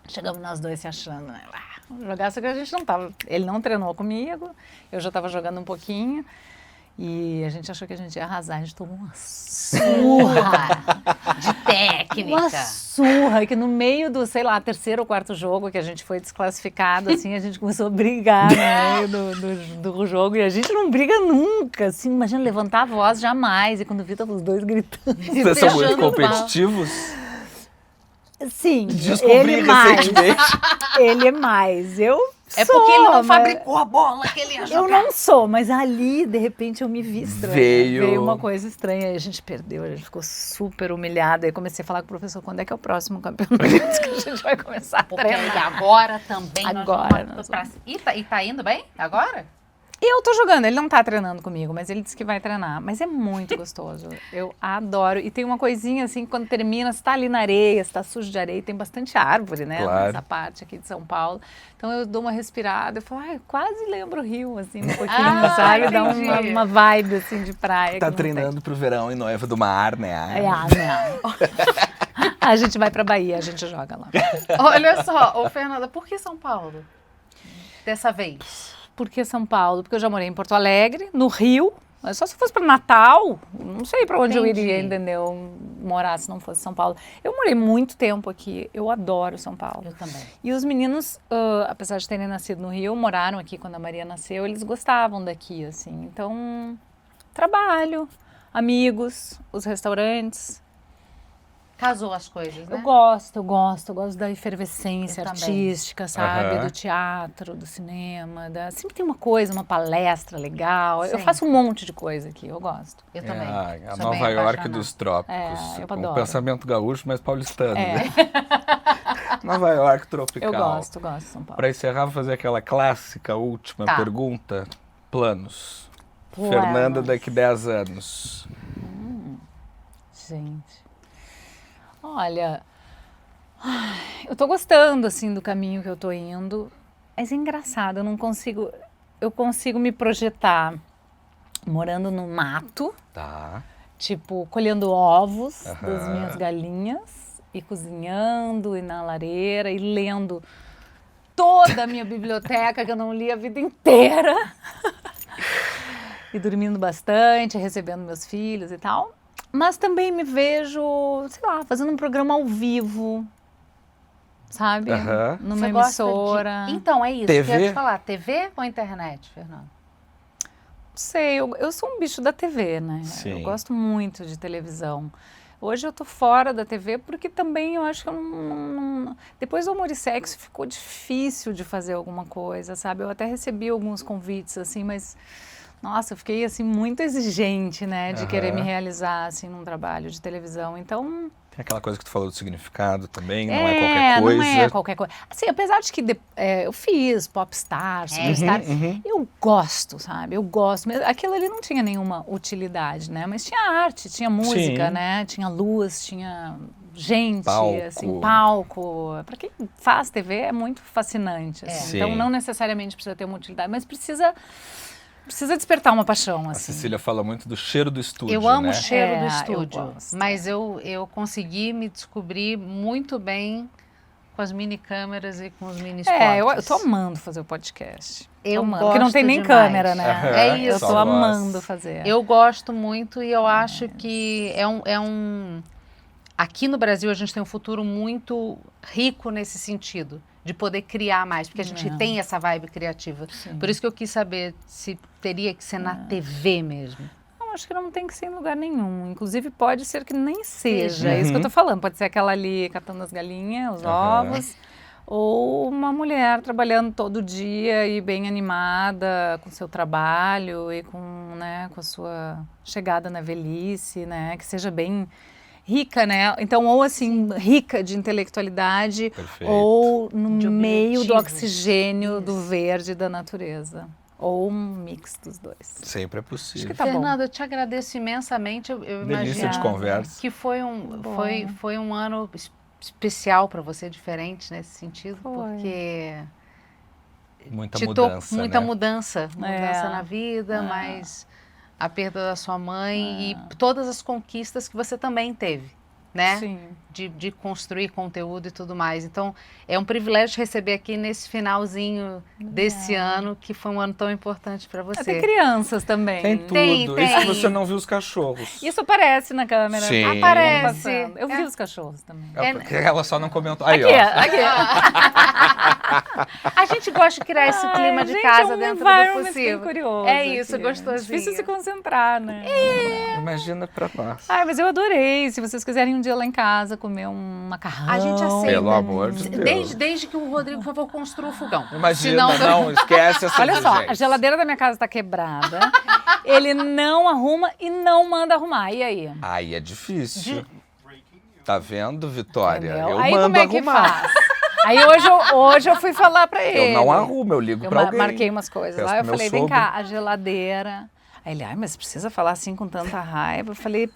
Speaker 1: Chegamos nós dois se achando, né? Vamos jogar, só que a gente não tava. Ele não treinou comigo, eu já tava jogando um pouquinho. E a gente achou que a gente ia arrasar, a gente tomou uma surra.
Speaker 2: De técnica.
Speaker 1: Uma surra, que no meio do, sei lá, terceiro ou quarto jogo que a gente foi desclassificado, assim, a gente começou a brigar no meio do jogo. E a gente não briga nunca, assim, imagina levantar a voz jamais. E quando vi, tava os dois gritando.
Speaker 3: Vocês são muito competitivos?
Speaker 1: Sim,
Speaker 3: Descobri
Speaker 1: ele mais.
Speaker 3: recentemente.
Speaker 1: Ele é mais. Eu
Speaker 2: É
Speaker 1: sou,
Speaker 2: porque ele não
Speaker 1: mas-
Speaker 2: fabricou a bola que ele ia
Speaker 1: Eu
Speaker 2: jogar.
Speaker 1: não sou, mas ali, de repente, eu me vi estranha.
Speaker 3: Veio
Speaker 1: uma coisa estranha. Aí a gente perdeu, a gente ficou super humilhada. Aí comecei a falar com o professor, quando é que é o próximo campeonato que a gente vai começar a
Speaker 2: Porque aí
Speaker 1: treinar?
Speaker 2: agora também
Speaker 1: Agora
Speaker 2: nós
Speaker 1: nós
Speaker 2: vamos E tá indo bem agora?
Speaker 1: E eu tô jogando, ele não tá treinando comigo, mas ele disse que vai treinar. Mas é muito gostoso, eu adoro. E tem uma coisinha assim, que quando termina, você tá ali na areia, você tá sujo de areia, tem bastante árvore, né,
Speaker 3: Claro.
Speaker 1: nessa parte aqui de São Paulo. Então eu dou uma respirada, eu falo, eu quase lembro o Rio, assim, um pouquinho, sabe? Dá
Speaker 2: entendi.
Speaker 1: uma vibe, assim, de praia.
Speaker 3: Tá
Speaker 1: que não tem.
Speaker 3: treinando pro verão em Noiva do Mar, né?
Speaker 1: Não. A gente vai pra Bahia, a gente joga lá.
Speaker 2: Olha só, ô Fernanda, por que São Paulo? Dessa vez?
Speaker 1: Por que São Paulo? Porque eu já morei em Porto Alegre, no Rio. Só se fosse para Natal, não sei para onde eu
Speaker 2: Entendi.
Speaker 1: iria, entendeu? Morar se não fosse São Paulo. Eu morei muito tempo aqui, eu adoro São Paulo.
Speaker 2: Eu também.
Speaker 1: E os meninos, apesar de terem nascido no Rio, moraram aqui quando a Maria nasceu, eles gostavam daqui, assim. Então, trabalho, amigos, os restaurantes.
Speaker 2: Casou as coisas, né?
Speaker 1: Eu gosto da efervescência
Speaker 2: Eu também.
Speaker 1: artística, sabe?
Speaker 3: Aham.
Speaker 1: Do teatro, do cinema, sempre tem uma coisa, uma palestra legal. Eu
Speaker 2: Sim.
Speaker 1: faço um monte de coisa aqui, eu gosto.
Speaker 2: Eu também.
Speaker 3: A
Speaker 2: Sou
Speaker 3: Nova
Speaker 2: bem
Speaker 3: York
Speaker 2: apaixonada.
Speaker 3: dos trópicos.
Speaker 1: É, eu
Speaker 3: com
Speaker 1: adoro.
Speaker 3: um pensamento gaúcho, mas paulistano.
Speaker 1: É.
Speaker 3: Né? Nova York tropical.
Speaker 1: Eu gosto de São Paulo.
Speaker 3: Para encerrar, vou fazer aquela clássica última
Speaker 2: Tá.
Speaker 3: pergunta. Planos.
Speaker 1: Planos.
Speaker 3: Fernanda daqui 10 anos.
Speaker 1: Gente, olha, eu tô gostando, assim, do caminho que eu tô indo, mas é engraçado, eu consigo me projetar morando no mato,
Speaker 3: Tá.
Speaker 1: tipo, colhendo ovos das
Speaker 3: Aham.
Speaker 1: minhas galinhas e cozinhando e na lareira e lendo toda a minha biblioteca que eu não li a vida inteira e dormindo bastante, recebendo meus filhos e tal. Mas também me vejo, sei lá, fazendo um programa ao vivo, sabe?
Speaker 3: Aham.
Speaker 1: Numa
Speaker 2: Você gosta
Speaker 1: emissora.
Speaker 2: Então, é isso.
Speaker 3: TV?
Speaker 2: Que eu ia te falar. TV ou internet, Fernanda?
Speaker 1: Não sei, eu sou um bicho da TV, né?
Speaker 3: Sim.
Speaker 1: Eu gosto muito de televisão. Hoje eu tô fora da TV porque também eu acho que eu não... Depois do Amor e Sexo ficou difícil de fazer alguma coisa, sabe? Eu até recebi alguns convites, assim, mas... Nossa, eu fiquei, assim, muito exigente, né? De querer me realizar, assim, num trabalho de televisão. Então...
Speaker 3: Tem aquela coisa que tu falou do significado também, não é qualquer coisa.
Speaker 1: Não é qualquer coisa. Assim, apesar de que eu fiz Popstar, Superstar, eu gosto, sabe? Eu gosto. Aquilo ali não tinha nenhuma utilidade, né? Mas tinha arte, tinha música,
Speaker 3: Sim.
Speaker 1: né? Tinha luz, tinha gente,
Speaker 3: Palco.
Speaker 1: assim, palco. Para quem faz TV é muito fascinante, assim.
Speaker 3: Sim.
Speaker 1: Então não necessariamente precisa ter uma utilidade, mas precisa despertar uma paixão,
Speaker 3: A
Speaker 1: assim.
Speaker 3: Cecília fala muito do cheiro do estúdio,
Speaker 2: Eu amo
Speaker 3: né?
Speaker 2: o cheiro
Speaker 1: É,
Speaker 2: do
Speaker 1: eu
Speaker 2: estúdio,
Speaker 1: gosto.
Speaker 2: mas eu consegui me descobrir muito bem com as mini câmeras e com os mini spots.
Speaker 1: Eu tô amando fazer o podcast.
Speaker 2: Eu
Speaker 1: Tô amando, porque não tem
Speaker 2: gosto
Speaker 1: nem
Speaker 2: demais.
Speaker 1: câmera, né?
Speaker 3: Aham,
Speaker 2: É isso.
Speaker 1: Eu
Speaker 3: só
Speaker 1: tô
Speaker 3: voz.
Speaker 1: amando fazer.
Speaker 2: Eu gosto muito e eu acho que aqui no Brasil a gente tem um futuro muito rico nesse sentido, de poder criar mais, porque a gente tem essa vibe criativa.
Speaker 1: Sim.
Speaker 2: Por isso que eu quis saber se teria que ser na TV mesmo.
Speaker 1: Não, acho que não tem que ser em lugar nenhum. Inclusive, pode ser que nem seja.
Speaker 3: Uhum.
Speaker 1: É isso que eu tô falando. Pode ser aquela ali catando as galinhas, os
Speaker 3: Aham.
Speaker 1: ovos. Ou uma mulher trabalhando todo dia e bem animada com seu trabalho e com a sua chegada na velhice, né? Que seja bem rica, né? Então, ou assim, rica de intelectualidade,
Speaker 3: Perfeito.
Speaker 1: ou no
Speaker 2: De
Speaker 1: meio do
Speaker 2: objetivos.
Speaker 1: oxigênio do
Speaker 2: Isso.
Speaker 1: verde da natureza. Ou um mix dos dois.
Speaker 3: Sempre é possível.
Speaker 1: Tá bom.
Speaker 2: Fernanda, eu te agradeço imensamente. Eu
Speaker 3: Delícia
Speaker 2: imagino
Speaker 3: de conversa.
Speaker 2: que foi um ano especial para você, diferente nesse sentido,
Speaker 1: Foi.
Speaker 2: porque
Speaker 3: Muita
Speaker 2: te
Speaker 3: mudança,
Speaker 2: muita
Speaker 3: né?
Speaker 2: mudança na vida, mas a perda da sua mãe e todas as conquistas que você também teve né?
Speaker 1: Sim.
Speaker 2: De construir conteúdo e tudo mais. Então, é um privilégio te receber aqui nesse finalzinho desse ano, que foi um ano tão importante para você.
Speaker 1: Tem crianças também.
Speaker 3: Tem tudo.
Speaker 2: Tem.
Speaker 3: Isso que você não viu os cachorros.
Speaker 1: Isso aparece na câmera.
Speaker 3: Sim.
Speaker 2: Aparece.
Speaker 1: Passando. Eu vi os cachorros também.
Speaker 3: É porque ela só não comentou. Aí,
Speaker 1: Aqui,
Speaker 3: ó.
Speaker 1: aqui.
Speaker 2: A gente gosta de criar esse clima de casa dentro do
Speaker 1: environment bem
Speaker 2: possível.
Speaker 1: curioso
Speaker 2: É isso,
Speaker 1: aqui.
Speaker 2: gostosinho.
Speaker 1: Difícil se concentrar, né?
Speaker 3: Imagina pra nós.
Speaker 1: Ai, mas eu adorei. Se vocês quiserem um dia lá em casa comer um macarrão.
Speaker 2: A gente aceita.
Speaker 3: Pelo amor de Deus.
Speaker 2: Desde que o Rodrigo, por favor, construa o fogão.
Speaker 3: Imagina,
Speaker 2: Senão-
Speaker 3: não, esquece essa
Speaker 1: Olha só, a
Speaker 3: exigência.
Speaker 1: geladeira da minha casa tá quebrada. Ele não arruma e não manda arrumar. E aí?
Speaker 3: Aí é difícil. Tá vendo, Vitória?
Speaker 1: Entendeu?
Speaker 3: Eu
Speaker 1: aí
Speaker 3: mando
Speaker 1: como é que
Speaker 3: arrumar.
Speaker 1: faz? Aí hoje eu fui falar pra ele.
Speaker 3: Eu não arrumo, eu ligo
Speaker 1: Eu
Speaker 3: pra alguém.
Speaker 1: marquei umas coisas
Speaker 3: Peço
Speaker 1: lá, eu
Speaker 3: pro meu
Speaker 1: falei, vem
Speaker 3: sogro.
Speaker 1: cá, a geladeira. Aí ele, ai, mas precisa falar assim com tanta raiva. Eu falei,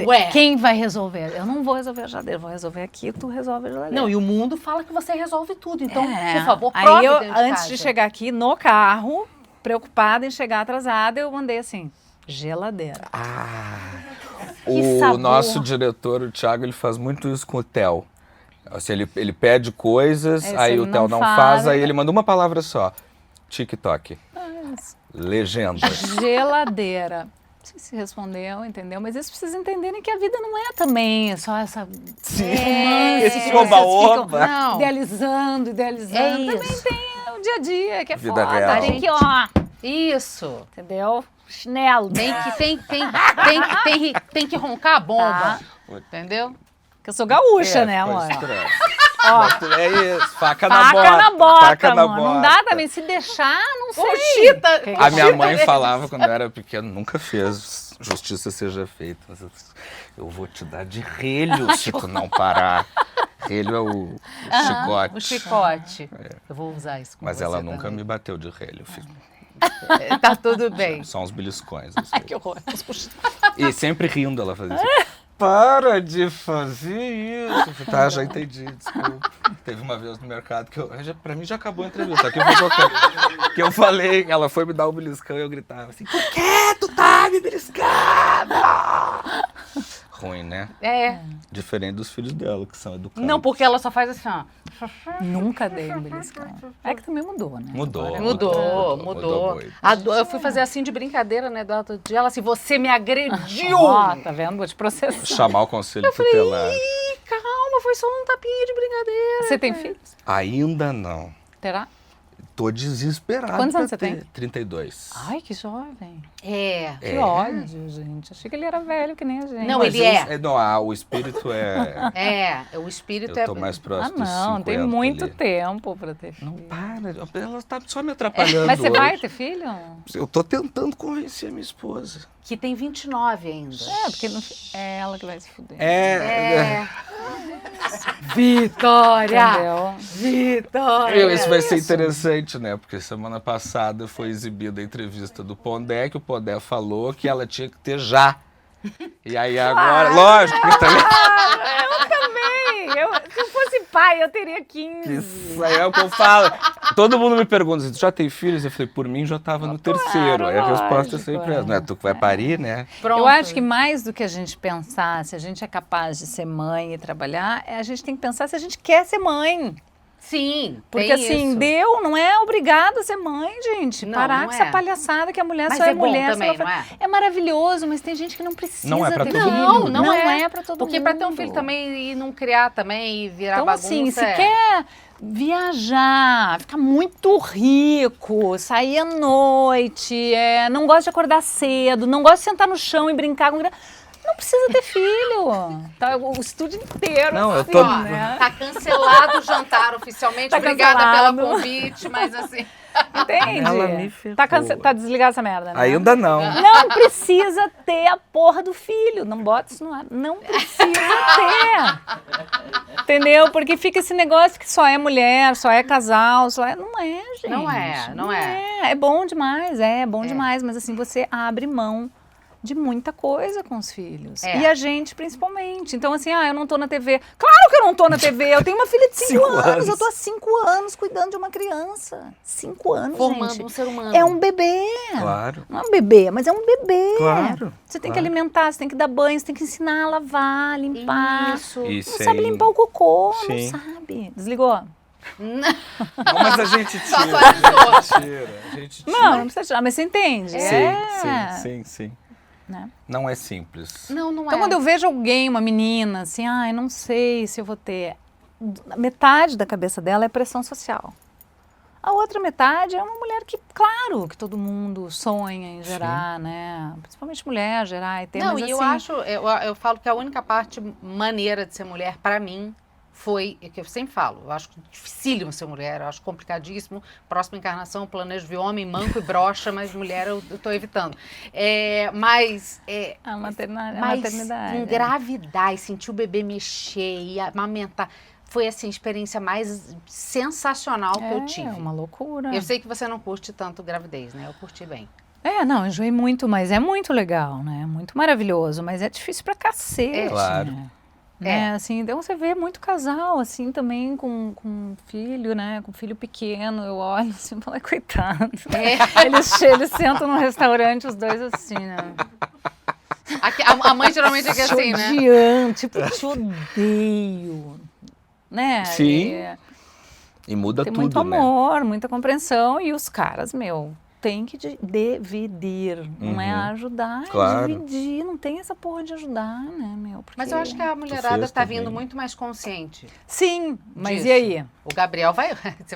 Speaker 2: Ué.
Speaker 1: quem vai resolver? Eu não vou resolver a geladeira, eu vou resolver aqui, tu resolve a geladeira.
Speaker 2: Não, e o mundo fala que você resolve tudo. Então,
Speaker 1: É.
Speaker 2: por favor,
Speaker 1: Aí
Speaker 2: prove
Speaker 1: eu,
Speaker 2: dentro de
Speaker 1: antes
Speaker 2: casa.
Speaker 1: de chegar aqui no carro, preocupada em chegar atrasada, eu mandei assim, geladeira.
Speaker 2: Que
Speaker 3: O
Speaker 2: sabor.
Speaker 3: nosso diretor, o Thiago, ele faz muito isso com o Theo. Assim, ele pede coisas,
Speaker 1: Se
Speaker 3: aí
Speaker 1: ele
Speaker 3: o Theo
Speaker 1: não
Speaker 3: não
Speaker 1: faz,
Speaker 3: faz, aí
Speaker 1: ele-
Speaker 3: ele manda uma palavra só. TikTok. Legendas.
Speaker 1: Geladeira. Não sei se respondeu, entendeu? Mas eles precisam entenderem que a vida não é também só essa
Speaker 3: Sim,
Speaker 1: romance
Speaker 3: esse
Speaker 1: que vocês
Speaker 3: oba-oba.
Speaker 1: ficam
Speaker 2: Não.
Speaker 1: idealizando.
Speaker 2: É
Speaker 1: Também
Speaker 2: isso.
Speaker 1: tem o dia a dia, que é
Speaker 3: Vida
Speaker 1: foda.
Speaker 3: real.
Speaker 1: Tem que, ó,
Speaker 2: Isso.
Speaker 1: entendeu? Chinelo.
Speaker 2: Tem que roncar a bomba.
Speaker 1: Tá.
Speaker 2: Entendeu?
Speaker 1: Que eu sou gaúcha, né,
Speaker 3: foi
Speaker 1: amor?
Speaker 3: estranho.
Speaker 1: Ó,
Speaker 3: É isso, faca na
Speaker 1: faca
Speaker 3: bota.
Speaker 1: na bota,
Speaker 3: faca na
Speaker 1: amor. Não dá
Speaker 3: bota.
Speaker 1: também. Se deixar, não sei.
Speaker 2: Chita.
Speaker 1: Que
Speaker 3: A minha
Speaker 2: Chita
Speaker 3: mãe
Speaker 2: mesmo.
Speaker 3: falava quando eu era pequeno, nunca fez justiça seja feita. Mas eu vou te dar de relho se tu não parar. Relho é o chicote.
Speaker 2: O chicote. Eu vou usar isso com
Speaker 3: Mas
Speaker 2: você
Speaker 3: ela nunca
Speaker 2: também.
Speaker 3: me bateu de relho. Eu fiz
Speaker 2: Tá tudo bem.
Speaker 3: só uns beliscões. Assim.
Speaker 1: Ai, que horror.
Speaker 3: E sempre rindo ela fazia assim. Para de fazer isso. Eu falei, tá, já entendi, desculpa. Teve uma vez no mercado que pra mim já acabou a entrevista. Aqui eu vou colocar. Que eu falei, ela foi me dar um beliscão e eu gritava assim, por que tu tá me beliscando? Ruim, né?
Speaker 2: É.
Speaker 3: Diferente dos filhos dela, que são educados.
Speaker 2: Não, porque ela só faz assim, ó.
Speaker 1: Nunca dei um beliscão. É que também mudou, né?
Speaker 3: Mudou.
Speaker 2: Mudou.
Speaker 3: muito.
Speaker 2: Eu fui fazer assim de brincadeira, né, do outro dia. Ela assim, você me agrediu.
Speaker 1: Ó, tá vendo? Vou te processar.
Speaker 3: Chamar o conselho tutelar.
Speaker 2: Ih, calma, foi só um tapinha de brincadeira.
Speaker 1: Você tem filhos?
Speaker 3: Ainda não.
Speaker 1: Terá?
Speaker 3: Tô desesperado.
Speaker 1: Quantos
Speaker 3: pra
Speaker 1: anos você
Speaker 3: ter.
Speaker 1: tem?
Speaker 3: 32.
Speaker 1: Ai, que jovem.
Speaker 2: É.
Speaker 1: Que ódio, gente. Achei que ele era velho que nem a gente.
Speaker 2: Não,
Speaker 3: Mas
Speaker 2: ele é.
Speaker 3: Não, o espírito é...
Speaker 2: O espírito
Speaker 3: Eu tô mais
Speaker 1: Ah,
Speaker 3: próximo dos 50
Speaker 1: não. Tem muito
Speaker 3: ali.
Speaker 1: tempo pra ter filho.
Speaker 3: Não para, ela tá só me atrapalhando.
Speaker 1: Mas você vai
Speaker 3: hoje.
Speaker 1: ter filho?
Speaker 3: Eu tô tentando convencer a minha esposa.
Speaker 2: Que tem 29 ainda.
Speaker 1: É, porque é ela que vai se fuder.
Speaker 2: Vitória!
Speaker 1: Entendeu?
Speaker 2: Vitória!
Speaker 3: Isso vai ser interessante, né? Porque semana passada foi exibida a entrevista do Pondé, que o Pondé falou que ela tinha que ter já. E aí agora, lógico, que também.
Speaker 1: Eu também. Se eu fosse pai, eu teria 15.
Speaker 3: Isso aí é o que eu falo. Todo mundo me pergunta, tu já tem filhos? Eu falei, por mim já tava no terceiro. Aí a resposta é sempre essa, não é tu que vai parir, né?
Speaker 2: Pronto.
Speaker 1: Eu acho que mais do que a gente pensar se a gente é capaz de ser mãe e trabalhar, a gente tem que pensar se a gente quer ser mãe.
Speaker 2: Sim,
Speaker 1: Porque
Speaker 2: tem
Speaker 1: assim,
Speaker 2: isso.
Speaker 1: Deus não é obrigado a ser mãe, gente.
Speaker 2: Não,
Speaker 1: Parar
Speaker 2: não
Speaker 1: com
Speaker 2: é.
Speaker 1: essa palhaçada que a mulher
Speaker 2: Mas
Speaker 1: só é
Speaker 2: bom
Speaker 1: mulher.
Speaker 2: também,
Speaker 1: só
Speaker 2: não é?
Speaker 1: É maravilhoso, mas tem gente que não precisa
Speaker 3: Não é pra
Speaker 1: ter
Speaker 3: todo
Speaker 1: filho.
Speaker 3: mundo.
Speaker 2: Não é.
Speaker 1: Pra todo
Speaker 2: Porque
Speaker 1: mundo.
Speaker 2: pra ter um filho também e não criar também e virar
Speaker 1: Então,
Speaker 2: bagunça.
Speaker 1: assim, se quer viajar, ficar muito rico, sair à noite, não gosta de acordar cedo, não gosta de sentar no chão e brincar com... Não precisa ter filho. Tá, o estúdio inteiro.
Speaker 3: Não, eu
Speaker 1: assim,
Speaker 3: tô-
Speaker 1: né?
Speaker 2: Tá cancelado o jantar oficialmente.
Speaker 1: Tá
Speaker 2: Obrigada
Speaker 1: cancelado.
Speaker 2: pelo convite, mas assim.
Speaker 1: Entende?
Speaker 3: Ela me ferrou.
Speaker 1: Tá desligada essa merda, né?
Speaker 3: Ainda não.
Speaker 1: Não precisa ter a porra do filho. Não bota isso no ar. Não precisa ter. Entendeu? Porque fica esse negócio que só é mulher, só é casal, só é... Não é, gente.
Speaker 2: Não é.
Speaker 1: É bom demais, é bom demais. Mas assim, você abre mão de muita coisa com os filhos.
Speaker 2: É.
Speaker 1: E a gente, principalmente. Então, assim, eu não tô na TV. Claro que eu não tô na TV. Eu tenho uma filha de 5 anos. Eu tô há 5 anos cuidando de uma criança. 5 anos,
Speaker 2: Formando
Speaker 1: gente.
Speaker 2: um ser humano.
Speaker 1: É um bebê.
Speaker 3: Claro.
Speaker 1: Não é um bebê, mas é um bebê.
Speaker 3: Claro,
Speaker 1: Você tem
Speaker 3: claro.
Speaker 1: que alimentar, você tem que dar banho, você tem que ensinar a lavar, limpar.
Speaker 2: Isso.
Speaker 3: E
Speaker 1: Não
Speaker 3: sem-
Speaker 1: sabe limpar o cocô,
Speaker 3: Sim.
Speaker 1: não sabe. Desligou?
Speaker 3: Não, mas a gente tira.
Speaker 2: Só atualizou.
Speaker 3: A gente tira.
Speaker 1: Não precisa tirar, mas você entende.
Speaker 3: Sim.
Speaker 1: Né?
Speaker 3: Não é simples.
Speaker 2: Não é.
Speaker 1: Então, quando eu vejo alguém, uma menina, assim, eu não sei se eu vou ter. Metade da cabeça dela é pressão social. A outra metade é uma mulher que, claro, que todo mundo sonha em gerar, né? Principalmente mulher, gerar e ter.
Speaker 2: Não,
Speaker 1: mas,
Speaker 2: e
Speaker 1: assim,
Speaker 2: eu falo que a única parte maneira de ser mulher, pra mim, foi, que eu sempre falo, eu acho dificílimo ser mulher, eu acho complicadíssimo. Próxima encarnação, eu planejo ver homem manco e broxa, mas mulher eu tô evitando. Mas
Speaker 1: a maternidade.
Speaker 2: engravidar e sentir o bebê mexer e amamentar, foi assim, a experiência mais sensacional que eu tive.
Speaker 1: É uma loucura.
Speaker 2: Eu sei que você não curte tanto gravidez, né? Eu curti bem.
Speaker 1: Não, enjoei muito, mas é muito legal, né? Muito maravilhoso, mas é difícil pra cacete.
Speaker 3: Claro.
Speaker 1: Né? Assim, então você vê muito casal, assim, também com filho, né? Com filho pequeno, eu olho assim e falo, coitado. Eles sentam no restaurante, os dois assim, né?
Speaker 2: Aqui, a mãe geralmente é que assim, né?
Speaker 1: Odiando, tipo, te odeio. Né?
Speaker 3: Sim. E muda
Speaker 1: Tem
Speaker 3: tudo,
Speaker 1: muito
Speaker 3: né?
Speaker 1: amor, muita compreensão, e os caras, tem que dividir, não é ajudar,
Speaker 3: Claro.
Speaker 1: é dividir, não tem essa porra de ajudar, né, porque...
Speaker 2: Mas eu acho que a mulherada
Speaker 3: fez
Speaker 2: tá
Speaker 3: também.
Speaker 2: vindo muito mais consciente.
Speaker 1: Sim, mas
Speaker 2: disso.
Speaker 1: e aí?
Speaker 2: O Gabriel você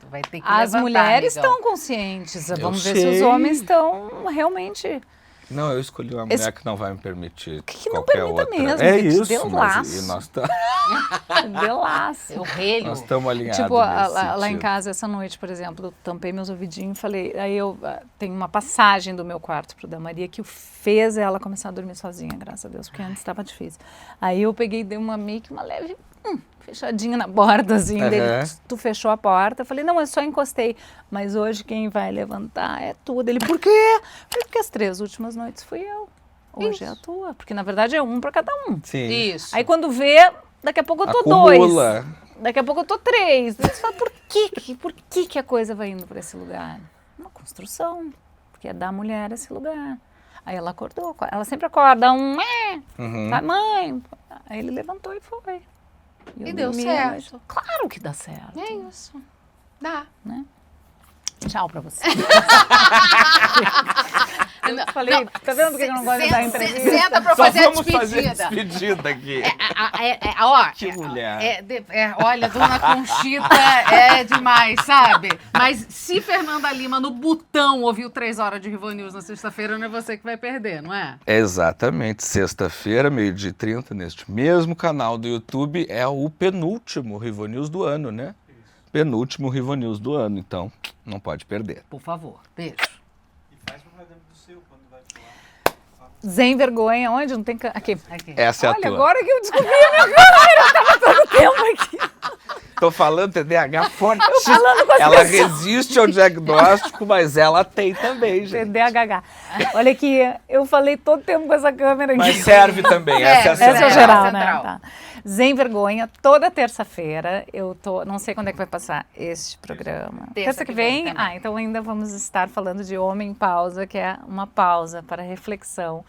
Speaker 2: vai ter que
Speaker 1: As
Speaker 2: levantar,
Speaker 1: mulheres
Speaker 2: amigão.
Speaker 1: estão conscientes, vamos ver
Speaker 3: sei.
Speaker 1: se os homens estão realmente...
Speaker 3: Não, eu escolhi uma mulher que não vai me permitir
Speaker 1: Que não
Speaker 3: qualquer
Speaker 1: permita
Speaker 3: outra.
Speaker 1: mesmo,
Speaker 3: É
Speaker 1: que te
Speaker 3: isso,
Speaker 1: dê um
Speaker 3: mas
Speaker 1: laço.
Speaker 3: e nós
Speaker 1: Delaço.
Speaker 2: O relho.
Speaker 3: nós estamos alinhados
Speaker 1: Tipo,
Speaker 3: nesse
Speaker 1: lá em
Speaker 3: sentido.
Speaker 1: casa, essa noite, por exemplo, eu tampei meus ouvidinhos e falei... Aí eu tenho uma passagem do meu quarto pro da Maria que fez ela começar a dormir sozinha, graças a Deus, porque antes estava difícil. Aí eu peguei e dei meio que uma leve fechadinha na borda, assim,
Speaker 3: Aham.
Speaker 1: dele, tu fechou a porta. Eu falei, não, eu só encostei. Mas hoje quem vai levantar é tu. Ele, por quê? Eu falei, porque as 3 últimas noites fui eu. Hoje é a tua. Porque, na verdade, é um para cada um.
Speaker 3: Sim.
Speaker 2: Isso.
Speaker 1: Aí quando vê, daqui a pouco eu tô
Speaker 3: Acumula.
Speaker 1: 2. Daqui a pouco eu tô 3. Você fala, por que a coisa vai indo para esse lugar? Uma construção. Porque é da mulher esse lugar. Aí ela acordou. Ela sempre acorda
Speaker 3: Uhum.
Speaker 1: tá, mãe. Aí ele levantou e foi. eu
Speaker 2: E deu
Speaker 1: dormi,
Speaker 2: certo.
Speaker 1: mas claro que dá certo.
Speaker 2: É isso. Dá.
Speaker 1: Tchau pra você. Eu falei, tá vendo porque eu não gosto de dar entrevista?
Speaker 2: Senta pra
Speaker 3: Só
Speaker 2: fazer a
Speaker 3: vamos fazer a
Speaker 2: despedida.
Speaker 3: despedida aqui.
Speaker 2: Ó,
Speaker 3: Que mulher.
Speaker 2: olha, Dona Conchita é demais, sabe? Mas se Fernanda Lima no botão ouviu 3 horas de Rivo News na sexta-feira, não é você que vai perder, não é?
Speaker 3: Exatamente. Sexta-feira, 12h30, neste mesmo canal do YouTube, é o penúltimo Rivo News do ano, né? Penúltimo Rivo News do ano, então não pode perder.
Speaker 2: Por favor, beijo.
Speaker 6: E faz propaganda do seu quando vai falar.
Speaker 1: Zen vergonha, onde? Não tem... Aqui.
Speaker 3: Essa é a
Speaker 1: Olha,
Speaker 3: tua.
Speaker 1: agora que eu descobri a minha câmera, eu tava todo tempo aqui.
Speaker 3: Tô falando TDAH forte.
Speaker 1: falando com as
Speaker 3: Ela
Speaker 1: pessoas.
Speaker 3: resiste ao diagnóstico, mas ela tem também, gente.
Speaker 1: TDAH. Olha aqui, eu falei todo tempo com essa câmera aqui.
Speaker 3: Mas serve também, essa é a
Speaker 1: Essa é o
Speaker 3: central.
Speaker 1: geral,
Speaker 2: Central.
Speaker 1: né? Tá. Zen Vergonha, toda terça-feira. Eu tô, não sei quando é que vai passar este programa. Terça que vem?
Speaker 2: também.
Speaker 1: Então ainda vamos estar falando de Homem em Pausa, que é uma pausa para reflexão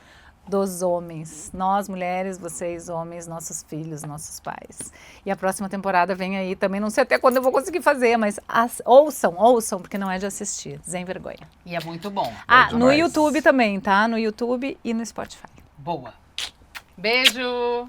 Speaker 1: dos homens. Nós, mulheres, vocês, homens, nossos filhos, nossos pais. E a próxima temporada vem aí também. Não sei até quando eu vou conseguir fazer, mas ouçam, porque não é de assistir. Zen Vergonha.
Speaker 2: E é muito bom.
Speaker 1: No
Speaker 3: demais.
Speaker 1: YouTube também, tá? No YouTube e no Spotify.
Speaker 2: Boa. Beijo.